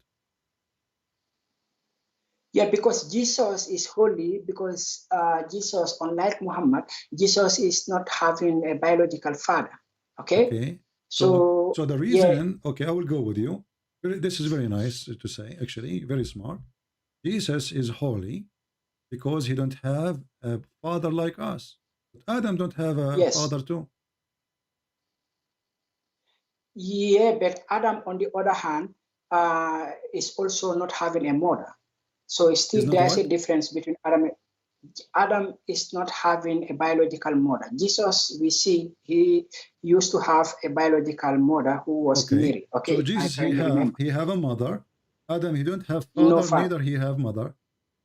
Yeah, because Jesus is holy, because Jesus, unlike Muhammad, Jesus is not having a biological father. Okay. So the reason, okay, I will go with you. This is very nice to say, actually, very smart. Jesus is holy because he don't have a father like us. Adam don't have a father too. Yeah, but Adam, on the other hand, is also not having a mother. So still there's a difference between Adam. Adam is not having a biological mother. Jesus, we see, he used to have a biological mother who was Mary. Okay. So Jesus, he have a mother. Adam, he don't have father, neither he have mother.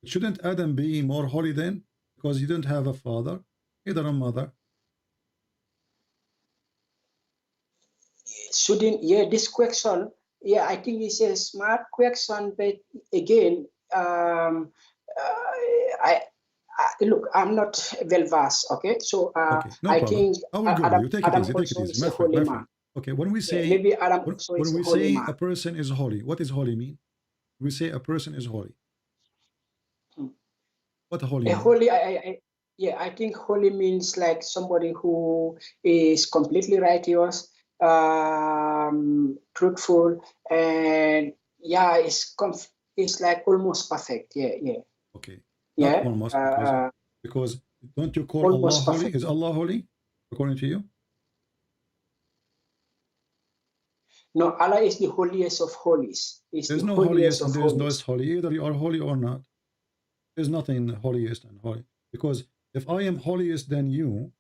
Shouldn't Adam be more holy then? Because he don't have a father, neither a mother. Shouldn't, this question, I think it's a smart question, but again, look, I'm not well versed. Okay, so I think I will go with you. Take it easy. My friend. Okay, when we say maybe Adam when we say a person is holy, what does holy mean? We say a person is holy. What holy mean? Holy, I think holy means like somebody who is completely righteous, truthful, and it's like almost perfect. Yeah. Okay. Not almost, because don't you call Allah holy? Is Allah holy? according to you? No, Allah is the holiest of holies. There's no holiest and there's no less holy. Either you are holy or not. There's nothing holiest and holy. Because if I am holiest than you,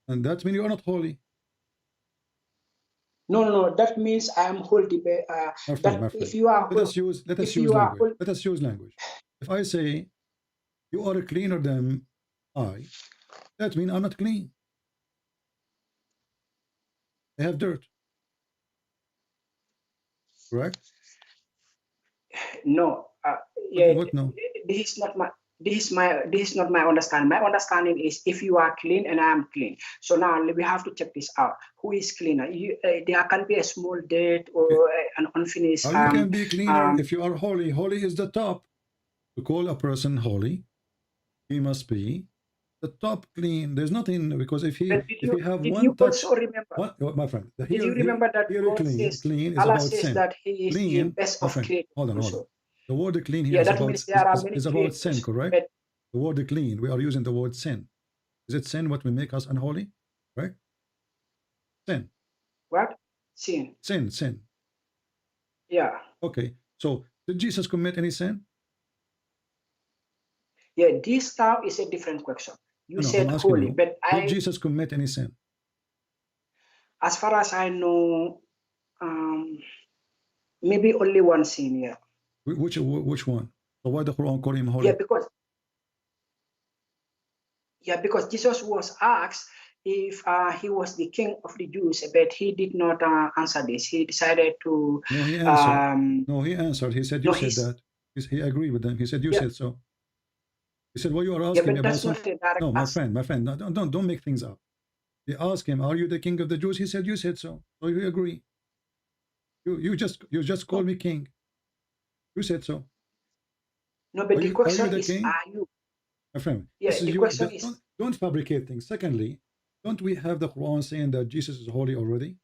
and that means you are not holy. No. That means I am holy. My friend. If you are, let us use language. Let us use language. If I say you are cleaner than I, that means I'm not clean. I have dirt. Correct? No. Yeah. What, no? This is not my understanding. My understanding is if you are clean and I am clean. So now we have to check this out. Who is cleaner? There can be a small dirt or an unfinished. How you can be cleaner if you are holy? Holy is the top. To call a person holy, he must be the top clean. There's nothing, because if he have one touch, my friend, did you remember that God says, clean is Allah about says sin. that He is Clean, the best my of friend, creators. hold on. The word clean here is about sin, correct? The word clean, we are using the word sin. Is it sin what will make us unholy? Right? Sin. What? Sin. Sin. Yeah. Okay. So did Jesus commit any sin? Yeah, this now is a different question. You said holy, but did Jesus commit any sin? As far as I know, maybe only one sin, yeah. Which one? So why the Quran call him holy? Because Jesus was asked if he was the king of the Jews, but he did not answer this. He decided to. No, he answered. He answered. He said, "You said that." He agreed with them. He said, "You said so." He said, "Well, you are asking me about something." No, my friend, don't make things up. They asked him, "Are you the king of the Jews?" He said, "You said so." So you agree. You just called me king. You said so. No, but the question is, are you? My friend, yeah, the question is, don't fabricate things. Secondly, don't we have the Quran saying that Jesus is holy already?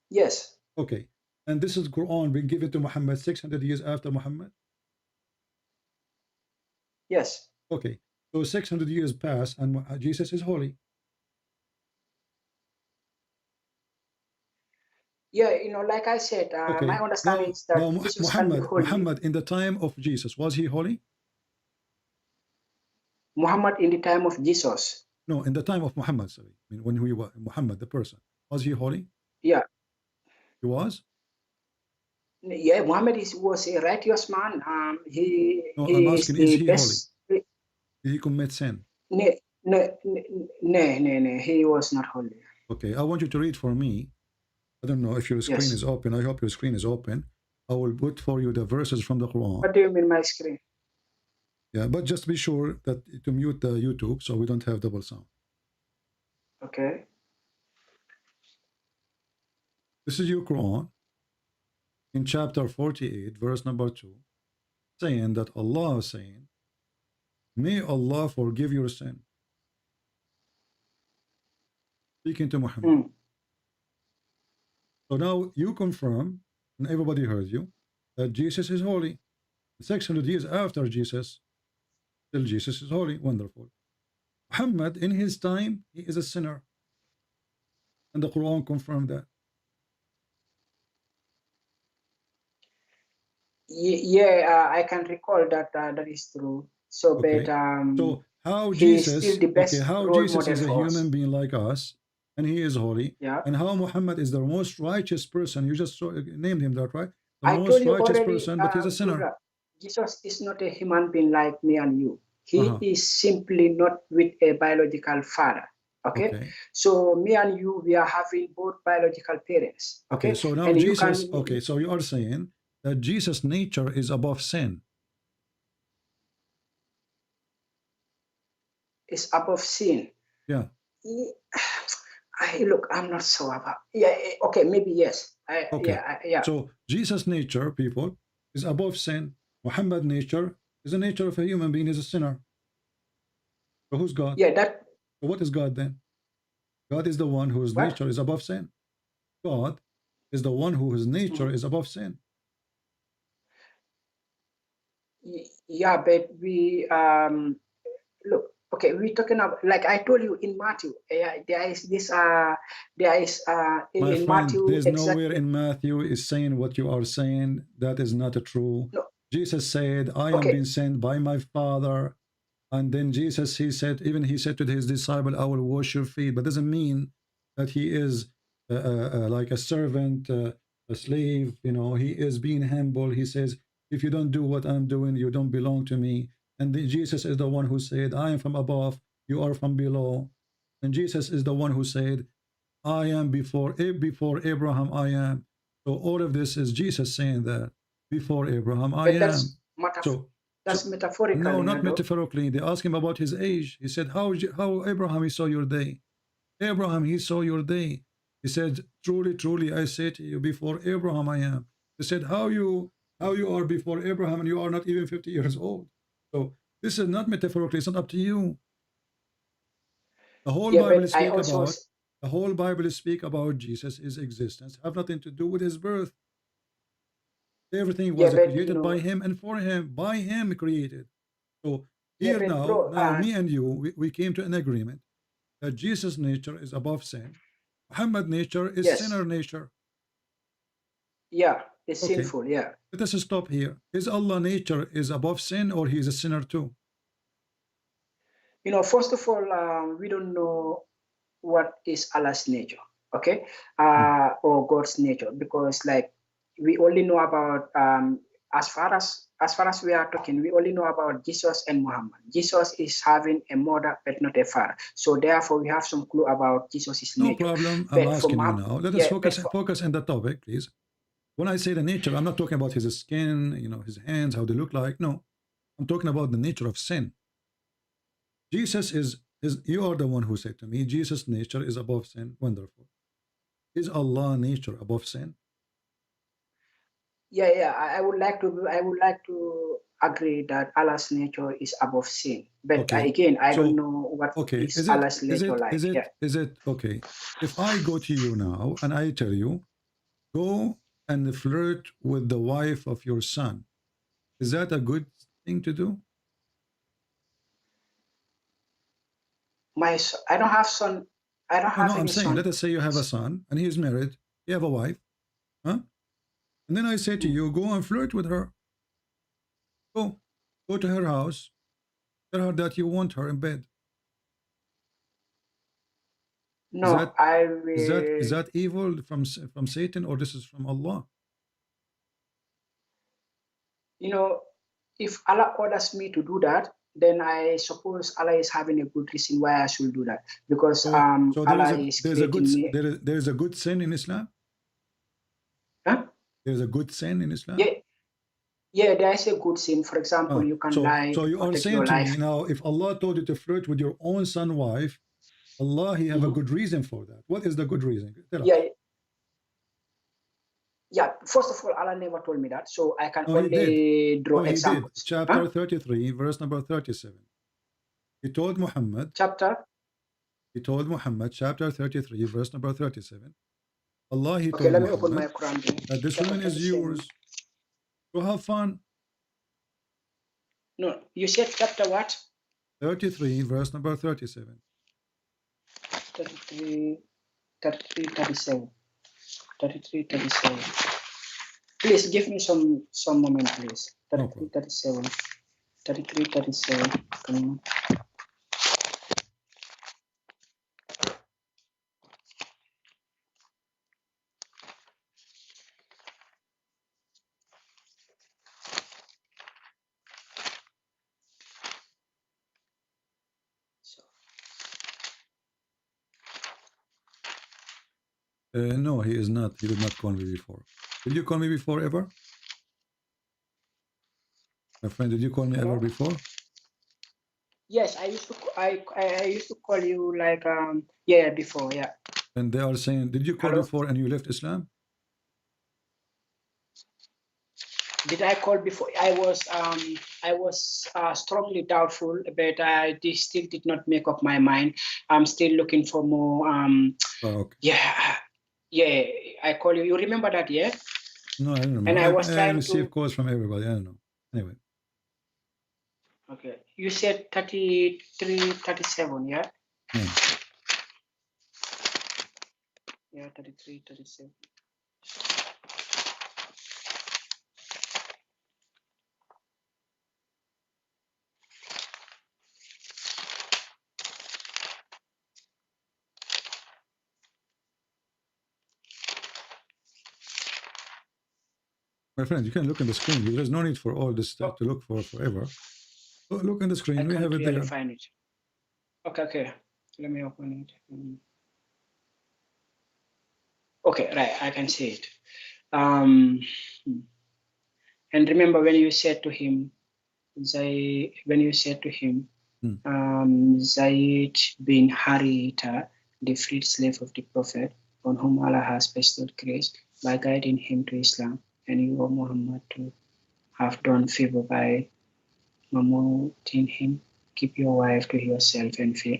Yes. Okay. And this is Quran being given to Muhammad 600 years after Muhammad? Yes. Okay. So 600 years pass and Jesus is holy. Yeah, like I said, my understanding is that Jesus can be holy. Muhammad in the time of Jesus, was he holy? Muhammad in the time of Jesus? No, in the time of Muhammad, sorry. I mean, when we were Muhammad, the person, was he holy? Yeah. He was? Yeah, Muhammad was a righteous man. I'm asking, is he holy? Did he commit sin? No, he was not holy. Okay, I want you to read for me. I don't know if your screen is open. I hope your screen is open. I will put for you the verses from the Quran. What do you mean my screen? Yeah, but just be sure that to mute the YouTube so we don't have double sound. Okay. This is your Quran in chapter 48, verse number 2, saying that Allah is saying, "May Allah forgive your sin." Speaking to Muhammad. So now you confirm, and everybody heard you, that Jesus is holy. 600 years after Jesus, still Jesus is holy. Wonderful. Muhammad, in his time, he is a sinner. And the Quran confirmed that. Yeah, I can recall that that is true. So, okay. But so how Jesus, still the best how Jesus is a human being like us, and he is holy, and how Muhammad is the most righteous person. You just named him that, right? The most righteous person, but he's a sinner. Brother, Jesus is not a human being like me and you. He is simply not with a biological father. Okay? So me and you, we are having both biological parents. Okay. So now and Jesus, so you are saying that Jesus' nature is above sin. Is above sin. Yeah. Look, I'm not so about. Yeah. Okay. Maybe yes. Yeah. So Jesus' nature, people, is above sin. Muhammad's nature is the nature of a human being. Is a sinner. So who's God? Yeah. That. So what is God then? God is the one whose nature is above sin. God is the one whose nature is above sin. Yeah, but we look. Okay, we're talking about, like I told you in Matthew, there is this, My in friend, Matthew, there's nowhere exactly. in Matthew is saying what you are saying. That is not true. No. Jesus said, I am Okay. being sent by my Father. And then Jesus, he said to his disciple, I will wash your feet. But doesn't mean that he is like a servant, a slave. You know, he is being humble. He says, if you don't do what I'm doing, you don't belong to me. And then Jesus is the one who said, I am from above, you are from below. And Jesus is the one who said, I am before Abraham, I am. So all of this is Jesus saying that before Abraham, I am. That's metaphorically. No, not metaphorically. They asked him about his age. He said, how Abraham, he saw your day. Abraham, he saw your day. He said, truly, truly, I say to you, before Abraham, I am. He said, how you are before Abraham and you are not even 50 years old. So this is not metaphorically. It's not up to you. The whole Bible speak about Jesus' existence, have nothing to do with his birth. Everything was created by him and for him, by him created. So here now me and you, we came to an agreement that Jesus' nature is above sin. Muhammad's nature is sinner nature. Yeah, it's sinful, yeah. Let us stop here. Is Allah nature is above sin or he is a sinner too? You know, first of all, we don't know what is Allah's nature, okay? Or God's nature, because like we only know about as far as we are talking, we only know about Jesus and Muhammad. Jesus is having a mother but not a father, so therefore we have some clue about Jesus' nature. No problem. I'm asking you now. Let us focus on the topic, please. When I say the nature, I'm not talking about his skin, you know, his hands, how they look like. No, I'm talking about the nature of sin. Jesus is you are the one who said to me, Jesus' nature is above sin. Wonderful. Is Allah nature above sin? Yeah. I would like to agree that Allah's nature is above sin. But again, I don't know what is Allah's nature like. Is it okay? If I go to you now and I tell you, go and flirt with the wife of your son, is that a good thing to do? I don't have son. I don't have any son. Let us say you have a son and he is married. You have a wife, huh? And then I say to you, go and flirt with her. Go to her house. Tell her that you want her in bed. No, I will. Is that evil from Satan or this is from Allah? You know, if Allah orders me to do that, then I suppose Allah is having a good reason why I should do that, because there's a good sin in Islam. Huh? There's a good sin in Islam. Yeah, there is a good sin. For example, you can lie. So you are saying to me now, if Allah told you to flirt with your own son wife, Allah, he have a good reason for that. What is the good reason? Yeah. First of all, Allah never told me that, so I can only draw examples. Chapter 33, verse number 37. He told Muhammad. He told Muhammad, chapter 33, verse number 37. Allah, he told Muhammad open my Quran that this woman is yours. So have fun. No, you said chapter what? 33, verse number 37. 37. Please give me some moment, please. 37. No, he is not. He did not call me before. Did you call me before ever? My friend, did you call me ever before? Yes, I used to call you like before, yeah. And they are saying, did you call before and you left Islam? Did I call before? I was strongly doubtful, but I still did not make up my mind. I'm still looking for more. Yeah, I call you. You remember that, yeah? No, I don't remember. And I was trying receive calls from everybody. I don't know. Anyway. Okay. You said 33, 37, yeah? Yeah. Yeah, 33, 37. My friend, you can look on the screen. There's no need for all this stuff to look for forever. Look on the screen. I We can't have it really there. find it. Okay. Let me open it. Okay, right. I can see it. And remember when you said to him, Zayd bin Haritha, the freed slave of the Prophet, on whom Allah has bestowed grace by guiding him to Islam, and you, O Muhammad, to have done favor by promoting him. Keep your wife to yourself and fear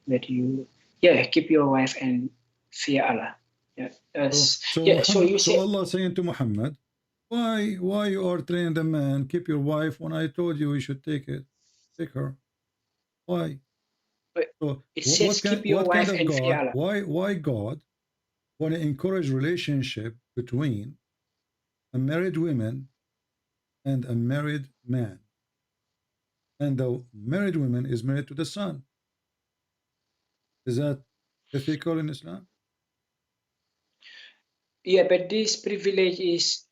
Allah. Keep your wife and fear Allah. So Allah saying to Muhammad, why you are training the man, keep your wife, when I told you should take her? Why? So it says keep your wife and fear Allah. Why God want to encourage relationship between a married woman and a married man? And the married woman is married to the son. Is that ethical in Islam? Yeah, but this privilege is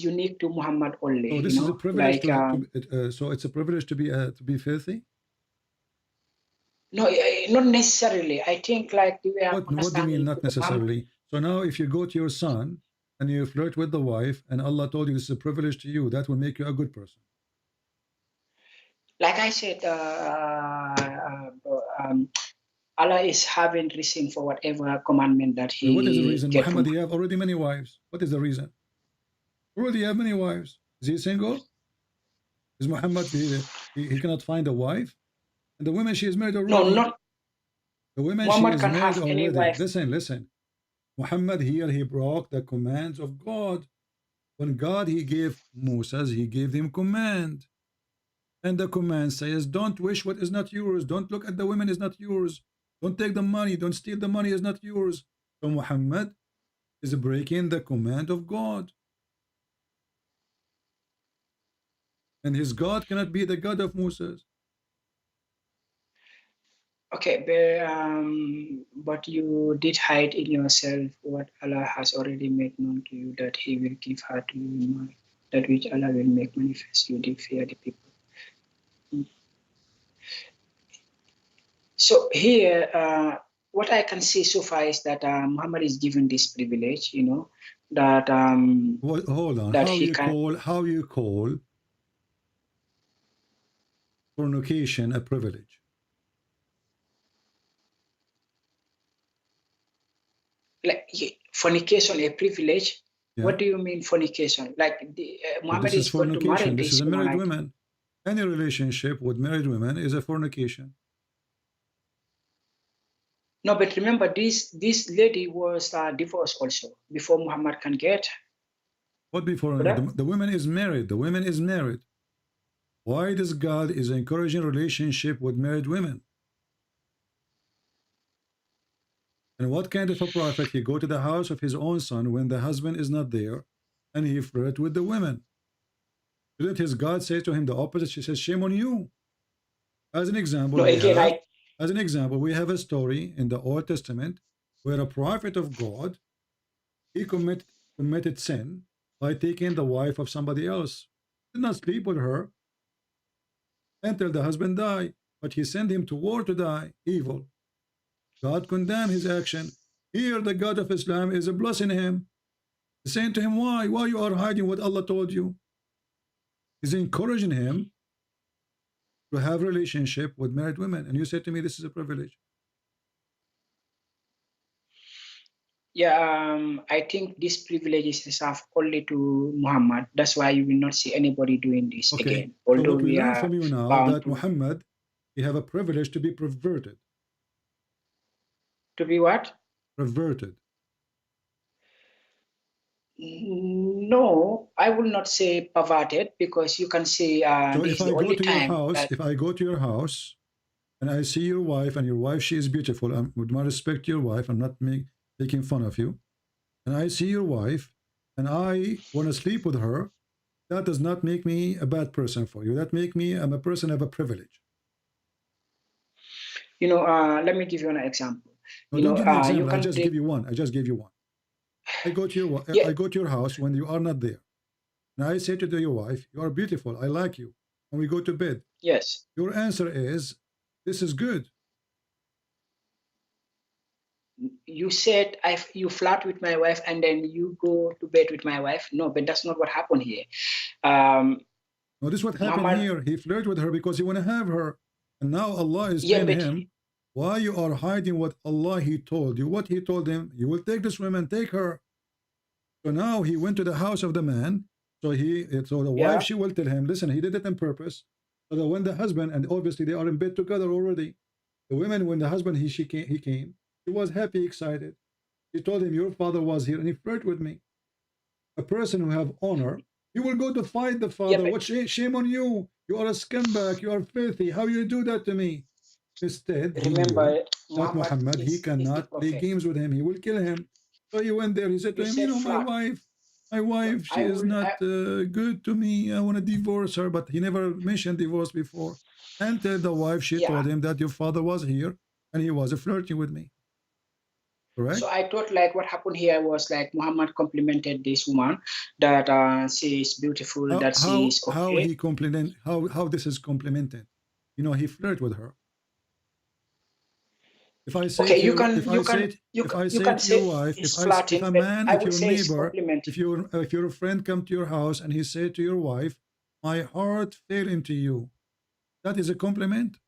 unique to Muhammad only. So this is a privilege so it's a privilege to be filthy? No, not necessarily. I think like what do you mean not necessarily? So now if you go to your son and you flirt with the wife and Allah told you this is a privilege to you, that will make you a good person. Like I said, Allah is having reason for whatever commandment that he. What is the reason? Muhammad, you have already many wives. What is the reason? Already have many wives. Is he single? Is Muhammad, he cannot find a wife? And the woman she is married already. No, not. The woman Muhammad she is can married have any already. wife. Listen. Muhammad here, he broke the commands of God. When God, he gave Moses, he gave him command. And the command says, don't wish what is not yours. Don't look at the women is not yours. Don't take the money. Don't steal the money is not yours. So Muhammad is breaking the command of God. And his God cannot be the God of Moses. Okay, but you did hide in yourself what Allah has already made known to you, that he will give her to you, that which Allah will make manifest. You did fear the people. So here, what I can see so far is that Muhammad is given this privilege, that hold on, that how you call fornication a privilege? Like fornication a privilege? Yeah. What do you mean fornication? Like Muhammad is going to marry this is a married woman. Any relationship with married women is a fornication. No, but remember, this lady was divorced also before Muhammad can get. What before? The woman is married. The woman is married. Why does God is encouraging relationship with married women? And what kind of a prophet he go to the house of his own son when the husband is not there, and he flirt with the women? Didn't his God say to him the opposite? She says, "Shame on you." As an example, as an example, we have a story in the Old Testament where a prophet of God, he committed sin by taking the wife of somebody else. He did not sleep with her until the husband died, but he sent him to war to die, evil. God condemned his action. Here the God of Islam is blessing him. He's saying to him, why you are hiding what Allah told you? He's encouraging him to have relationship with married women, and you say to me this is a privilege. Yeah, I think this privilege is reserved only to Muhammad. That's why you will not see anybody doing this again. Although so what we learn from you now that Muhammad, he have a privilege to be perverted. To be what? Perverted. No, I will not say perverted, because you can see So this if is the I go only to your time house, that, if I go to your house and I see your wife, and your wife, she is beautiful, with my respect to your wife, I'm not making fun of you, and I see your wife and I want to sleep with her, that does not make me a bad person for you. That make me, I'm a person of a privilege. let me give you an example. No, don't give me an example. I just take, give you one. I just gave you one. I go to your yeah, I go to your house when you are not there. And I say to your wife, you are beautiful, I like you. And we go to bed. yes. Your answer is, this is good. You said you flirt with my wife and then you go to bed with my wife. No, but that's not what happened here. No, this is what happened Muhammad, here. He flirted with her because he want to have her. And now Allah is yeah, telling but him, why you are hiding what Allah he told you? What he told him, you will take this woman, take her. So now he went to the house of the man. So the yeah, wife, she will tell him, listen, he did it on purpose. So that when the husband, and obviously they are in bed together already. The women, when the husband, he came, he was happy, excited. He told him, your father was here and he flirted with me. A person who have honor, he will go to fight the yeah, father. What shame on you? You are a scumbag. You are filthy. How you do that to me? Instead, he knew remember, that Muhammad Muhammad, he is the cannot play prophet. games with him. He will kill him. So he went there. He said to You him, said flirt. my No, wife, she is not good to me. I want to divorce her. But he never mentioned divorce before. And tell the wife, she yeah. told him that your father was here and he was flirting with me. Correct? So I thought like what happened here was like Muhammad complimented this woman that she is beautiful, that she is How okay. he compliment, how this is complimented? He flirt with her. If I say Okay, to you your, can you can you if can I you say can to your say wife, it's flirting, if a but man, I if would your say it's neighbor, complimenting. if your friend come to your house and he say to your wife, my heart fell into you, that is a compliment.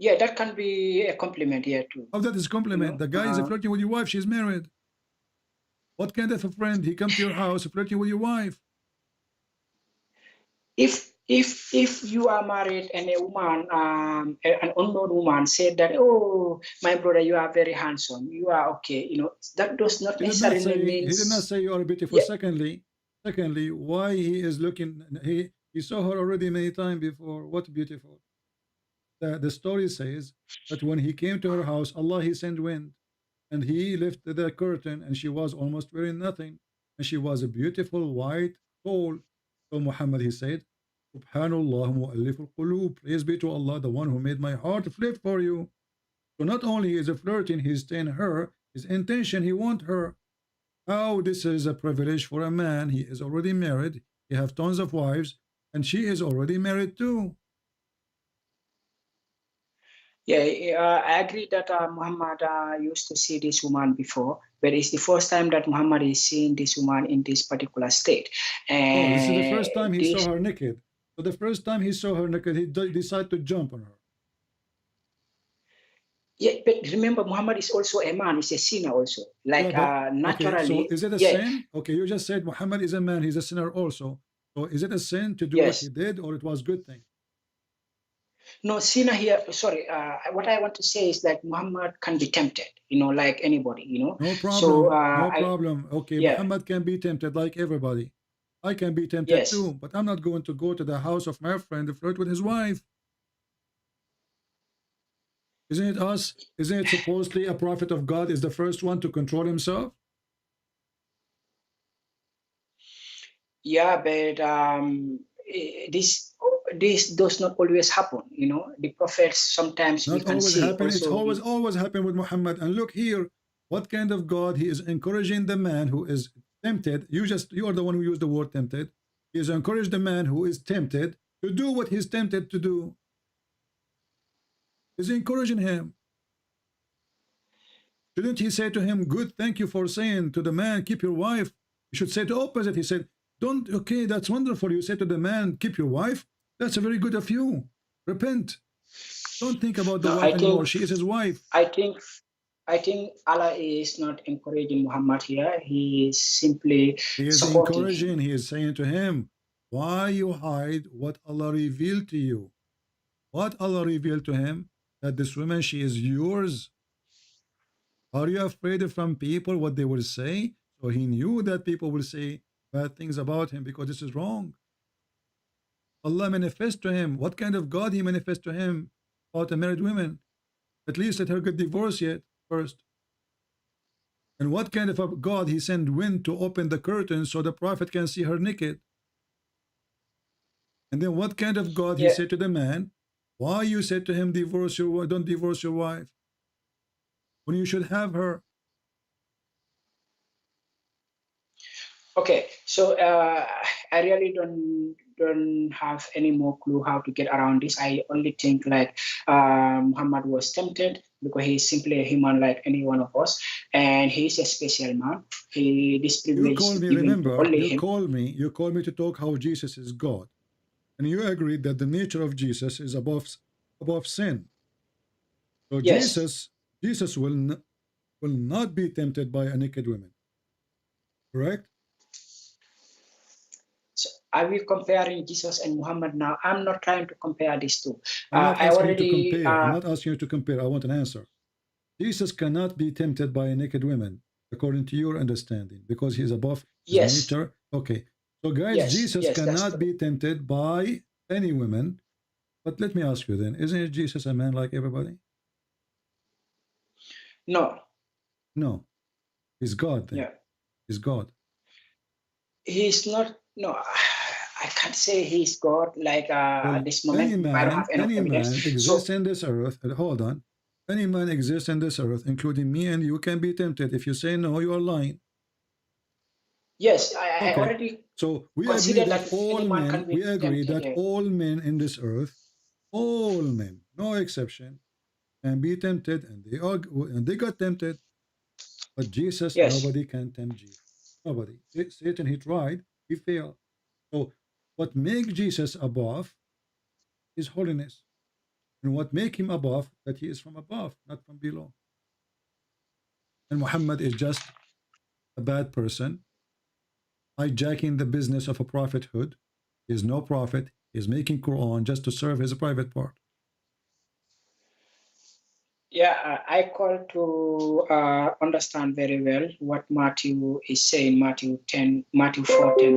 Yeah, that can be a compliment here too. How that is compliment? The guy is flirting with your wife, she's married. What kind of a friend? He come to your house flirting with your wife. If you are married and a woman, an unknown woman said that, oh, my brother, you are very handsome, you are okay, that does not necessarily He did not means. say you are beautiful. Yeah, Secondly, why he is looking? He saw her already many times before. What beautiful? The story says that when he came to her house, Allah he sent wind, and he lifted the curtain, and she was almost wearing nothing, and she was a beautiful white tall. So Muhammad he said, Subhanallah mu'allif al-qulub. Praise be to Allah, the one who made my heart flip for you. So not only is he flirting, he's staying her. His intention, he want her. How this is a privilege for a man. He is already married. He have tons of wives, and she is already married too. yeah, I agree that Muhammad used to see this woman before, but it's the first time that Muhammad is seeing this woman in this particular state. Oh, this is the first And time he saw this, her naked. So the first time he saw her naked, he decided to jump on her. yeah, but remember, Muhammad is also a man. He's a sinner also. Like Yeah, okay, so naturally, is it a yeah, sin? Okay, you just said Muhammad is a man, he's a sinner also. So is it a sin to do what he yes. did, or it was good thing? No, sinner here, sorry, what I want to say is that Muhammad can be tempted, like anybody, No So, problem, no problem. Okay, yeah, Muhammad can be tempted like everybody. I can be tempted yes. too, but I'm not going to go to the house of my friend to flirt with his wife. Isn't it us? Isn't it supposedly a prophet of God is the first one to control himself? Yeah, but this does not always happen, The prophets sometimes we Not can always see happen. It's also. always happened with Muhammad. And look here, what kind of God he is encouraging the man who is tempted. You are the one who used the word tempted. He is encouraged the man who is tempted to do what he's tempted to do. He's encouraging him. Shouldn't he say to him, good, thank you for saying to the man, keep your wife? You should say the opposite. He said, don't, okay, that's wonderful. You say to the man, keep your wife. That's a very good of you. Repent. Don't think about the No, wife anymore. She is his wife. I think Allah is not encouraging Muhammad here. He is simply He is supporting encouraging. him. He is saying to him, why you hide what Allah revealed to you? What Allah revealed to him? That this woman, she is yours. Are you afraid from people what they will say? So he knew that people will say bad things about him because this is wrong. Allah manifests to him. What kind of God he manifests to him about a married woman? At least let her get divorced yet first. And what kind of a God he sent wind to open the curtain so the prophet can see her naked? And then what kind of God he said to the man, why you said to him, divorce your wife, don't divorce your wife, when you should have her? Okay, so I really don't have any more clue how to get around this. I only think like Muhammad was tempted because he's simply a human like any one of us, and he's a special man. This privilege you call me, remember, you call me to talk how Jesus is God, and you agreed that the nature of Jesus is above sin. So yes. Jesus will not be tempted by a naked woman, correct? So are we comparing Jesus and Muhammad now? I'm not trying to compare these two. I'm not asking you to compare. I'm not asking you to compare. I want an answer. Jesus cannot be tempted by a naked woman, according to your understanding, because he is above his nature. Okay. So guys, Jesus cannot be tempted by any woman. But let me ask you then, isn't Jesus a man like everybody? No. No. He's God then. Yeah. He's God. He's not, no, I can't say he's God like at this moment. Any man exists in this earth. Hold on. Any man exists in this earth, including me and you, can be tempted. If you say no, you are lying. Yes, I already. So we agree that all men. We agree that all men in this earth, all men, no exception, can be tempted, and they got tempted. But Jesus, nobody can tempt Jesus. Nobody. Satan, he tried, he failed. So what makes Jesus above is holiness. And what make him above, that he is from above, not from below. And Muhammad is just a bad person, hijacking the business of a prophethood. He is no prophet. He is making Quran just to serve his private part. Yeah, I call to understand very well what Matthew is saying. Matthew 4:10,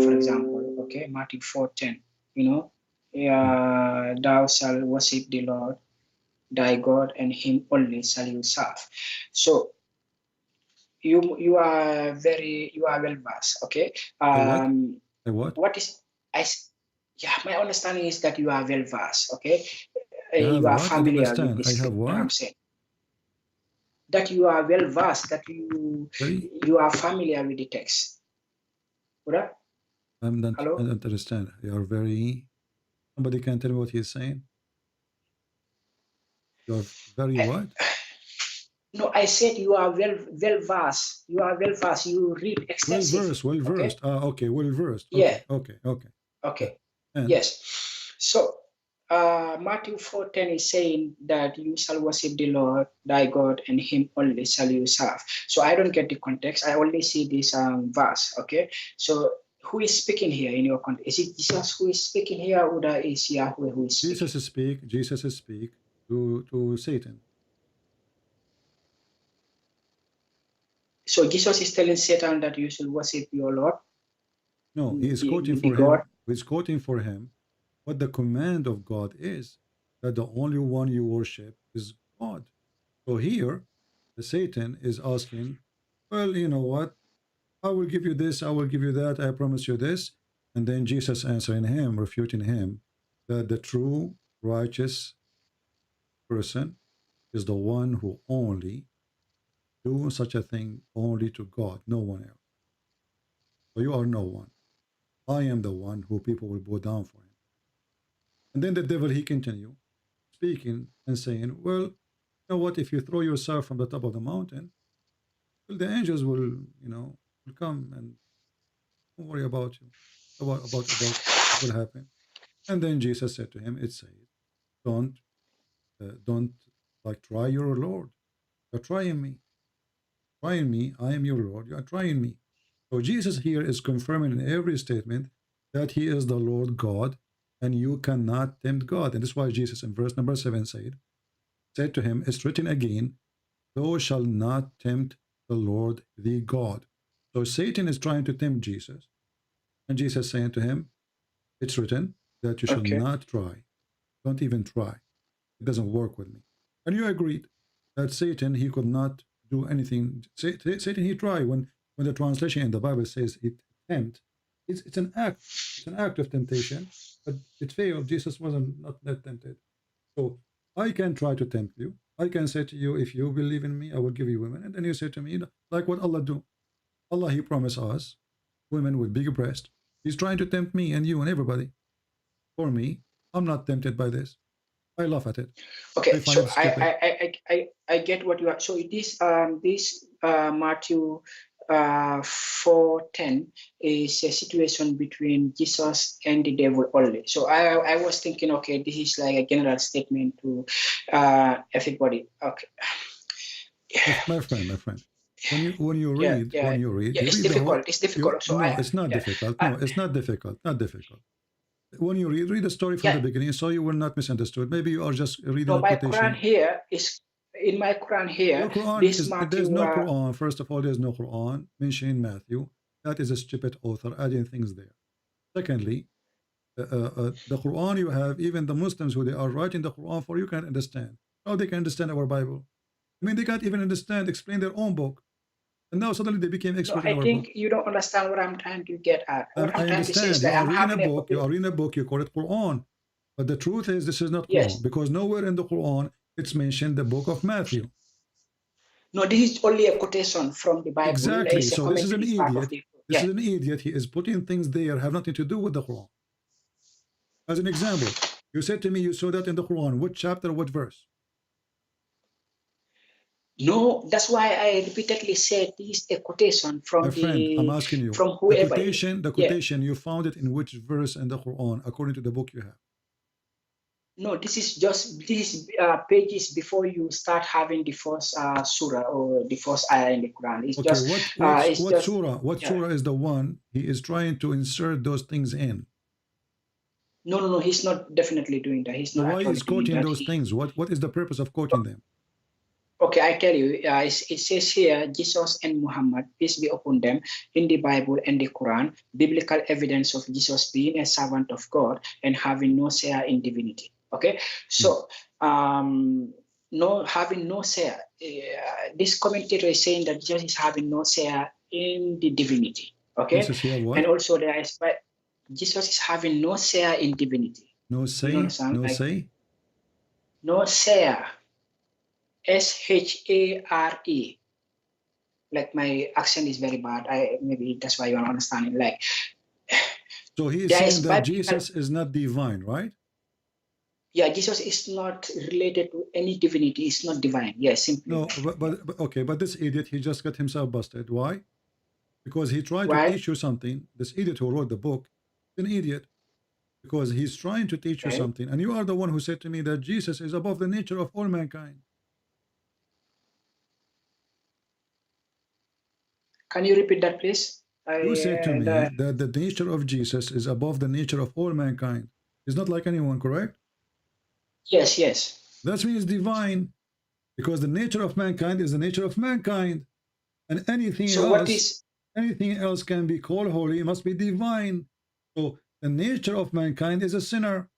for example. Okay, Matthew 4:10. You know, thou shalt worship the Lord thy God, and him only shall you serve. So you are well versed. Okay. What is my understanding is that you are well versed. Okay. You are familiar with this. I have what? I'm saying that you are well versed, that you are familiar with the text. Right? I don't understand. You are very. Somebody can tell me what he's saying. You are very what? No, I said you are well versed. You are well versed. You read extensively. Well versed. Okay? Well versed. Yeah. Okay. Yes. So Matthew 4:10 is saying that you shall worship the Lord thy God, and him only shall you serve. So I don't get the context. I only see this verse. Okay. So who is speaking here in your context? Is it Jesus who is speaking here, or is Yahweh who is speaking? Jesus speak to Satan. So Jesus is telling Satan that you should worship your Lord? No, he is quoting for him. He's quoting for him what the command of God is, that the only one you worship is God. So here, the Satan is asking, well, you know what? I will give you this, I will give you that, I promise you this. And then Jesus answering him, refuting him, that the true righteous person is the one who only do such a thing only to God, no one else. So you are no one. I am the one who people will bow down for him. And then the devil, he continue speaking and saying, well, you know what, if you throw yourself from the top of the mountain, well, the angels will, will come and don't worry about you, about what will happen. And then Jesus said to him, it says, don't like try your Lord. You're trying me. Trying me, I am your Lord. You are trying me. So Jesus here is confirming in every statement that he is the Lord God, and you cannot tempt God. And this is why Jesus in verse number 7 said to him, it's written again, thou shalt not tempt the Lord thy God. So Satan is trying to tempt Jesus. And Jesus saying to him, it's written that you shall not try. Don't even try. It doesn't work with me. And you agreed that Satan, he could not do anything. Satan, he tried. When the translation in the Bible says it tempt, it's an act. It's an act of temptation, but it failed. Jesus wasn't not that tempted. So I can try to tempt you. I can say to you, if you believe in me, I will give you women. And then you say to me, like what Allah do. Allah, he promised us women with big breasts. He's trying to tempt me and you and everybody. For me, I'm not tempted by this. I laugh at it. Okay, so I get what you are. So it is this Matthew 4:10 is a situation between Jesus and the devil only. So I was thinking, okay, this is like a general statement to everybody. Okay. My friend. When you read, it's difficult. It's difficult. So it's not difficult. No, it's not difficult. Not difficult. When you read the story from the beginning, so you will not misunderstood. Maybe you are just reading no, a my quotation. Quran here is in my Quran here. There's no Quran. First of all, there's no Quran mentioning Matthew. That is a stupid author adding things there. Secondly, the Quran you have, even the Muslims who they are writing the Quran for, you can't understand. How they can understand our Bible? I mean, they can't even explain their own book. And now suddenly they became expert in our book. I think you don't understand what I'm trying to get at. What I understand. You are reading a book, you call it Quran. But the truth is, this is not Quran. Because nowhere in the Quran, it's mentioned the book of Matthew. No, this is only a quotation from the Bible. Exactly. So this is an idiot. This is an idiot. He is putting things there have nothing to do with the Quran. As an example, you said to me you saw that in the Quran. What chapter, what verse? No, that's why I repeatedly said this is a quotation from My friend, I'm asking you, from whoever. The quotation, you found it in which verse in the Quran, according to the book you have? No, this is pages before you start having the first surah or the first ayah in the Quran. It's just what surah? What surah is the one he is trying to insert those things in? No, he's not definitely doing that. He's not. Why is quoting those things? What is the purpose of quoting them? Okay, I tell you, it says here, Jesus and Muhammad, peace be upon them, in the Bible and the Quran, biblical evidence of Jesus being a servant of God and having no share in divinity. Okay, so having no share, this commentator is saying that Jesus is having no share in the divinity. Okay, and also there is, Jesus is having no share in divinity. No say, no say? No share. S-H-A-R-E. Like my accent is very bad. Maybe that's why you are understanding. Like, so he is saying that Jesus is not divine, right? Yeah, Jesus is not related to any divinity. It's not divine. Yes, simply. No, but okay, but this idiot, he just got himself busted. Why? Because he tried to teach you something. This idiot who wrote the book, is an idiot. Because he's trying to teach you something, and you are the one who said to me that Jesus is above the nature of all mankind. Can you repeat that, please? You said to me that the nature of Jesus is above the nature of all mankind. He's not like anyone, correct? Yes, yes. That means divine, because the nature of mankind is the nature of mankind, and anything else can be called holy. It must be divine. So the nature of mankind is a sinner.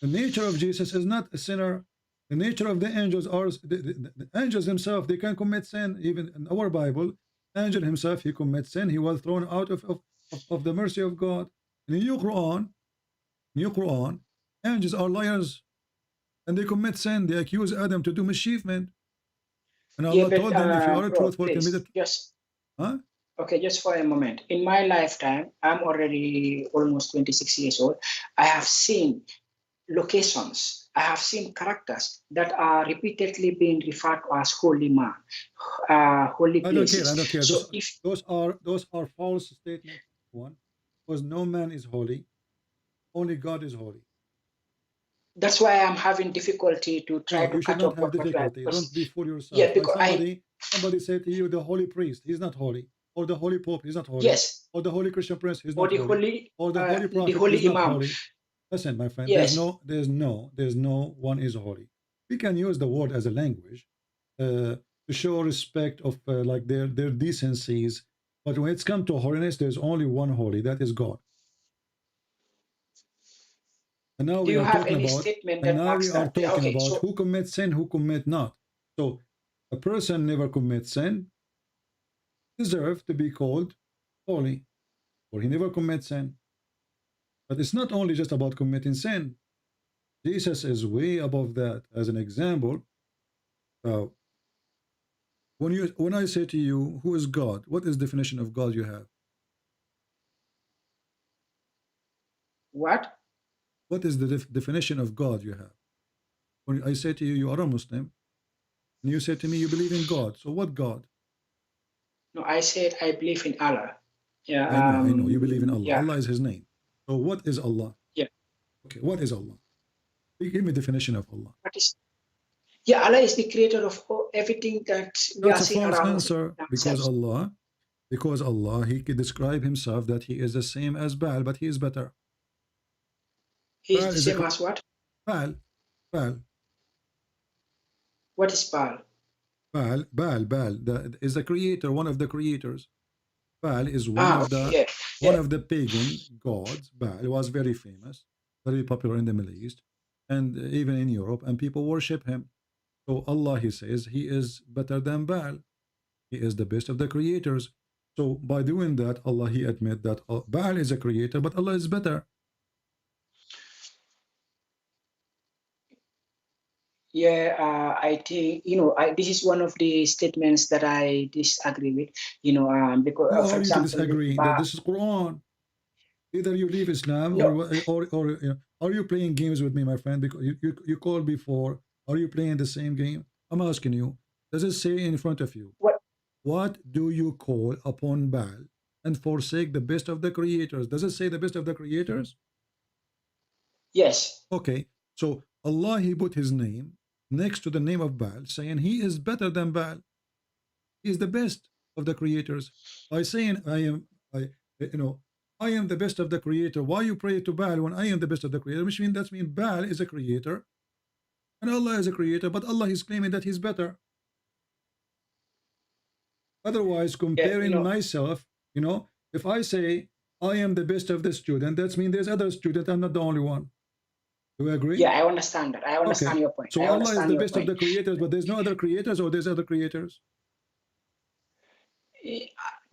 The nature of Jesus is not a sinner. The nature of the angels are the angels themselves. They can commit sin. Even in our Bible, angel himself, he commits sin. He was thrown out of the mercy of God. In the New Quran, angels are liars, and they commit sin. They accuse Adam to do mischievement, and Allah told them, if you are truthful, Okay, just for a moment. In my lifetime, I'm already almost 26 years old. I have seen locations, I have seen characters that are repeatedly being referred to as holy man, holy places. I don't care. So those are false statements. One, because no man is holy, only God is holy. That's why I'm having difficulty to try to catch up with difficulty. Don't be fool yourself. Yeah, because somebody said to you, the holy priest, he's not holy. Or the holy pope, he's not holy. Yes. Or the holy Christian prince, he's or not holy. Or the holy prophet, the holy he's not imam. holy. Listen, my friend, yes. there's no one is holy. We can use the word as a language, to show respect of like their decencies. But when it's come to holiness, there's only one holy, that is God. And now Do we you are have talking any about, statement and that now we backs are that? talking Okay, about so who commits sin, who commit not. So a person never commits sin deserve to be called holy, or he never commits sin. But it's not only just about committing sin. Jesus is way above that. As an example, uh, when I say to you, who is God? What is the definition of God you have? what? What is the definition of God you have? When I say to you, you are a Muslim, and you say to me, you believe in God. So what God? No, I said I believe in Allah. Yeah. I know. You believe in Allah. Yeah. Allah is His name. So what is Allah? Yeah. Okay, what is Allah? Give me definition of Allah. What is? Yeah, Allah is the creator of everything that we are That's a seeing false around answer because Allah, He could describe Himself that He is the same as Baal, but He is better. He is the same as what? Baal. What is Baal? Baal is the creator, one of the creators. Baal is one of the pagan gods. Baal was very famous, very popular in the Middle East, and even in Europe, and people worship him. So Allah, He says, He is better than Baal. He is the best of the creators. So by doing that, Allah, He admit that Baal is a creator, but Allah is better. Yeah, I think this is one of the statements that I disagree with. Because Who for are you to example, disagree? That this is Quran. Either you leave Islam, or are you playing games with me, my friend? Because you called before. Are you playing the same game? I'm asking you. Does it say in front of you? What do you call upon Baal and forsake the best of the creators? Does it say the best of the creators? Yes. Okay. So Allah, He put His name next to the name of Baal, saying He is better than Baal. He is the best of the creators. By saying I am the best of the creator. Why you pray to Baal when I am the best of the creator? Which means that means Baal is a creator and Allah is a creator, but Allah is claiming that He's better. Otherwise, comparing myself, if I say I am the best of the student, that means there's other student, I'm not the only one. Do you agree? Yeah, I understand that. I understand your point. So Allah is the best of the creators, but there's no other creators, or there's other creators?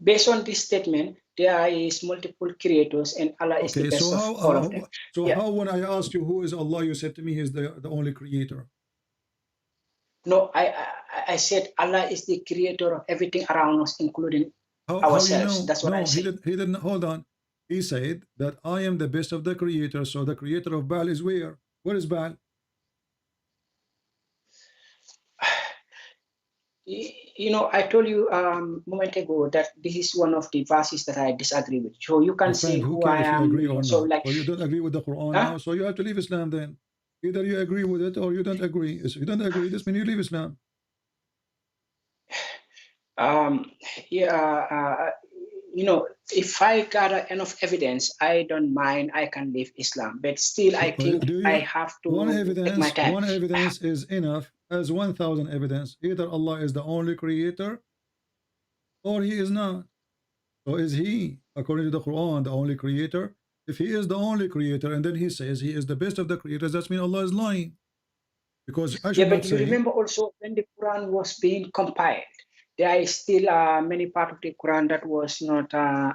Based on this statement, there is multiple creators, and Allah is the best of all of them. So how when I asked you who is Allah, you said to me He's the only creator? No, I said Allah is the creator of everything around us, including ourselves. That's what I said. He didn't. Hold on. He said that I am the best of the creators. So the creator of Baal is where? Where is Baal? I told you a moment ago that this is one of the verses that I disagree with. So you can say who I am. Agree or so, not. So you don't agree with the Quran now. So you have to leave Islam then. Either you agree with it or you don't agree. If you don't agree, this means you leave Islam. If I gather enough evidence, I don't mind. I can leave Islam, but still, I think I have to take my time. One evidence is enough as 1,000 evidence. Either Allah is the only creator, or He is not. So is He, according to the Quran, the only creator? If He is the only creator, and then He says He is the best of the creators, that means Allah is lying. Because I should but you remember also when the Quran was being compiled, there is still many part of the Quran that was not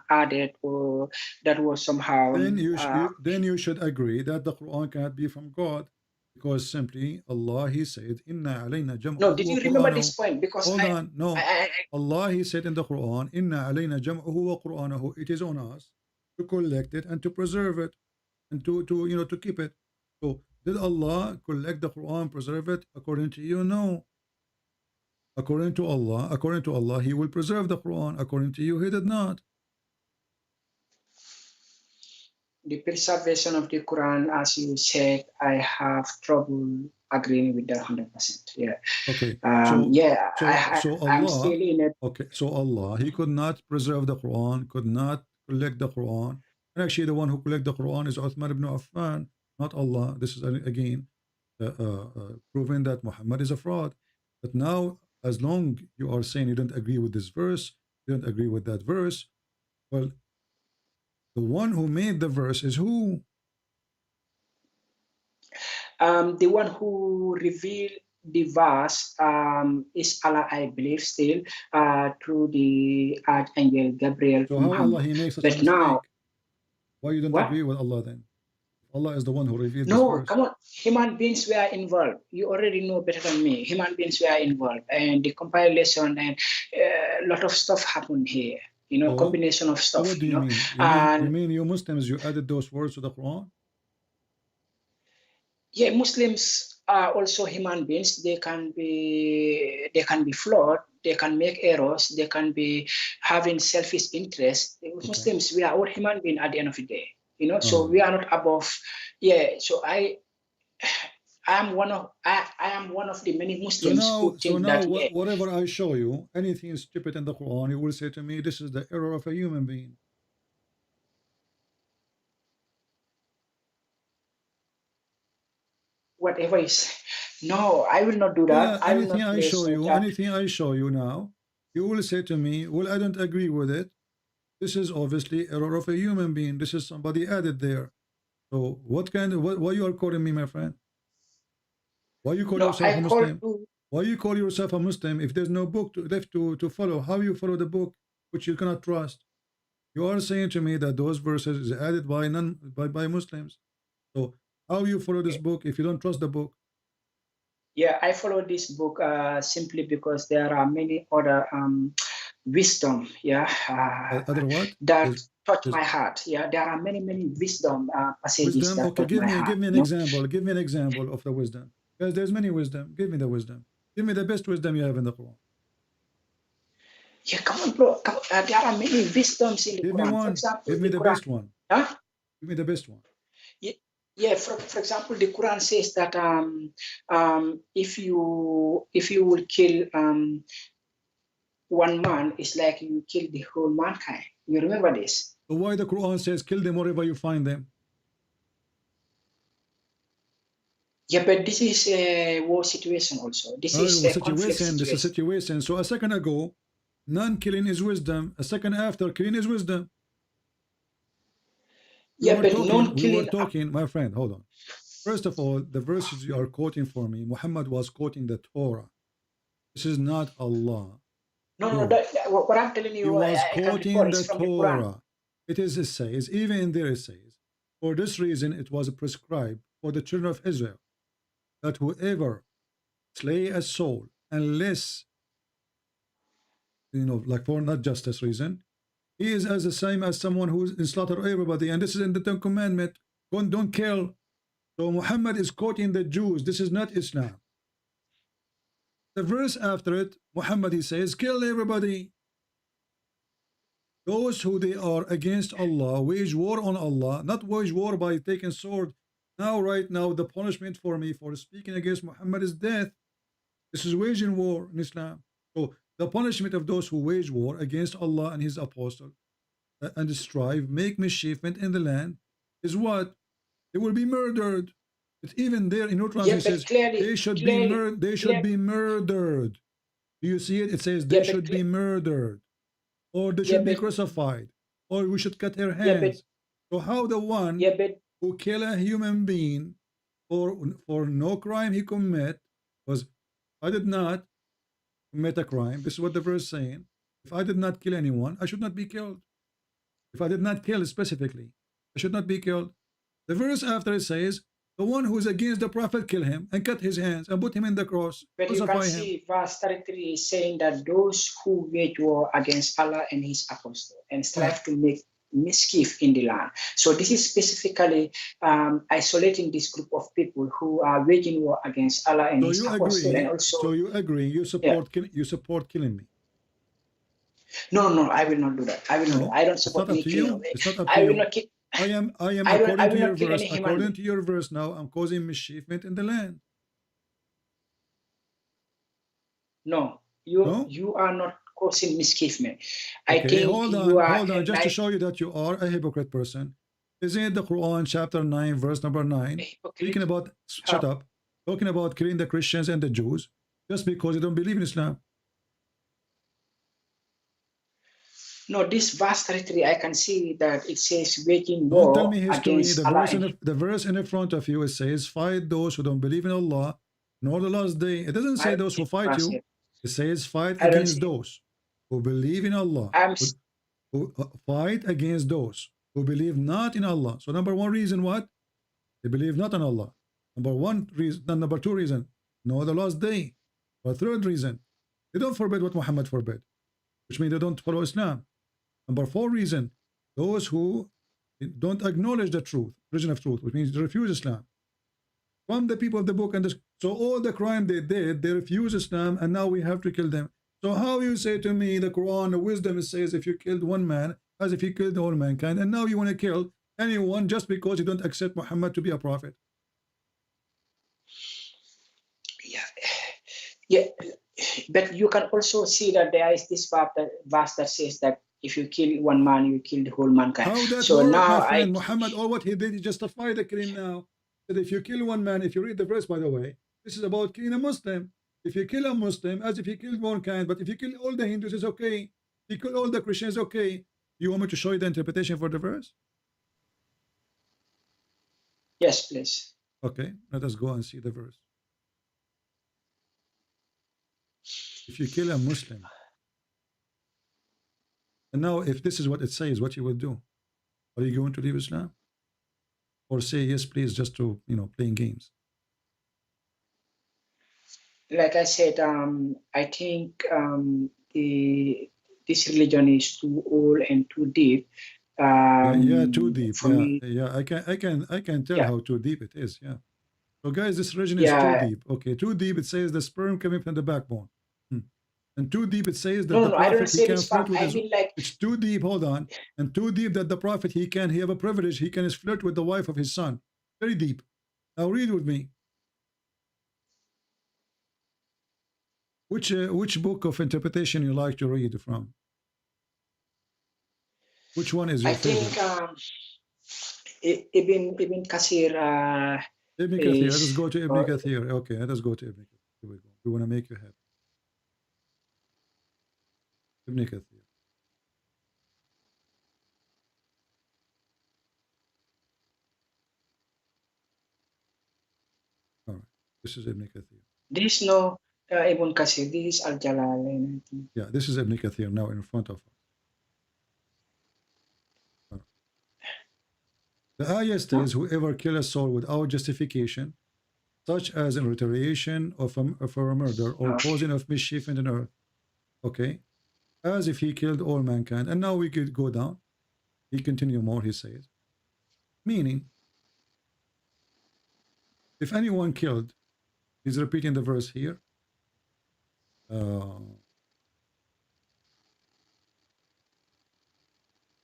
added, or that was somehow. Then you should agree that the Quran cannot be from God, because simply Allah, He said, "Inna alayna jam'ahu." No, did you remember this point? Because hold on, no. Allah, He said in the Quran, "Inna alayna jam'ahu wa Qur'anahu." It is on us to collect it and to preserve it, and to keep it. So did Allah collect the Quran, preserve it? According to you, no. According to Allah, He will preserve the Quran. According to you, He did not. The preservation of the Quran, as you said, I have trouble agreeing with that 100%. Yeah. Okay. I'm still in it. Okay. So Allah, He could not preserve the Quran, could not collect the Quran. And actually, the one who collected the Quran is Uthman ibn Affan, not Allah. This is again proving that Muhammad is a fraud. But now as long you are saying you don't agree with this verse, you don't agree with that verse, well, the one who made the verse is who? The one who revealed the verse is Allah, I believe, still through the Archangel Gabriel. So how Allah he makes such a But mistake? now, Why you don't what? agree with Allah then? Allah is the one who revealed this No, verse. come on. Human beings were involved. You already know better than me. Human beings were involved, and the compilation and a lot of stuff happened here. You know, So, combination of stuff. what do you mean? You mean you Muslims, you added those words to the Quran? Yeah, Muslims are also human beings. They can be flawed. They can make errors. They can be having selfish interests. Okay. Muslims, we are all human beings at the end of the day. You know, so we are not above. Yeah. So I am one of the many Muslims who think that. So now, whatever I show you, anything stupid in the Quran, you will say to me, "This is the error of a human being." Whatever is, no, I will not do that. Yeah, anything I show you, anything I show you now, you will say to me, "Well, I don't agree with it. This is obviously error of a human being. This is somebody added there." So what kind of why you are calling me, my friend? Why you call yourself a Muslim? Why you call yourself a Muslim if there's no book left to follow? How you follow the book which you cannot trust? You are saying to me that those verses is added by Muslims. So how you follow this book if you don't trust the book? Yeah, I follow this book simply because there are many other wisdom, other what? that touch my heart. Yeah, there are many wisdom passages. Wisdom? That Okay, touch my heart, give me an example. Give me an example of the wisdom. Because there's many wisdom. Give me the wisdom. Give me the best wisdom you have in the Quran. Yeah, come on, bro. Come on. There are many wisdoms in the Give Quran. me one. For example, give me the Quran. Best one. Huh? Give me the best one. Yeah, for example, the Quran says that if you will kill one man, it's like you kill the whole mankind. You remember this? So why the Quran says kill them wherever you find them? Yeah, but this is a war situation also. This is a conflict situation. This is a situation. So a second ago, non-killing is wisdom. A second after, killing is wisdom. We were talking, my friend, hold on. First of all, the verses you are quoting for me, Muhammad was quoting the Torah. This is not Allah. No, what I'm telling you, he was quoting the Torah. It says, even in there it says, for this reason it was prescribed for the children of Israel that whoever slay a soul, unless, like for not justice reason, he is as the same as someone who's in slaughter everybody. And this is in the 10th commandment. Don't kill. So Muhammad is quoting the Jews. This is not Islam. The verse after it, Muhammad, he says, kill everybody. Those who they are against Allah, wage war on Allah, not wage war by taking sword. Right now, the punishment for me for speaking against Muhammad is death. This is waging war in Islam. So the punishment of those who wage war against Allah and His apostle and strive, make mischievement in the land, is what? They will be murdered. But even there in Quran it says they should be murdered. Do you see it? It says they should be murdered, or they should be crucified, or we should cut their hands. So how the one who kill a human being for no crime he commit, was I did not commit a crime. This is what the verse is saying. If I did not kill anyone, I should not be killed. If I did not kill specifically, I should not be killed. The verse after it says, the one who is against the Prophet, kill him and cut his hands and put him in the cross. But you can see verse 33 is saying that those who wage war against Allah and His apostle and strive to make mischief in the land. So this is specifically isolating this group of people who are waging war against Allah and His apostle. And also, so you agree? You support killing me? No, I will not do that. I will not. I don't support me killing. It's not up to you. I will not kill. I am according to your verse. According to your verse, now I'm causing mischievement in the land. No, you are not causing mischievement. Okay, I think hold on, just to show you that you are a hypocrite person. Isn't it the Quran chapter 9 verse number 9 speaking about talking about killing the Christians and the Jews just because they don't believe in Islam? No, this verse 33, I can see that it says waging Don't tell war me history. against Allah. The verse in the front of you, it says, fight those who don't believe in Allah, nor the last day. It doesn't say those who fight you. It says fight against those who believe in Allah. Who fight against those who believe not in Allah. So number one reason, what? They believe not in Allah. Number one reason, number two reason, no the last day. But third reason, they don't forbid what Muhammad forbid, which means they don't follow Islam. Number four reason, those who don't acknowledge the truth, religion of truth, which means they refuse Islam. From the people of the book, and this, so all the crime they did, they refuse Islam, and now we have to kill them. So how you say to me, the Quran, the wisdom, it says if you killed one man, as if you killed all mankind, and now you want to kill anyone just because you don't accept Muhammad to be a prophet? Yeah, but you can also see that there is this verse that says that if you kill one man, you kill the whole mankind. How that so work, now my friend? Muhammad, all what he did, he justified the killing now. That if you kill one man, if you read the verse, by the way, this is about killing a Muslim. If you kill a Muslim, as if you killed mankind, but if you kill all the Hindus, it's okay. If you kill all the Christians, okay. You want me to show you the interpretation for the verse? Yes, please. Okay, let us go and see the verse. If you kill a Muslim, and now if this is what it says, what you will do? Are you going to leave Islam? Or say yes, please, just to, playing games? Like I said, I think this religion is too old and too deep. Yeah, too deep. For me, I can tell how too deep it is. Yeah. So guys, this religion is too deep. Okay, too deep. It says the sperm coming from the backbone. And too deep, it says that the prophet he can flirt with his. It's too deep. Hold on. And too deep that the prophet he have a privilege. He can flirt with the wife of his son. Very deep. Now read with me. Which book of interpretation you like to read from? Which one is your favorite? I think Ibn Kathir. Ibn Kathir. Let us go to Ibn Kathir. Okay, let us go to Ibn Kathir. Here we go. We want to make you happy. Ibn Kathir. All right. This is Ibn Kathir. There is no Ibn Kathir. This is Al-Jalalain. Yeah, this is Ibn Kathir now in front of us. The ayah says, whoever kills a soul without justification, such as in retaliation of a murder or causing of mischief in the earth, okay, as if he killed all mankind. And now we could go down. He continue more, he says. Meaning, if anyone killed, he's repeating the verse here.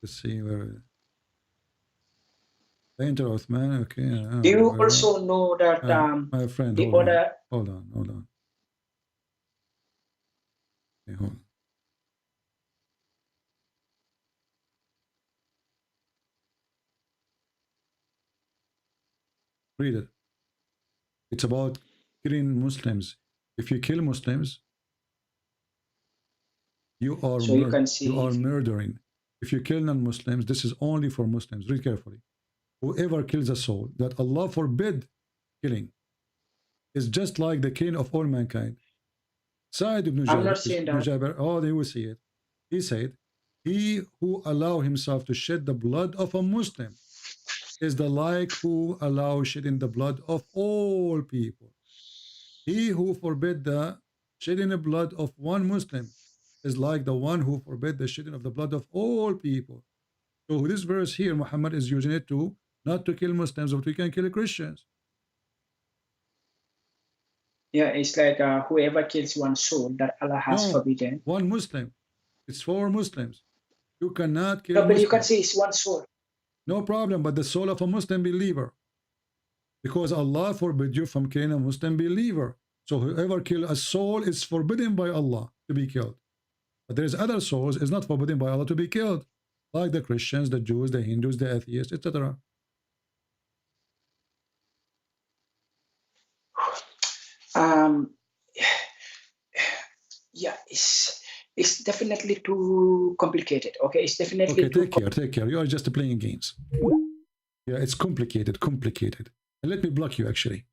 Let's see where. Enter Uthman, okay. Do you also know that my friend, the hold other... on. Okay, hold on. Read it. It's about killing Muslims. If you kill Muslims, you are murdering. If you kill non-Muslims, this is only for Muslims. Read carefully. Whoever kills a soul that Allah forbid killing is just like the killing of all mankind. Sa'id ibn Jabir, oh, they will see it. He said, he who allow himself to shed the blood of a Muslim is the like who allow shedding the blood of all people. He who forbid the shedding the blood of one Muslim is like the one who forbid the shedding of the blood of all people. So this verse here, Muhammad is using it to not to kill Muslims, but we can kill Christians. Yeah, it's like whoever kills one soul that Allah has forbidden. One Muslim. It's for Muslims. You cannot kill but Muslims. You can say it's one soul. No problem, but the soul of a Muslim believer. Because Allah forbid you from killing a Muslim believer. So whoever kills a soul is forbidden by Allah to be killed. But there's other souls is not forbidden by Allah to be killed. Like the Christians, the Jews, the Hindus, the atheists, etc. Yeah, it's definitely too complicated. Okay, it's definitely okay. Take care. You are just playing games. Yeah, it's complicated. And let me block you. Actually,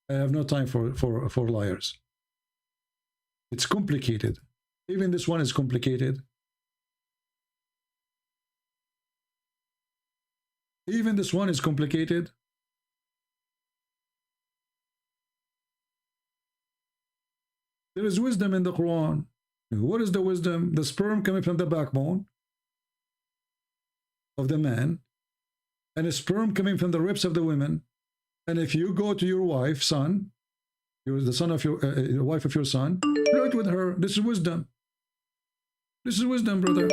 I have no time for liars. It's complicated. Even this one is complicated. Even this one is complicated. There is wisdom in the Quran. What is the wisdom? The sperm coming from the backbone of the man, and a sperm coming from the ribs of the women. And if you go to your wife, son, you're the son of your wife of your son, flirt with her. This is wisdom. This is wisdom, brother.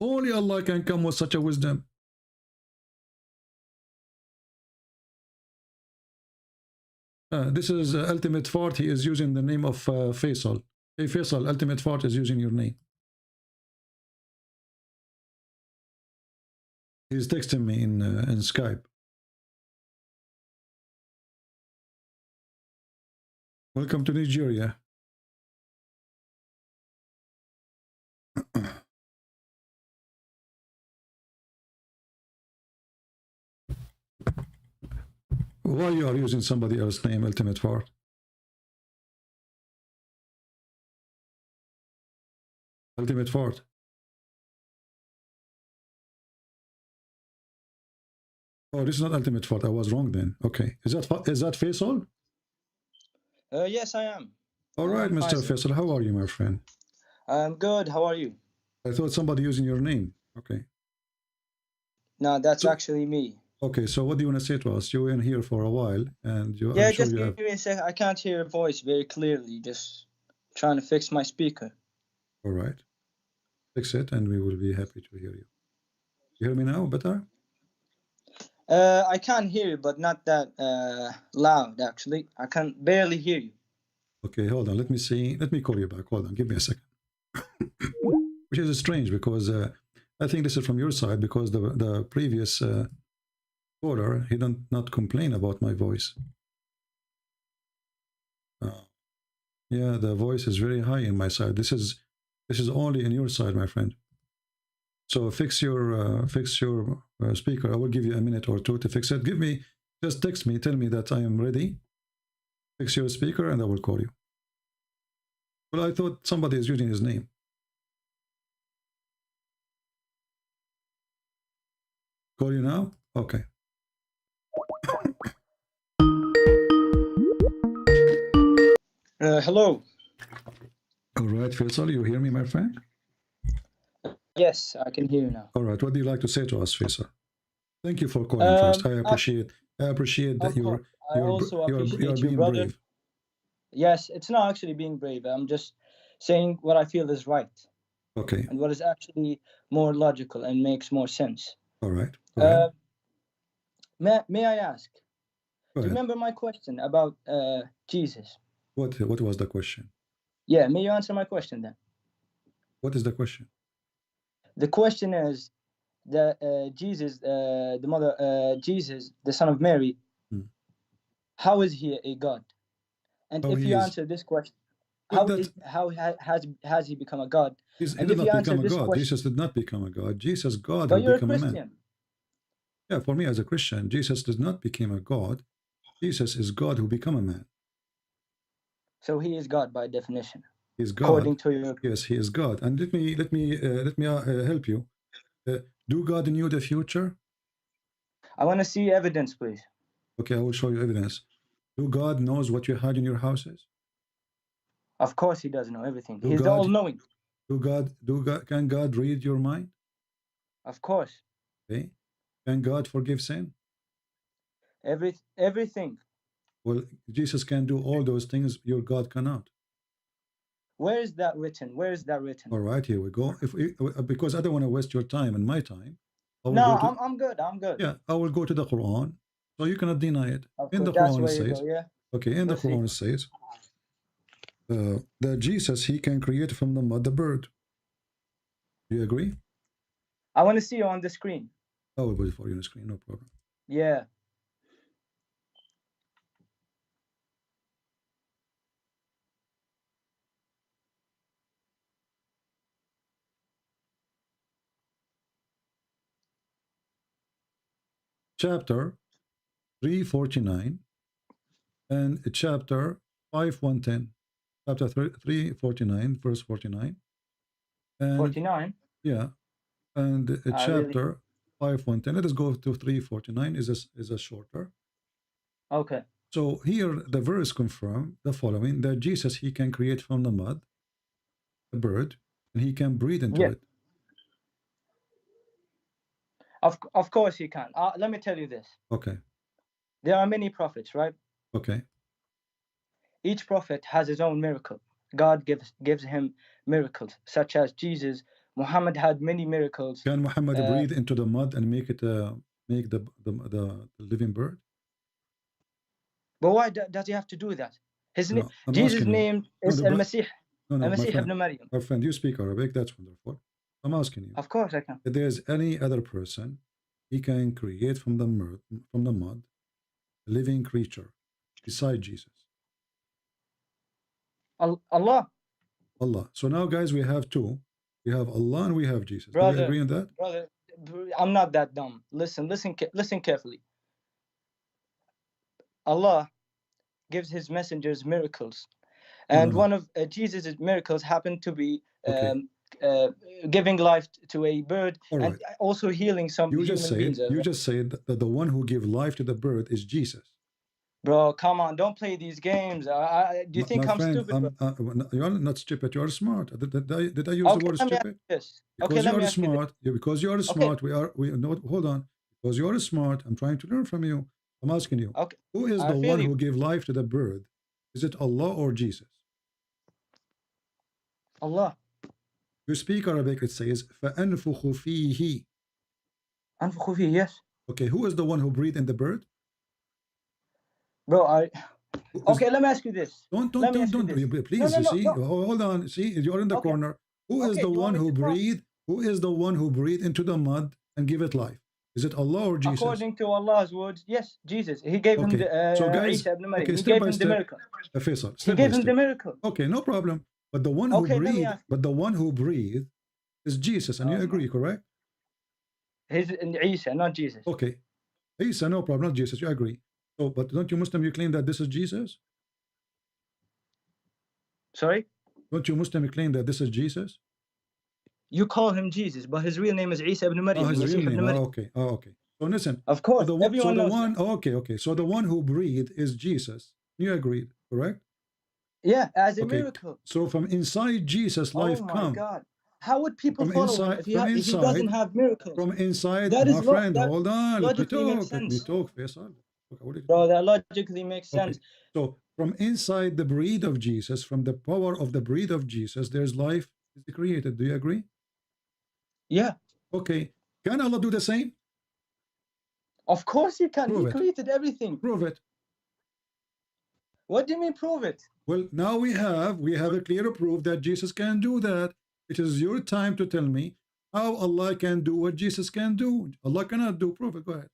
Only Allah can come with such a wisdom. This is Ultimate Fart. He is using the name of Faisal. Hey Faisal, Ultimate Fart is using your name. He's texting me in Skype. Welcome to Nigeria. Why you are using somebody else's name, Ultimate Fart? Ultimate Fart. Oh, this is not Ultimate Fart. I was wrong then. Okay. Is that Faisal? Yes, I am. All right, Mr. Faisal. How are you, my friend? I'm good. How are you? I thought somebody using your name. Okay. No, that's actually me. Okay, so what do you want to say to us? You were in here for a while, and you. Yeah, I'm sure just you give have... me a sec. I can't hear your voice very clearly. Just trying to fix my speaker. All right. Fix it, and we will be happy to hear you. You hear me now better? I can hear you, but not that loud, actually. I can barely hear you. Okay, hold on. Let me see. Let me call you back. Hold on. Give me a second. Which is strange because I think this is from your side because the previous caller, he did not complain about my voice. Yeah, the voice is very high in my side. This is only in your side, my friend. So fix your speaker. I will give you a minute or two to fix it. Just text me, tell me that I am ready. Fix your speaker and I will call you. Well, I thought somebody is using his name. Call you now? Okay. Hello. All right, Faisal, you hear me, my friend? Yes, I can hear you now. All right, what do you like to say to us, Faisal? Thank you for calling first. I appreciate that you're being brave. Yes, it's not actually being brave. I'm just saying what I feel is right. Okay. And what is actually more logical and makes more sense. All right. May I ask? Do you remember my question about Jesus? What was the question? Yeah, may you answer my question then? What is the question? The question is that Jesus, Jesus, the son of Mary, how is he a god? And if you answer this question, how has he become a god? He did not become a god. Jesus did not become a god. Jesus, God, but who became a man. Yeah, for me as a Christian, Jesus did not become a god. Jesus is God who became a man. So he is God by definition. He is God. According to your... Yes, he is God. And let me help you. Do God knew the future? I want to see evidence, please. Okay, I will show you evidence. Do God knows what you hide in your houses? Of course, he does know everything. He's all-knowing. Can God read your mind? Of course. Okay. Can God forgive sin? Everything. Well, Jesus can do all those things. Your God cannot. Where is that written? Where is that written? All right, here we go. Because I don't want to waste your time and my time. No, I'm good. I'm good. Yeah, I will go to the Quran, so you cannot deny it. In the Quran it says. Okay, in the Quran it says that Jesus, he can create from the mud the bird. Do you agree? I want to see you on the screen. I will wait for you on the screen, no problem. Yeah. chapter 349 and chapter 5110. Chapter 349, verse 49. And 49? Yeah. And chapter Really? 5110. Let us go to 349, is a shorter. Okay. So here the verse confirm the following, that Jesus, he can create from the mud a bird, and he can breathe into it. Of course he can. Let me tell you this. Okay. There are many prophets, right? Okay. Each prophet has his own miracle. God gives him miracles, such as Jesus. Muhammad had many miracles. Can Muhammad breathe into the mud and make it make the living bird? But why does he have to do that? No, Jesus' name is Al-Masih. Al-Masih ibn Maryam. My friend, you speak Arabic. That's wonderful. I'm asking you. Of course I can. If there's any other person, he can create from the mud a living creature beside Jesus. Allah. Allah. So now, guys, we have two. We have Allah and we have Jesus. Brother, do we agree on that? Brother, I'm not that dumb. Listen carefully. Allah gives his messengers miracles, and one of Jesus' miracles happened to be giving life to a bird, and also healing some human beings. You just said that the one who gives life to the bird is Jesus. Bro, come on, don't play these games. Do you think I'm stupid? You're not stupid. You are smart. Did I use the word stupid? Because you are smart. Because you are smart. Hold on. Because you are smart. I'm trying to learn from you. I'm asking you. Who is the one who gave life to the bird? Is it Allah or Jesus? Allah. You speak Arabic. It says فَأَنْفُخُ فِيهِ. أنفخ فيه, yes. Okay, who is the one who breathed in the bird? Bro, okay, let me ask you this. Don't, please, hold on. See, you're in the corner. Who is the one who breathed? Who is the one who breathed into the mud and give it life? Is it Allah or Jesus? According to Allah's words, yes, Jesus. He gave him the so guys, Isa ibn Maryam. He gave him the miracle. Faisal, he gave him the miracle. Okay, no problem. But the one who breathed, is Jesus, and you agree, correct? He's Isa, not Jesus. Okay, Isa, no problem, not Jesus. You agree. So, but don't you Muslim, you claim that this is Jesus? Sorry? Don't you Muslim claim that this is Jesus? You call him Jesus, but his real name is Isa ibn Maryam. Oh, his real name. Okay. So listen. Of course, everyone knows that. Okay. So the one who breathed is Jesus. You agreed, correct? Yeah, as a miracle. So from inside Jesus, life comes. Oh my God. How would people follow him if he doesn't have miracles? From inside, my friend, hold on. Let me talk, Faisal. Bro, that logically makes sense. So from inside the breath of Jesus, from the power of the breath of Jesus, there's life is created. Do you agree? Yeah. Okay. Can Allah do the same? Of course he can. He created everything. Prove it. What do you mean prove it? Well, now we have a clear proof that Jesus can do that. It is your time to tell me how Allah can do what Jesus can do. Allah cannot do. Prove it. Go ahead.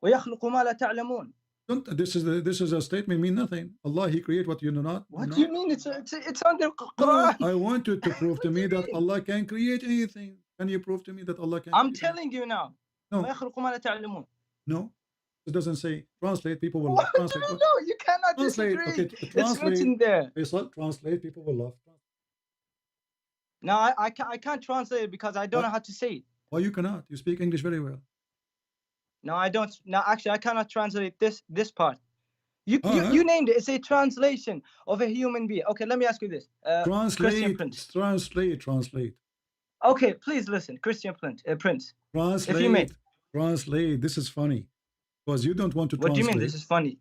وَيَخْلُقُ مَا لَا تَعْلَمُونَ. This is a statement mean nothing. Allah, he create what you do not. What do you mean? It's under Quran. I want you to prove to me that Allah can create anything. Can you prove to me that Allah can? I'm telling you now. No. وَيَخْلُقُ مَا لَا تَعْلَمُونَ. No. It doesn't say translate. People will laugh. Translate. No, you cannot translate. disagree. Okay, it's written there. Translate. People will laugh. No, I can't translate it because I don't know how to say it. Why you cannot? You speak English very well. No, I don't. No, actually, I cannot translate this part. You named it. It's a translation of a human being. Okay, let me ask you this. Translate. Okay, please listen, Christian Prince. Translate. If you may. Translate. This is funny. Because you don't want to translate. What do you mean this is funny?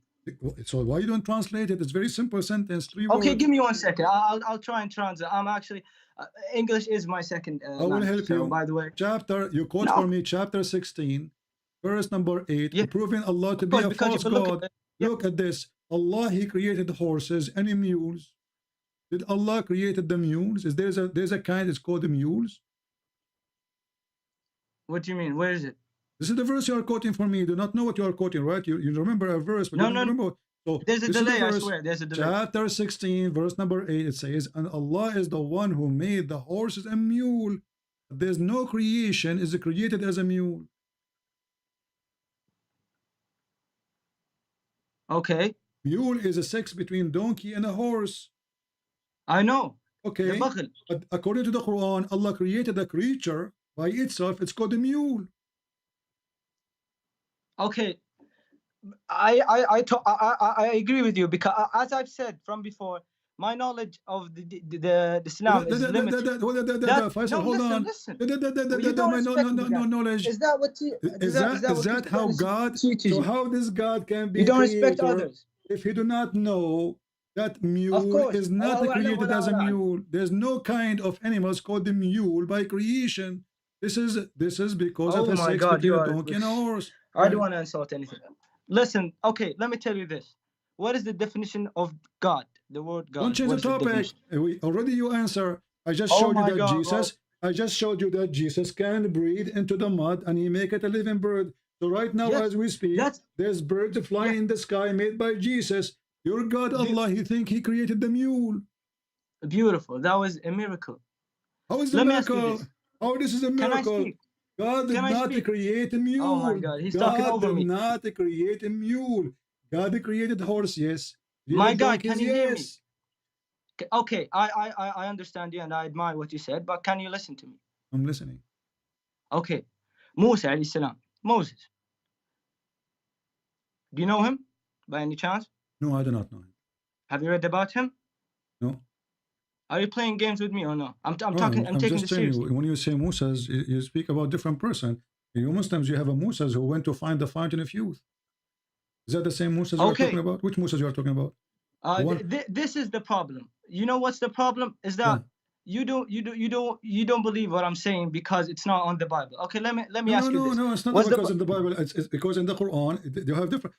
So why you don't translate it? It's very simple sentence, 3 words. Okay, give me 1 second. I'll try and translate. I'm actually English is my second I will help you. By the way, you quote for me chapter 16, verse number 8, proving Allah to be a false God. Look at this. Allah, he created horses and mules. Did Allah created the mules? There's a kind it's called the mules? What do you mean? Where is it? This is the verse you are quoting for me. You do not know what you are quoting, right? You remember a verse, but you don't remember. So there's a delay, I swear. There's a delay. Chapter 16, verse number 8, it says, and Allah is the one who made the horses and mule. There's no creation is created as a mule. Okay. Mule is a sex between donkey and a horse. I know. Okay. But according to the Quran, Allah created a creature by itself. It's called a mule. Okay. I agree with you, because as I've said from before, my knowledge of the Islam is limited. Faisal, hold on. Listen. No knowledge. Is that what you? Is that how God? So how this God can be? You don't creator respect others. If you do not know that mule is not created as a mule. There's no kind of animals called the mule by creation. This is because of a sex between a donkey and a horse. I don't want to insult anything. Listen, okay, let me tell you this. What is the definition of God? The word God. Don't change the topic. Already you answer. I just showed you that Jesus. I just showed you that Jesus can breathe into the mud and he make it a living bird. So right now, as we speak, there's birds flying in the sky made by Jesus. Your God, Allah, he think he created the mule. Beautiful. That was a miracle. How is it a miracle? How this is a miracle? God did not create a mule. Oh my God, he's talking over me. God did not create a mule. God created horse, yes. My God, can you hear me? Okay, I understand you and I admire what you said, but can you listen to me? I'm listening. Okay. Musa alayhi salam. Moses. Do you know him by any chance? No, I do not know him. Have you read about him? No. Are you playing games with me or no? I'm taking this seriously. When you say Musas, you speak about different person. You Muslims, you have a Musas who went to find the fountain of youth. Is that the same Musas you are talking about? Which Musas you are talking about? This is the problem. You know what's the problem? Is that you don't believe what I'm saying because it's not on the Bible. Okay, let me ask you this. No, it's not because in the Bible. It's because in the Quran they have different.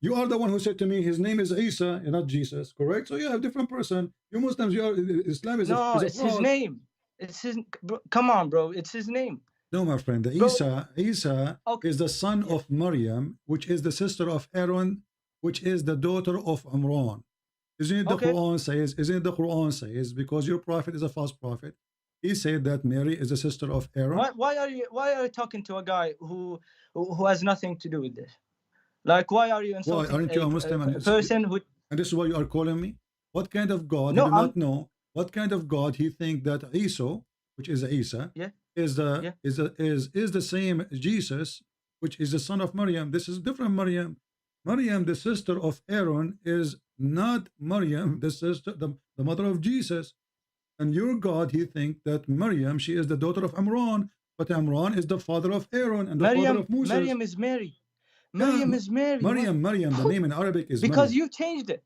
You are the one who said to me, his name is Isa, not Jesus, correct? So you have different person. You Muslims, you are Islam is no, is it's his name. It's his. Come on, bro. It's his name. No, my friend. Isa is the son of Maryam, which is the sister of Aaron, which is the daughter of Imran. Isn't it the Quran says? Isn't it the Quran says? Because your prophet is a false prophet. He said that Mary is a sister of Aaron. Why are you talking to a guy who has nothing to do with this? Like, why are you insulting aren't you a Muslim person who? And this is why you are calling me. What kind of God? No, I do not know. What kind of God he think that Isa, which is Isa, is the same Jesus, which is the son of Maryam. This is different Maryam. Maryam, the sister of Aaron, is not Maryam, the sister, the mother of Jesus. And your God, he think that Maryam, she is the daughter of Imran, but Imran is the father of Aaron and the father of Moses. Maryam is Mary. Maryam is Mary. Maryam, the name in Arabic is because Maryam. you changed it.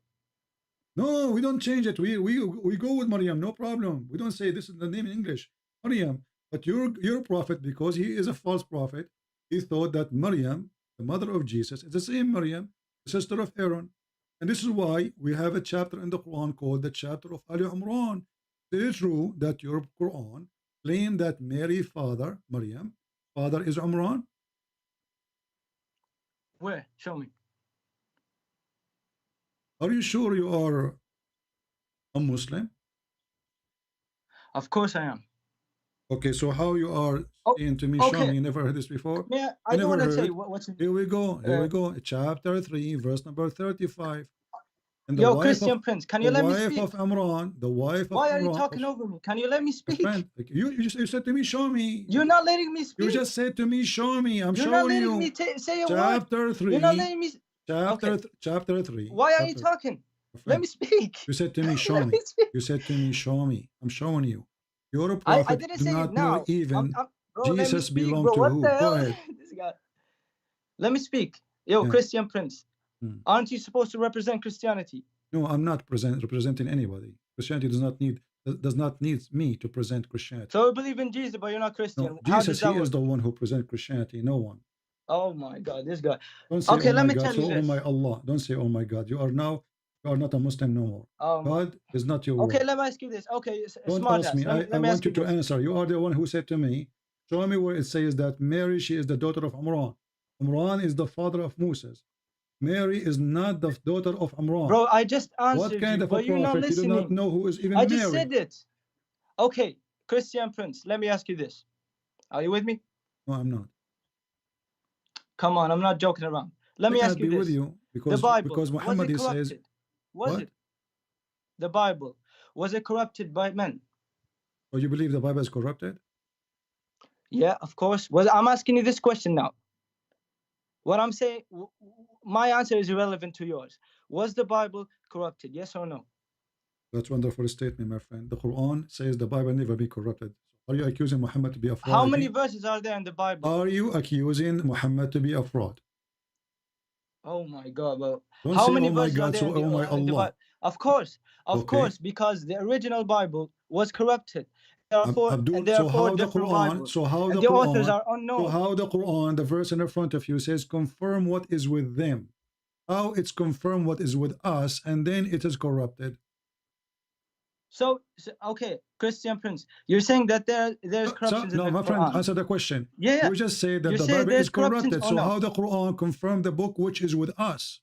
No, we don't change it. We go with Maryam, no problem. We don't say this is the name in English, Maryam. But your prophet, because he is a false prophet, he thought that Maryam, the mother of Jesus, is the same Maryam, the sister of Aaron. And this is why we have a chapter in the Quran called the chapter of Ali Imran. It is true that your Quran claims that Mary's father, Maryam, father is Imran. Where? Show me. Are you sure you are a Muslim? Of course I am. Okay, so how you are saying to me, show me, you never heard this before? Yeah, I don't want to say what's Here we go, chapter 3, verse number 35. And Yo, Christian Prince, can you let me speak? The wife of Imran, the wife of Imran. Why are you talking over me? Can you let me speak? Friend, you said to me, show me. You're not letting me speak. You just said to me, show me. I'm You're showing you. You're not letting me say a chapter word. 3. You're not letting me. Chapter 3. Why are you talking? Let me speak. You said to me, show me. You said to me, show me. I'm showing you. Your prophet I didn't do say not it now. know even bro, Jesus speak, belonged to what who. The hell? Go ahead. This guy. Let me speak. Yo, Christian Prince. Aren't you supposed to represent Christianity? No, I'm not representing anybody. Christianity does not need me to present Christianity. So you believe in Jesus, but you're not Christian. No, Jesus, he is the one who presents Christianity, no one. Oh my God, this guy. Don't say, okay, oh let me God. tell you so, this. Oh my Allah. Don't say, oh my God. You are not a Muslim no more. God is not your Okay, word. let me ask you this. Okay, don't ask me. I want you to answer. You are the one who said to me, show me where it says that Mary, she is the daughter of Imran. Imran is the father of Moses. Mary is not the daughter of Imran. Bro, I just answered what kind you, of a but you're not prophet? listening. You do not know who is even I Mary. just said it. Okay, Christian Prince, let me ask you this. Are you with me? No, I'm not. Come on, I'm not joking around. Let me ask you with this. you because, the Bible, because Muhammad, was it he says, corrupted? Was it? The Bible, was it corrupted by men? Oh, you believe the Bible is corrupted? Yeah, of course. Well, I'm asking you this question now. What I'm saying, my answer is irrelevant to yours. Was the Bible corrupted? Yes or no? That's a wonderful statement, my friend. The Quran says the Bible never be corrupted. Are you accusing Muhammad to be a fraud? How many verses are there in the Bible? Are you accusing Muhammad to be a fraud? Oh my God, bro. Don't How say, many oh my verses God, are there so, in the, oh my in the Allah. Bible? Of course, because the original Bible was corrupted. Therefore, and there are four different Bibles. So how and the the authors Quran, are unknown. so how the Quran, the verse in the front of you says, confirm what is with them. How it's confirmed what is with us, and then it is corrupted. So okay, Christian Prince, you're saying that there's corruptions in the Quran. No, my friend, answer the question. Yeah. You just say that you the say Bible is corrupted. So no? how the Quran confirmed the book which is with us?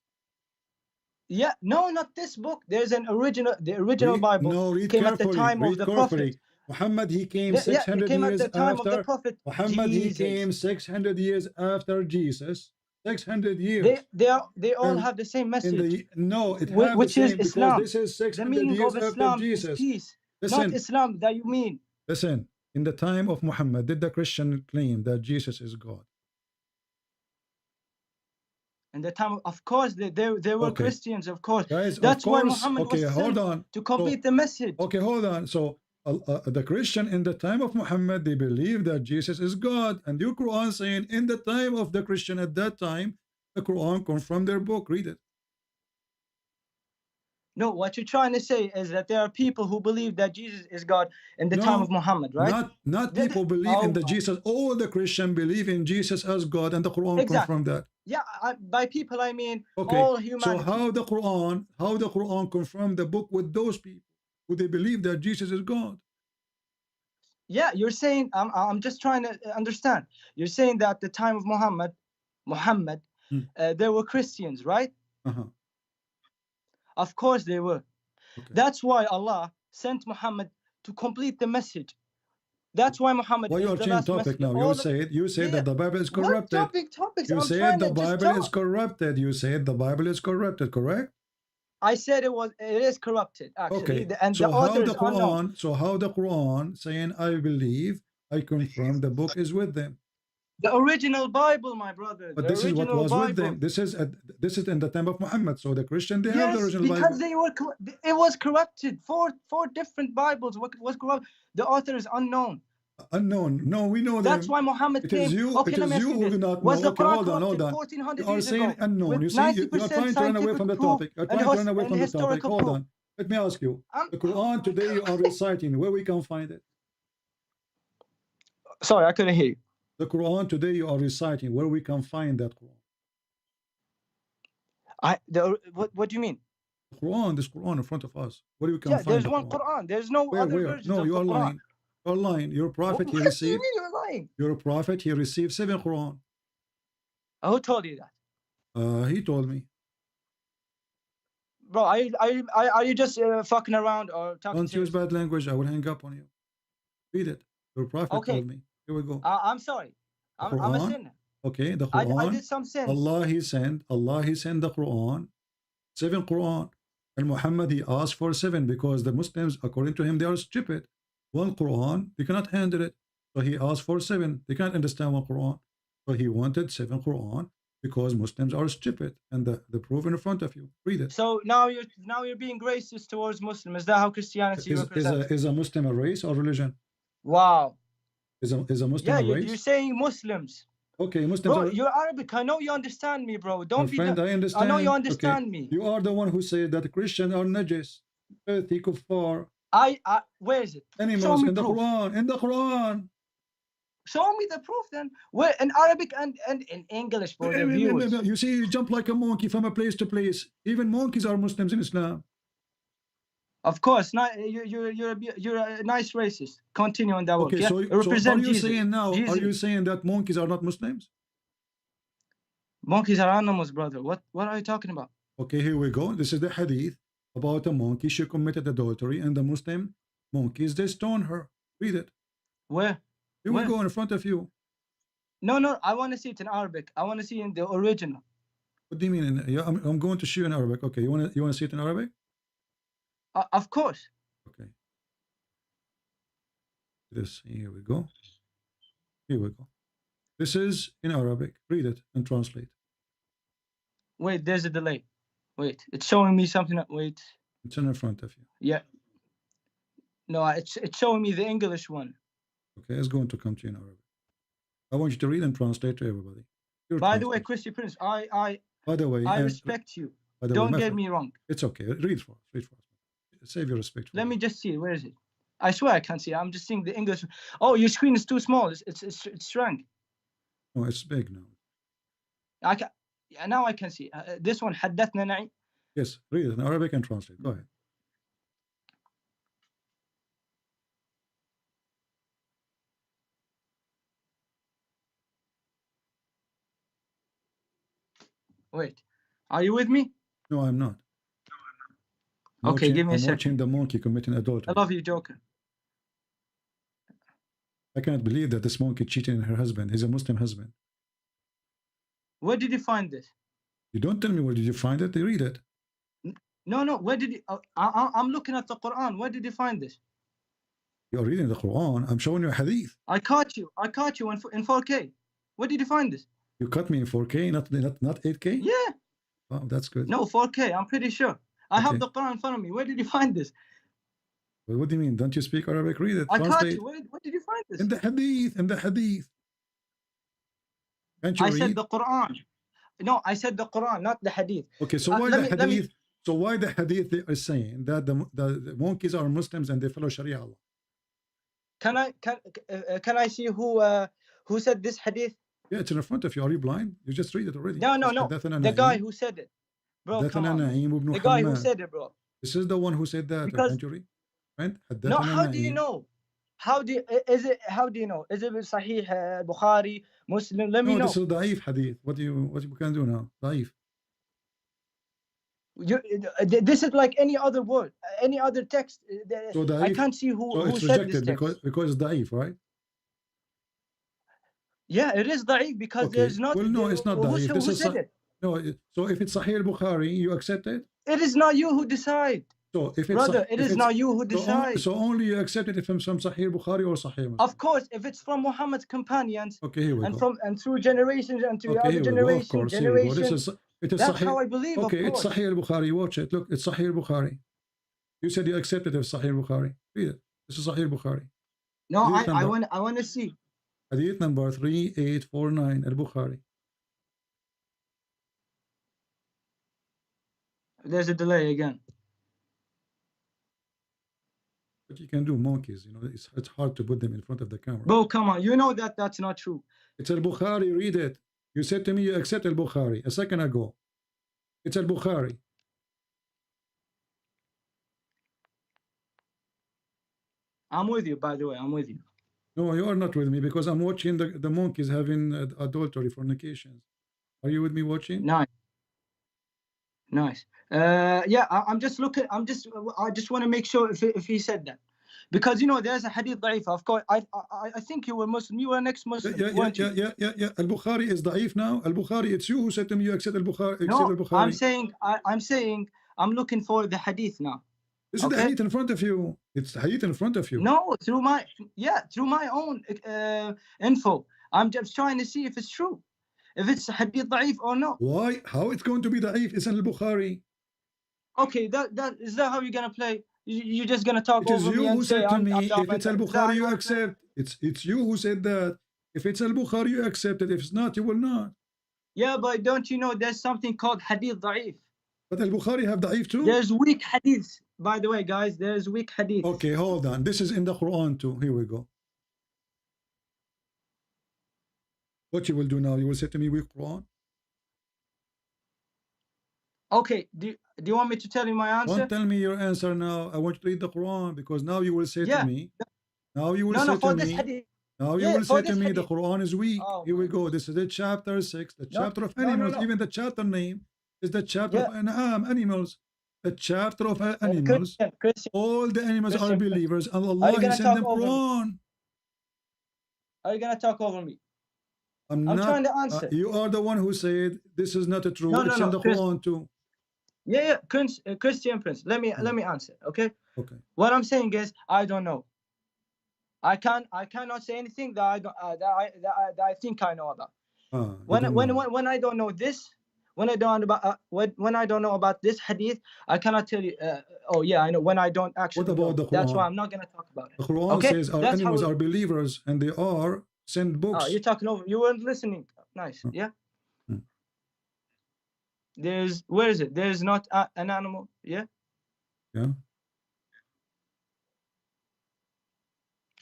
Yeah, no, not this book. There's an original, the original Bible. No, read came carefully. At the time of the Prophet. Muhammad, he came 600 it came years at the time after. Of the Prophet. Muhammad, Jesus. he came 600 years after Jesus. 600 years. They all have the same message. No, it has the same is Islam. because this is 600 the meaning years of after Islam Jesus. Is peace, Listen, not Islam that you mean. Listen, in the time of Muhammad, did the Christian claim that Jesus is God? In the time, of course, there were Christians, of course. Guys, that's of course, why Muhammad was sent hold on. to complete the message. Okay, hold on. So the Christian in the time of Muhammad, they believe that Jesus is God, and your Quran saying in the time of the Christian at that time, the Quran confirmed their book. Read it. No, what you're trying to say is that there are people who believe that Jesus is God in the time of Muhammad, right? Not people believe in the Jesus. All the Christians believe in Jesus as God, and the Quran confirmed that. Yeah, by people I mean okay. all humanity. So how the Quran confirmed the book with those people who they believe that Jesus is God? Yeah, you're saying I'm just trying to understand. You're saying that at the time of Muhammad, there were Christians, right? Of course they were. Okay. That's why Allah sent Muhammad to complete the message. That's why Muhammad. Why you are changing topic now? You said that the Bible is corrupted. Topics? You said the Bible is corrupted. You said the Bible is corrupted, correct? I said it is corrupted, actually. Okay. And so the how authors unknown. So how the Quran saying I believe, I confirm the book is with them? The original Bible, my brother. But this is what was with them. This is in the time of Muhammad. So the Christian, they have the original because Bible. It was corrupted. Four different Bibles was corrupted. The author is unknown. Unknown. No, we know that. That's why Muhammad came. It is you. Okay, it is you who do not know. Was the okay, Quran hold on. 1400 you are years saying ago, unknown. You see, you are trying to run away from the topic. You're trying to run away from the topic. Hold on. Let me ask you. The Quran today you are reciting, where we can find it? Sorry, I couldn't hear you. The Quran today you are reciting, where we can find that Quran? What do you mean? This Quran in front of us. Where we can find there's one Quran. There's no other versions No, you are Quran. lying. You're lying. Your prophet he received. What do you mean you're lying? Your prophet he received 7 Quran. Who told you that? He told me. Bro, are you just fucking around or talking? Don't use bad language. I will hang up on you. Read it. Your prophet told me. Here we go. I'm sorry. I'm a sinner. Okay, the Quran. I did some sins. Allah he sent the Quran, 7 Quran, and Muhammad he asked for 7 because the Muslims, according to him, they are stupid. 1 Quran, they cannot handle it, so he asked for 7. They can't understand 1 Quran, so he wanted 7 Quran because Muslims are stupid, and the proof in front of you. Read it. So now you're being racist towards Muslims. Is that how Christianity represents? Is a Muslim a race or religion? Wow. Is a Muslim a race? You're saying Muslims. Okay, Muslims. Bro, you're Arabic. I know you understand me, bro. Don't be. Friend, I understand. I know you understand me. You are the one who said that Christians are najis, filthy, kuffar. Where is it? Animals in the Quran. In the Quran. Show me the proof then. Where in Arabic and in English for the viewers. You see, you jump like a monkey from a place to place. Even monkeys are Muslims in Islam. Of course, not you're a nice racist. Continue on that one. Okay, yeah? so are you saying now? Jesus. Are you saying that monkeys are not Muslims? Monkeys are animals, brother. What are you talking about? Okay, here we go. This is the hadith about a monkey. She committed adultery, and the Muslim monkeys they stone her. Read it. Where? Here we go in front of you. No. I want to see it in Arabic. I want to see it in the original. What do you mean? Yeah, I'm going to show you in Arabic. Okay, you want to see it in Arabic? Of course. Okay. Here we go. Here we go. This is in Arabic. Read it and translate. Wait, there's a delay. Wait, it's showing me something. Wait. It's in front of you. Yeah. No, it's showing me the English one. Okay, it's going to come to you in Arabic. I want you to read and translate to everybody. By the way, Christy Prince, I respect you. Don't get me wrong. It's okay. Read for us. Read for us. Save your respect. Let me just see. Where is it? I swear I can't see. I'm just seeing the English. Oh, your screen is too small. It's shrunk. No, it's big now. I can. Yeah, now I can see. This one, حدثنا نعيم. Yes, read it in Arabic and translate. Go ahead. Wait, are you with me? No, I'm not. Okay, give me a second. I'm watching the monkey committing adultery. I love you, Joker. I cannot believe that this monkey cheated on her husband. He's a Muslim husband. Where did you find this? You don't tell me where did you find it. They read it. No. Where did you? I'm looking at the Quran. Where did you find this? You're reading the Quran. I'm showing you a hadith. I caught you in 4K. Where did you find this? You caught me in 4K, not 8K? Yeah. Wow, that's good. No, 4K. I'm pretty sure. I have the Quran in front of me. Where did you find this? Well, what do you mean? Don't you speak Arabic? Read it. I caught you. Where did you find this? In the hadith. Can't you read? I said the Quran. No, I said the Quran, not the hadith. Okay, so why the hadith? So why the hadith they are saying that the monkeys are Muslims and they follow Sharia law? Can I see who said this hadith? Yeah, it's in front of you. Are you blind? You just read it already. No. The guy who said it, bro. Come on. The guy who said it, bro. This is the one who said that. Can't you read? Right? No. How do you know? How do you know? Is it Sahih Bukhari, Muslim? Let me know. This is da'if hadith. What you can do now? Da'if. This is like any other word, any other text. So da'if, I can't see who it's said this text. Because it's da'if, right? Yeah, it is da'if because there's not. Well, no, it's not da'if. Who said it? No, so if it's Sahih Bukhari, you accept it? It is not you who decide. So if it's brother, it is not you who decide. So only you accept it if it's from Sahih Bukhari or Sahih Muslim. Of course, if it's from Muhammad's companions. Okay, here we go. And through generations and through other generations. That's how I believe. Okay, it's Sahih Bukhari. Watch it. Look, it's Sahih Bukhari. You said you accepted it if Sahih Bukhari. Read it. This is Sahih Bukhari. No, I want to see. Hadith number 3849 al-Bukhari. There's a delay again. But you can do monkeys, it's hard to put them in front of the camera. Bro, come on, you know that's not true. It's al-Bukhari, read it. You said to me you accept al-Bukhari a second ago. It's al-Bukhari. I'm with you, by the way, I'm with you. No, you are not with me because I'm watching the monkeys having adultery, fornications. Are you with me watching? Nice. Yeah, I'm just looking. I just want to make sure if he said that, because there's a hadith da'if. Of course, I think you were Muslim. You were an ex-Muslim. Yeah. Al-Bukhari is da'if now. Al-Bukhari, it's you who said to me you accept Al-Bukhari. No, I'm saying I'm looking for the hadith now. This is the hadith in front of you. It's the hadith in front of you. No, through my own info. I'm just trying to see if it's true. If it's hadith da'if or not. Why? How it's going to be da'if? It's in al-Bukhari. Okay, is that how you're gonna play? You're just gonna talk over me and say, if it's al-Bukhari, you accept. It's you who said that. If it's al-Bukhari, you accept it. If it's not, you will not. Yeah, but don't you know there's something called hadith da'if? But al-Bukhari have da'if too. There's weak hadiths. By the way, guys, there's weak hadith. Okay, hold on. This is in the Quran too. Here we go. What you will do now? You will say to me, weak Quran. Okay. Do you want me to tell you my answer? Don't tell me your answer now. I want you to read the Quran because now you will say to me. Now you will say to me. Now you will say to me the Quran is weak. Here we go. This is the chapter 6, the chapter of animals. Even the chapter name is the chapter of animals. The chapter of animals. All the animals are believers, and Allah He sent them Quran. Are you gonna talk over me? I'm trying to answer. You are the one who said this is not true. No, it's in the Quran too. Yeah, Christian Prince. Let me answer. Okay. Okay. What I'm saying is, I don't know. I cannot say anything that I don't that I think I know about. When I don't know this, when I don't know about this hadith, I cannot tell you. Oh yeah, I know. When I don't actually. What about know. the Quran? That's why I'm not gonna talk about it. The Quran says our enemies are believers, and they are sent books. Oh, you're talking over. You weren't listening. Nice. Yeah. Where is it? There's not an animal. Yeah. Yeah.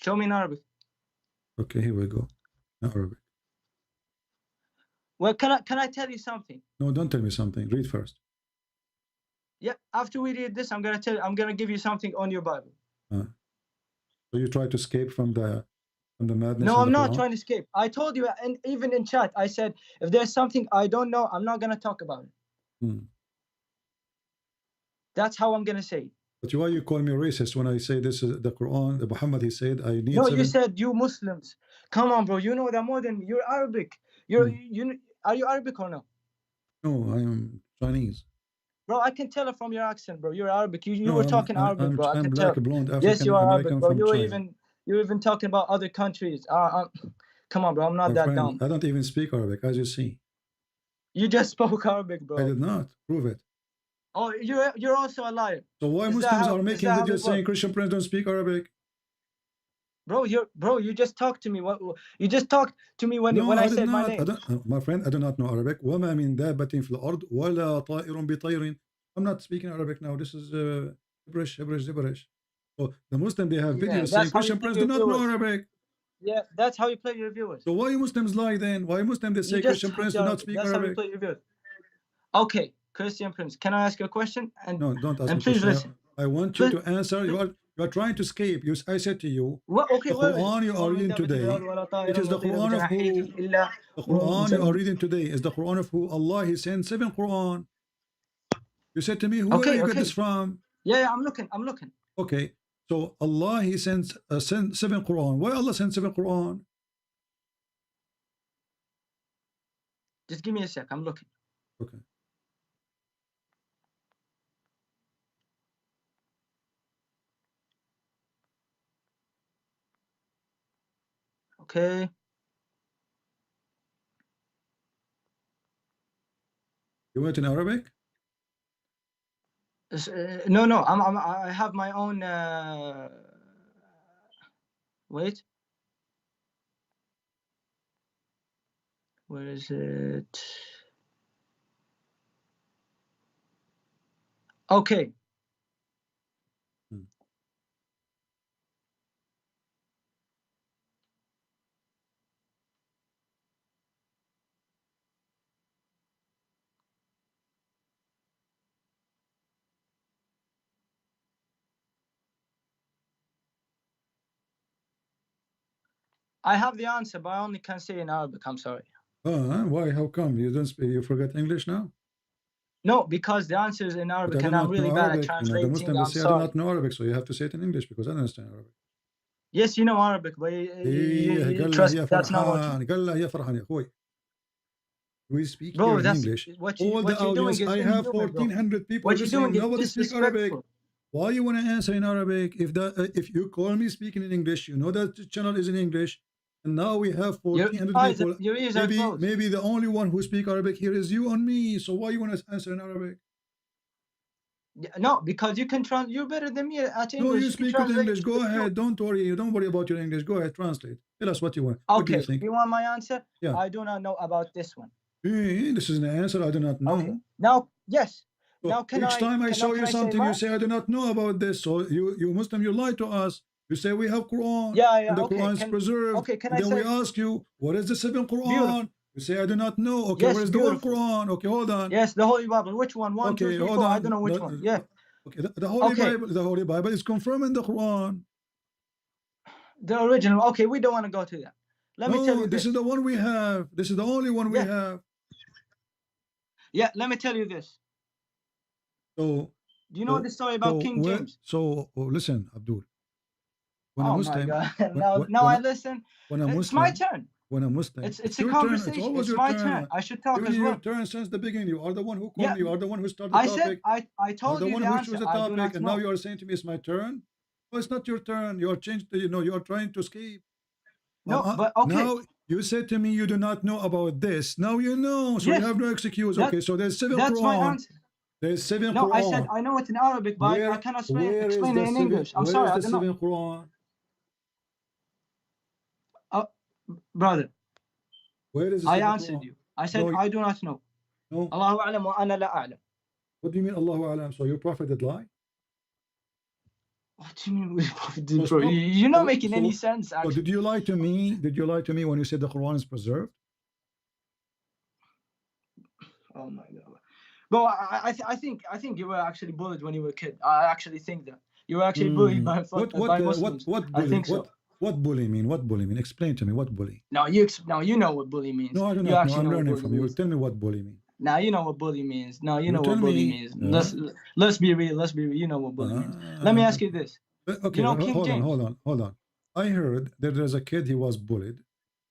Show me in Arabic. Okay, here we go. In Arabic. Well, can I tell you something? No, don't tell me something. Read first. Yeah. After we read this, I'm gonna give you something on your Bible. So you try to escape from the madness. No, I'm not trying to escape. I told you, and even in chat, I said if there's something I don't know, I'm not gonna talk about it. That's how I'm gonna say it. But why you call me racist when I say this is the Quran? The Muhammad, he said I need. No, you said you Muslims. Come on, bro. You know that more than me. You're Arabic. Are you Arabic or no? No, I am Chinese. Bro, I can tell it from your accent, bro. You're Arabic. You were talking Arabic, bro. I I'm can black, tell. blonde, African, yes, you are American Arabic, bro. From You're even talking about other countries. Come on, bro. I'm not that dumb. I don't even speak Arabic, as you see. You just spoke Arabic, bro. I did not. Prove it. Oh, you're also a liar. So why Muslims are making videos saying Christian Prince don't speak Arabic? Bro, you just talked to me. You just talked to me when I said my name. My friend, I do not know Arabic. وما من دابة في الأرض ولا طائر بطير. I'm not speaking Arabic now. This is gibberish. So the Muslim, they have videos saying Christian Prince do not know Arabic. Yeah, that's how you play your viewers. So why Muslims lie then? Why Muslims they say Christian Prince do not speak Arabic? Arabic? How you play your viewers. Okay, Christian Prince, can I ask you a question? No, don't ask me. Please listen. I want you to answer. You are trying to escape. I said to you, the Quran you are reading today, it is the Quran of who? The Quran you are reading today is the Quran of who? Allah, He sent 7 Quran. You said to me, where you get this from? Yeah, I'm looking. Okay, so Allah, He sent 7 Quran. Why Allah sent 7 Quran? Just give me a sec. I'm looking. Okay. Okay. You went in Arabic? No. I have my own. Wait. Where is it? Okay. I have the answer, but I only can say in Arabic. I'm sorry. Why? How come you don't speak? You forget English now? No, because the answer is in Arabic, and I'm really bad at translating. The Muslims say I do not know Arabic, so you have to say it in English because I don't understand Arabic. Yes, you know Arabic, but you trust that's not what. We speak here in English. All the audience, I have 1,400 people listening. Nobody speaks Arabic. Why you want to answer in Arabic? If you call me speaking in English, you know that the channel is in English, and now we have 1,400 people. Your ears are closed. Maybe the only one who speak Arabic here is you and me. So why you want to answer in Arabic? No, because you can translate. You're better than me at English. No, you speak good English. Go ahead. Don't worry. Don't worry about your English. Go ahead. Translate. Tell us what you want. Okay. What do you think? You want my answer? Yeah. I do not know about this one. This is an answer. I do not know. Okay. Now, yes. So now, each time I show you something, you say I do not know about this. So you Muslim, you lie to us. You say we have Quran. Yeah. And the Quran is preserved. Okay. Then we ask you, what is the 7th Quran? Beautiful. You say I do not know. Okay, yes, where's the whole Quran? Okay, hold on. Yes, the Holy Bible. Which one? 1, 2, 3, 4. I don't know which one. Yeah. Okay, the Holy Bible is confirmed in the Quran. The original. Okay, we don't want to go to that. Let me tell you this is the one we have. This is the only one we have. Yeah, let me tell you this. So, do you know the story about King James? So listen, Abdul. When my God. Now I listen. It's my turn. when a Muslim. It's a your turn. conversation. It's always It's your my turn. turn. I should talk Giving as you well. your turn since the beginning. You are the one who called Yeah, me. You are the one who started the I topic. said I told the you one the who answer. chose the I do topic, not and know. now you are saying to me, "It's my turn." Oh, it's not your turn. You are changed. You know, you are trying to escape. No, but okay. Now you said to me you do not know about this. Now you know, so Yes, you have no excuse. that, Okay, so there's 7 that's my Quran. answer. There's 7 No, Quran. I said I know it in Arabic, but I cannot explain it in English. I'm sorry, I don't know. Where is the 7 Quran? Brother, where is the I 7 answered Quran? you. I said No, I do not know. no. Allahu a'lam wa ana la a'lam. What do you mean, Allahu Alam? So your prophet did lie? What do you mean, bro? You're not making any sense. Actually. So did you lie to me? Did you lie to me when you said the Quran is preserved? Oh my God, bro! I think you were actually bullied when you were a kid. I actually think that you were actually bullied by Muslims. What bully? I think so. What bully mean? What bully mean? Explain to me what bully. No, you know what bully means. No, I do not know. I'm learning from you. Tell me what bully means. Now you know what bully means. No, you know what bully means. Let's be real. Let's be real. You know what bully means. Let me ask you this. Okay, you know King James? hold on. I heard that there's a kid. He was bullied.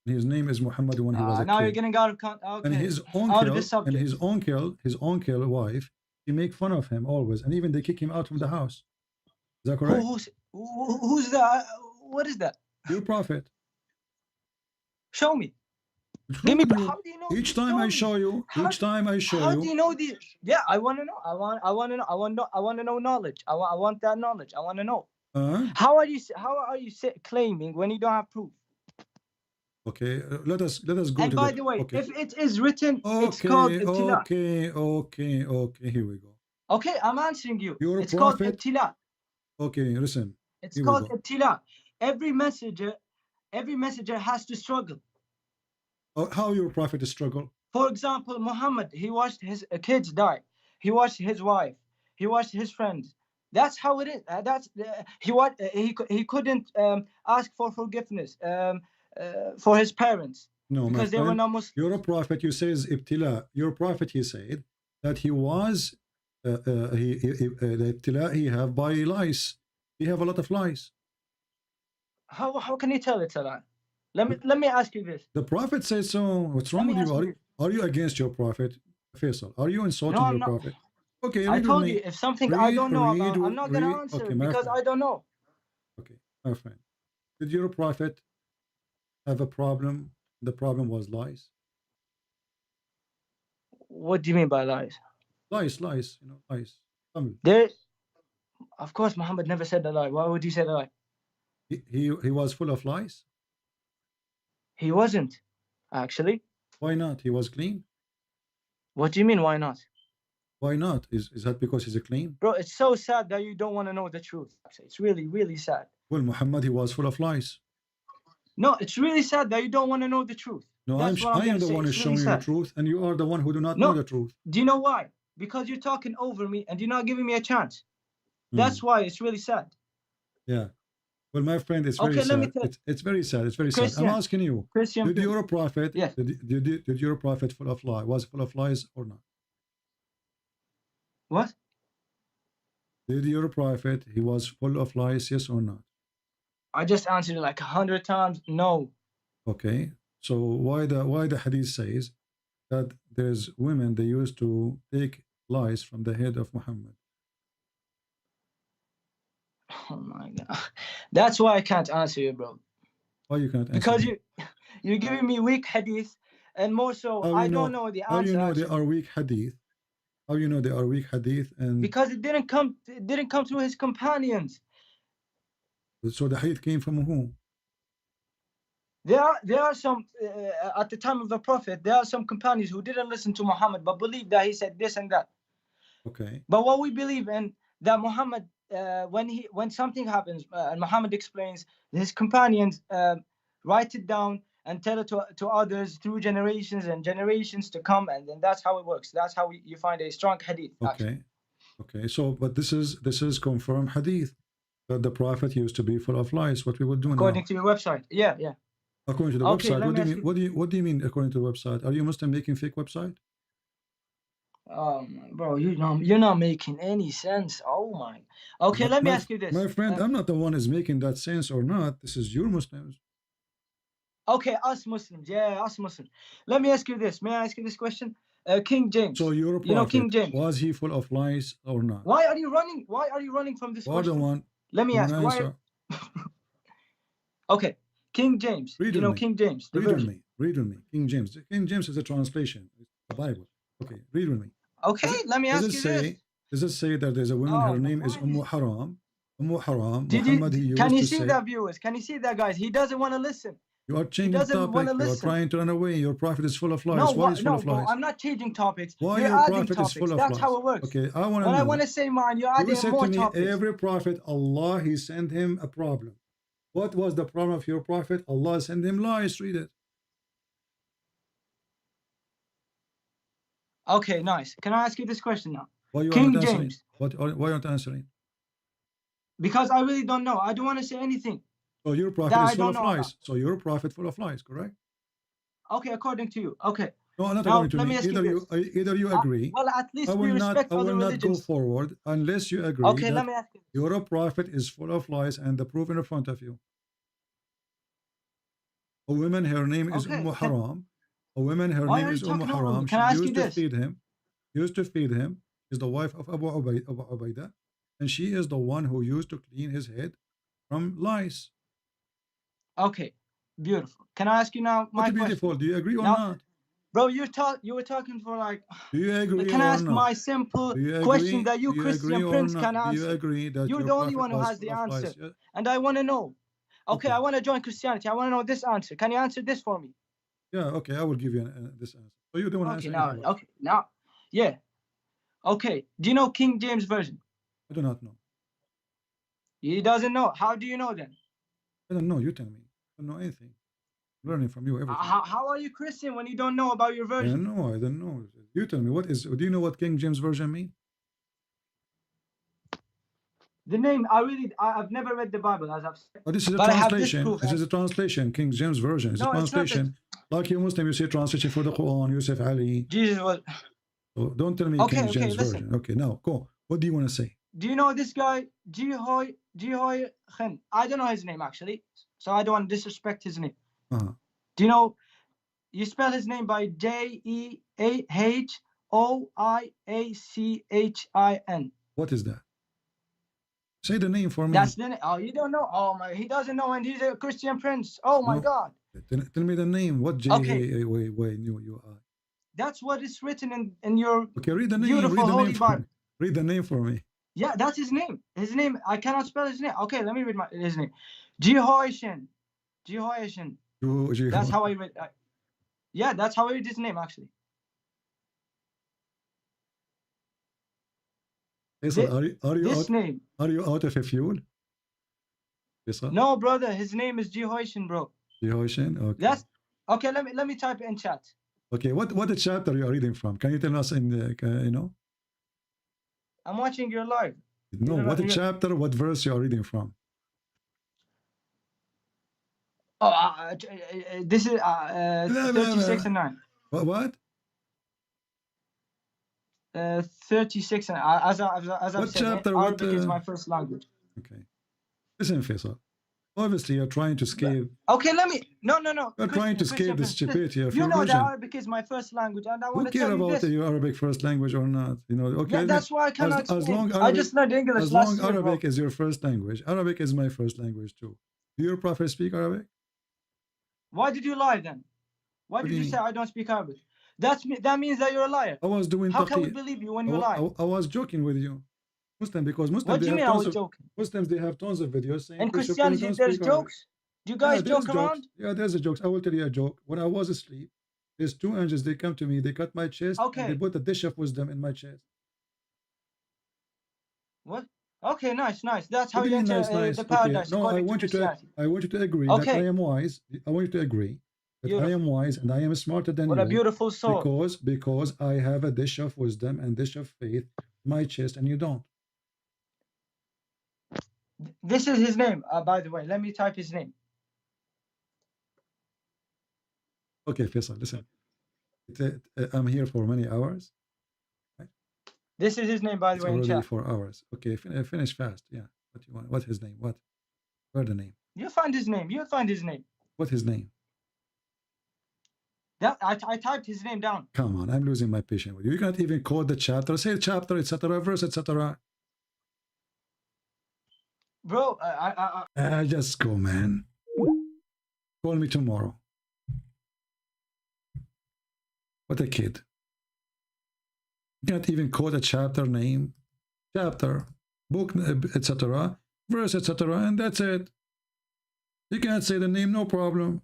His name is Muhammad when he was a now kid. you're getting out of okay. And his uncle wife, he make fun of him always, and even they kick him out from the house. Is that correct? Who's that? What is that? Your prophet. Show me. Give me. How do you know? Each time I show you. How do you know this? Yeah, I want to know. I want to know. I want to know knowledge. I want that knowledge. I want to know. How are you claiming when you don't have proof? Okay, let us go. And by the way, if it is written, it's called ibtila. Okay. Here we go. Okay, I'm answering you. It's called ibtila. Okay, listen. It's called ibtila. Every messenger has to struggle. How your prophet struggle? For example, Muhammad, he watched his kids die. He watched his wife. He watched his friends. That's how it is. He couldn't ask for forgiveness for his parents. No, because they were not Muslims. You're a prophet. You says ibtila. Your prophet, he said that he was the ibtila he have by lies. He have a lot of lies. How can you tell it's a lie? Let me ask you this. The prophet says so. What's wrong with you? Are you against your prophet, Faisal? Are you insulting your prophet? Okay, I told you if something I don't know about, I'm not gonna answer because I don't know. Okay, my friend. Did your prophet have a problem? The problem was lies. What do you mean by lies? Lies. You know, lies. Of course, Muhammad never said a lie. Why would he say a lie? He was full of lies. He wasn't, actually. Why not? He was clean. What do you mean? Why not? Why not? Is that because he's a clean? Bro, it's so sad that you don't want to know the truth. It's really, really sad. Well, Muhammad, he was full of lies. No, it's really sad that you don't want to know the truth. No, I am the one who's showing you the truth, and you are the one who do not know the truth. Do you know why? Because you're talking over me and you're not giving me a chance. That's why it's really sad. Yeah. Well, my friend, it's very sad. It's very sad. It's very sad. I'm asking you, did your prophet, did your prophet full of lies? Was full of lies or not? What? Did your prophet, he was full of lies, yes or not? I just answered it like 100 times, no. Okay. So why the hadith says that there's women, they used to take lies from the head of Muhammad? Oh my God. That's why I can't answer you, bro. Why you can't answer? Because you're giving me weak hadith, and more so, I don't know the answer. How you know they are weak hadith? How you know they are weak hadith? And because it didn't come through his companions. So the hadith came from who? There are some at the time of the Prophet. There are some companions who didn't listen to Muhammad but believed that he said this and that. Okay. But what we believe in that Muhammad, when something happens, and Muhammad explains, his companions write it down and tell it to others through generations and generations to come, and then that's how it works. That's how you find a strong hadith. Okay. Actually. Okay. So, but this is confirmed hadith that the Prophet used to be full of lies. What we would do according now. to your website. Yeah. According to the website. What do you mean according to the website? Are you Muslim making fake website? Bro, you're not making any sense. Oh my. Okay, let me ask you this. My friend, I'm not the one who's making that sense or not. This is your Muslims. Okay, us Muslims. Yeah, us Muslims. Let me ask you this. May I ask you this question? King James. So your prophet, you know King James. was he full of lies or not? Why are you running? Why are you running from this question? One. Let me ask. Why? Okay, King James. Read you know me. King James. Read with me. Read with me. King James. King James is a translation. It's the Bible. Okay, read with me. Okay, let me ask you this. Does it say that there's a woman? Her name is Haram. Haram. Muhammad. Can you see that, viewers? Can you see that, guys? He doesn't want to listen. You are changing topic. You are trying to run away. Your prophet is full of lies. No, Why is full of lies? I'm not changing topics. Why you're your adding prophet topics. is full of That's lies? how it works. Okay, I want to know. When I want to say mine, you're adding more to me, topics. Every prophet, Allah, He sent him a problem. What was the problem of your prophet? Allah sent him lies. Read it. Okay, nice. Can I ask you this question now? Why you King not James. Why aren't answering? Because I really don't know. I don't want to say anything. So your prophet is full of lies. So your prophet full of lies, correct? Okay, according to you. Okay. No, not according to me. Either you agree. Well, at least we respect other religions. I will not go forward unless you agree. Okay, let me ask you. Your prophet is full of lies, and the proof in front of you. A woman, her name is Haram. A woman, her name is Haram. She used to feed him. She's the wife of Abu Ubaidah, and she is the one who used to clean his head from lies. Okay, beautiful. Can I ask you now my beautiful? Do you agree or not? Bro, you were talking for like. Do you agree? Can I ask my simple question that you Christian Prince can answer? Do you agree that you're the only one who has the answer, and I want to know. Okay, I want to join Christianity. I want to know this answer. Can you answer this for me? Yeah, okay, I will give you this answer. So you don't want to answer. Now, yeah. Okay, do you know King James Version? I do not know. He doesn't know. How do you know then? I don't know. You tell me. I don't know anything. I'm learning from you everything. How are you Christian when you don't know about your version? I don't know. You tell me. Do you know what King James Version means? The name, I've never read the Bible, as I've said. Oh, this is a translation. This is a translation. King James Version. It's a translation. Like you Muslim, you say translation for the Quran, Yusuf Ali. Jesus was. So don't tell me King James Version. Okay, now go. What do you want to say? Do you know this guy, Jihoy Khen? I don't know his name actually, so I don't want to disrespect his name. Do you know? You spell his name by Jehoiachin. What is that? Say the name for me. That's the name. Oh, you don't know? Oh my, he doesn't know, and he's a Christian Prince. Oh my God. Tell me the name. What knew you are? That's what is written in your read the name. Beautiful Holy Bible. Read the name for me. Yeah, that's his name. His name, I cannot spell his name. Okay, let me read his name. Jehoiachin. That's how I read. Yeah, that's how I read his name actually. Are you out of a fuel? No, brother. His name is Jehoiachin, bro. Jehoiachin. Okay. Okay. Let me type it in chat. Okay. What chapter you are reading from? Can you tell us in the I'm watching your live. No. What chapter? What verse you are reading from? Oh, this is 36 and 9. What? 36 and as I've said, Arabic is my first language. Okay. Listen, Faisal. Obviously, you're trying to escape. Okay, let me. No. You're trying to escape the stupidity of you your know religion. that Arabic is my first language, and I want to tell you this. Who care about your Arabic first language or not? Okay. Yeah, that's why I cannot. I just learned English as last long Arabic is your first language. Arabic is my first language too. Do your prophet speak Arabic? Why did you lie then? Why did you say I don't speak Arabic? That means that you're a liar. I was doing. How can we believe you when you lie? I was joking with you. Because Muslims. What do you mean I was joking? Muslims, they have tons of videos saying. In Christianity, there's jokes. Do you guys joke around? Yeah, there's a joke. I will tell you a joke. When I was asleep, there's two angels. They come to me. They cut my chest. Okay. And they put a dish of wisdom in my chest. What? Okay, nice. That's how you enter the paradise. No, I want you to agree that I am wise. I want you to agree that I am wise and I am smarter than you. What a beautiful soul. Because I have a dish of wisdom and dish of faith in my chest, and you don't. This is his name, by the way. Let me type his name. Okay, Faisal, listen. I'm here for many hours. Right? This is his name, by the way. Already in 4 hours. Okay, finish fast. Yeah. What you want? What's his name? Where the name? You'll find his name. What's his name? That I typed his name down. Come on, I'm losing my patience with you. You can't even quote the chapter, say chapter, etc., verse, etc. Bro, Just go, man. Call me tomorrow. What a kid. You can't even quote a chapter name, chapter, book, etc., verse, etc., and that's it. You can't say the name, no problem.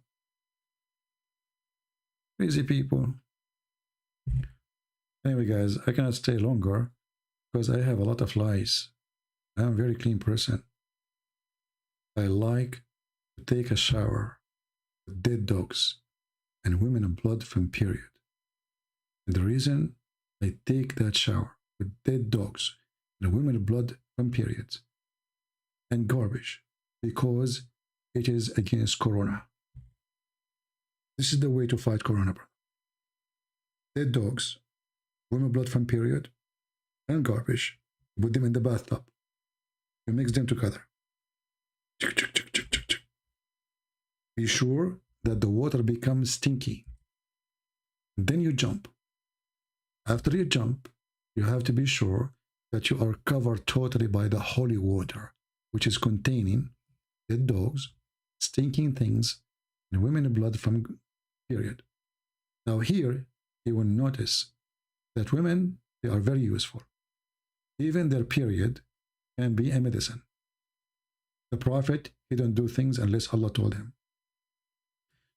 Crazy people. Anyway, guys, I cannot stay longer because I have a lot of lies. I'm a very clean person. I like to take a shower with dead dogs and women in blood from period. And the reason I take that shower with dead dogs and women in blood from periods and garbage, because it is against Corona. This is the way to fight Corona, bro. Dead dogs, women blood from period, and garbage. Put them in the bathtub. You mix them together. Be sure that the water becomes stinky. Then you jump. After you jump, you have to be sure that you are covered totally by the holy water, which is containing dead dogs, stinking things, and women blood from period. Now here, you will notice that women, they are very useful. Even their period can be a medicine. The Prophet, he don't do things unless Allah told him.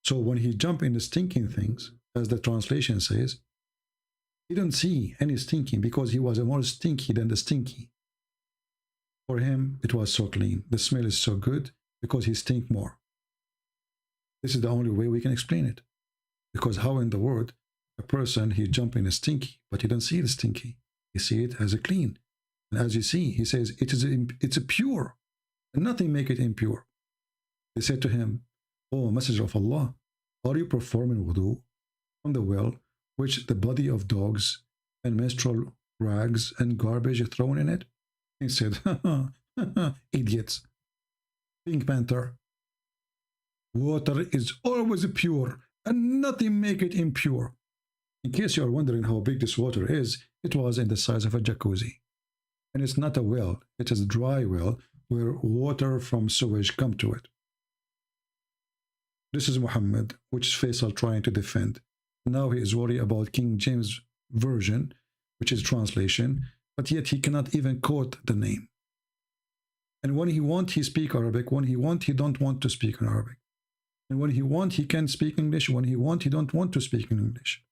So when he jumped in the stinking things, as the translation says, he didn't see any stinking because he was more stinky than the stinky. For him, it was so clean. The smell is so good because he stink more. This is the only way we can explain it. Because how in the world a person, he jump in a stinky, but he don't see the stinky. He see it as a clean. And as you see, he says, it's a pure. And nothing make it impure. They said to him, "Oh, Messenger of Allah, are you performing wudu from the well which the body of dogs and menstrual rags and garbage are thrown in it?" He said, idiots. Pink Panther. Water is always pure and nothing make it impure. In case you are wondering how big this water is, it was in the size of a jacuzzi. And it's not a well, it is a dry well where water from sewage come to it. This is Muhammad, which is Faisal trying to defend. Now he is worried about King James Version, which is translation, but yet he cannot even quote the name. And when he want, he speak Arabic. When he want, he don't want to speak in Arabic. And when he want, he can speak English. When he want, he don't want to speak in English.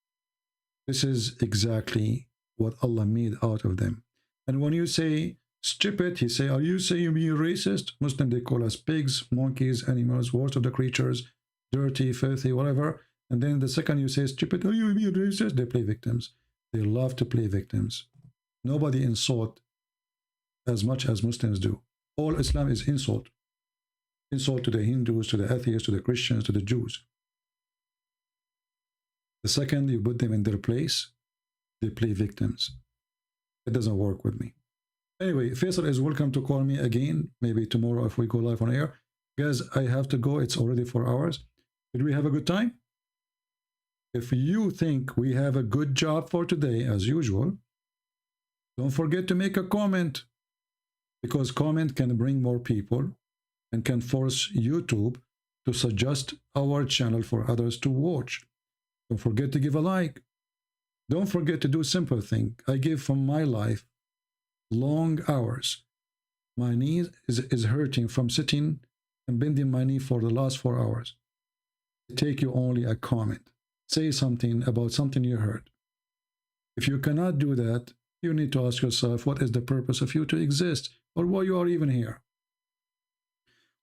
This is exactly what Allah made out of them. And when you say stupid, he say, are you saying you're being racist? Muslim, they call us pigs, monkeys, animals, worst of the creatures, dirty, filthy, whatever. And then the second you say stupid, are you being racist? They play victims. They love to play victims. Nobody insult as much as Muslims do. All Islam is insult. Insult to the Hindus, to the atheists, to the Christians, to the Jews. The second you put them in their place, they play victims. It doesn't work with me. Anyway, Faisal is welcome to call me again, maybe tomorrow if we go live on air. Guys, I have to go. It's already 4 hours. Did we have a good time? If you think we have a good job for today, as usual, don't forget to make a comment, because comment can bring more people and can force YouTube to suggest our channel for others to watch. Don't forget to give a like. Don't forget to do simple thing. I give from my life long hours. My knee is hurting from sitting and bending my knee for the last 4 hours. Take you only a comment. Say something about something you heard. If you cannot do that, you need to ask yourself, what is the purpose of you to exist, or why you are even here?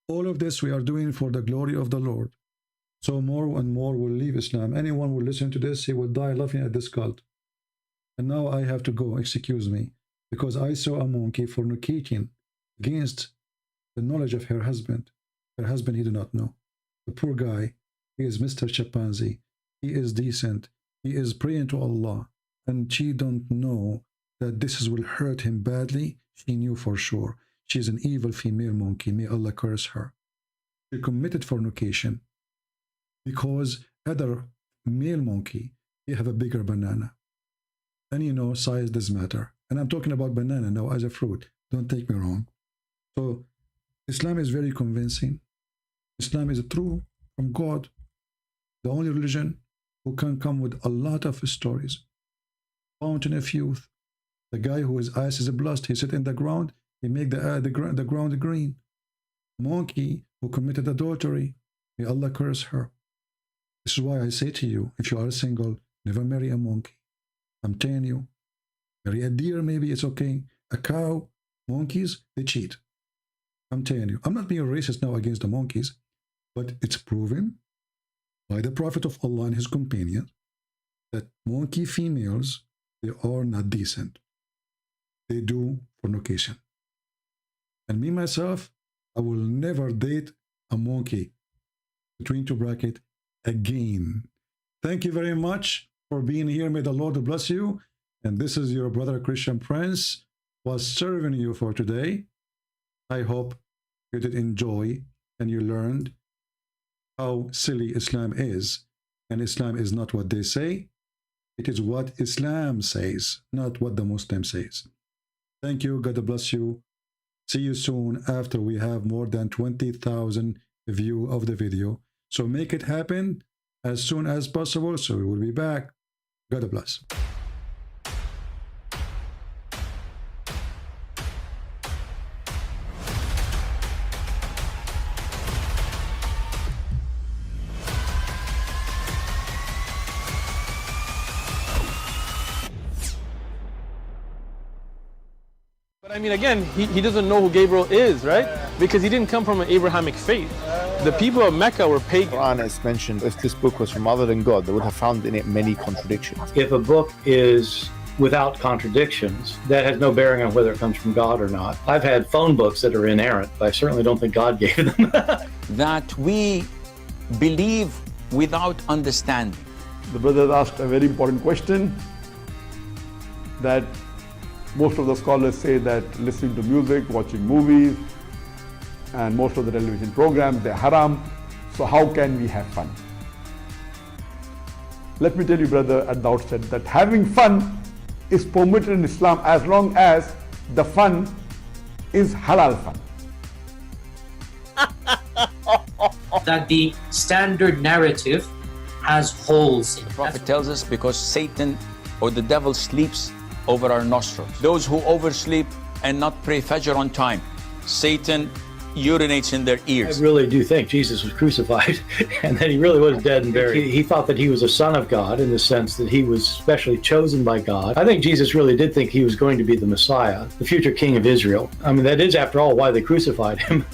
All of this we are doing for the glory of the Lord. So more and more will leave Islam. Anyone who will listen to this, he will die laughing at this cult. And now I have to go, excuse me, because I saw a monkey fornicating against the knowledge of her husband. Her husband he did not know. The poor guy, he is Mr. Chimpanzee. He is decent. He is praying to Allah. And she don't know that this will hurt him badly. She knew for sure. She's an evil female monkey. May Allah curse her. She committed fornication because other male monkey, you have a bigger banana. And you know, size does matter. And I'm talking about banana now as a fruit. Don't take me wrong. So Islam is very convincing. Islam is true from God, the only religion who can come with a lot of stories. Fountain of youth. The guy whose eyes is blood, he sit in the ground, he make the ground green. Monkey who committed adultery, may Allah curse her. This is why I say to you, if you are single, never marry a monkey. I'm telling you, marry a deer, maybe it's okay. A cow, monkeys, they cheat. I'm telling you, I'm not being racist now against the monkeys, but it's proven by the Prophet of Allah and his companions that monkey females, they are not decent. They do fornication. And me, myself, I will never date a monkey, between two brackets, again. Thank you very much for being here. May the Lord bless you. And this is your brother Christian Prince was serving you for today. I hope you did enjoy and you learned how silly Islam is. And Islam is not what they say. It is what Islam says, not what the Muslim says. Thank you. God bless you. See you soon after we have more than 20,000 views of the video. So make it happen as soon as possible. So we will be back. God bless. I mean, again, he doesn't know who Gabriel is, right? Because he didn't come from an Abrahamic faith. The people of Mecca were pagan. The Quran is mentioned, if this book was from other than God, they would have found in it many contradictions. If a book is without contradictions, that has no bearing on whether it comes from God or not. I've had phone books that are inerrant, but I certainly don't think God gave them. That we believe without understanding. The brother asked a very important question, that most of the scholars say that listening to music, watching movies, and most of the television programs, they're haram. So how can we have fun? Let me tell you, brother, at the outset, that having fun is permitted in Islam as long as the fun is halal fun. That the standard narrative has holes in it. The Prophet tells us because Satan or the devil sleeps over our nostrils. Those who oversleep and not pray Fajr on time, Satan urinates in their ears. I really do think Jesus was crucified and that he really was dead and buried. He thought that he was a son of God in the sense that he was specially chosen by God. I think Jesus really did think he was going to be the Messiah, the future king of Israel. I mean, that is, after all, why they crucified him.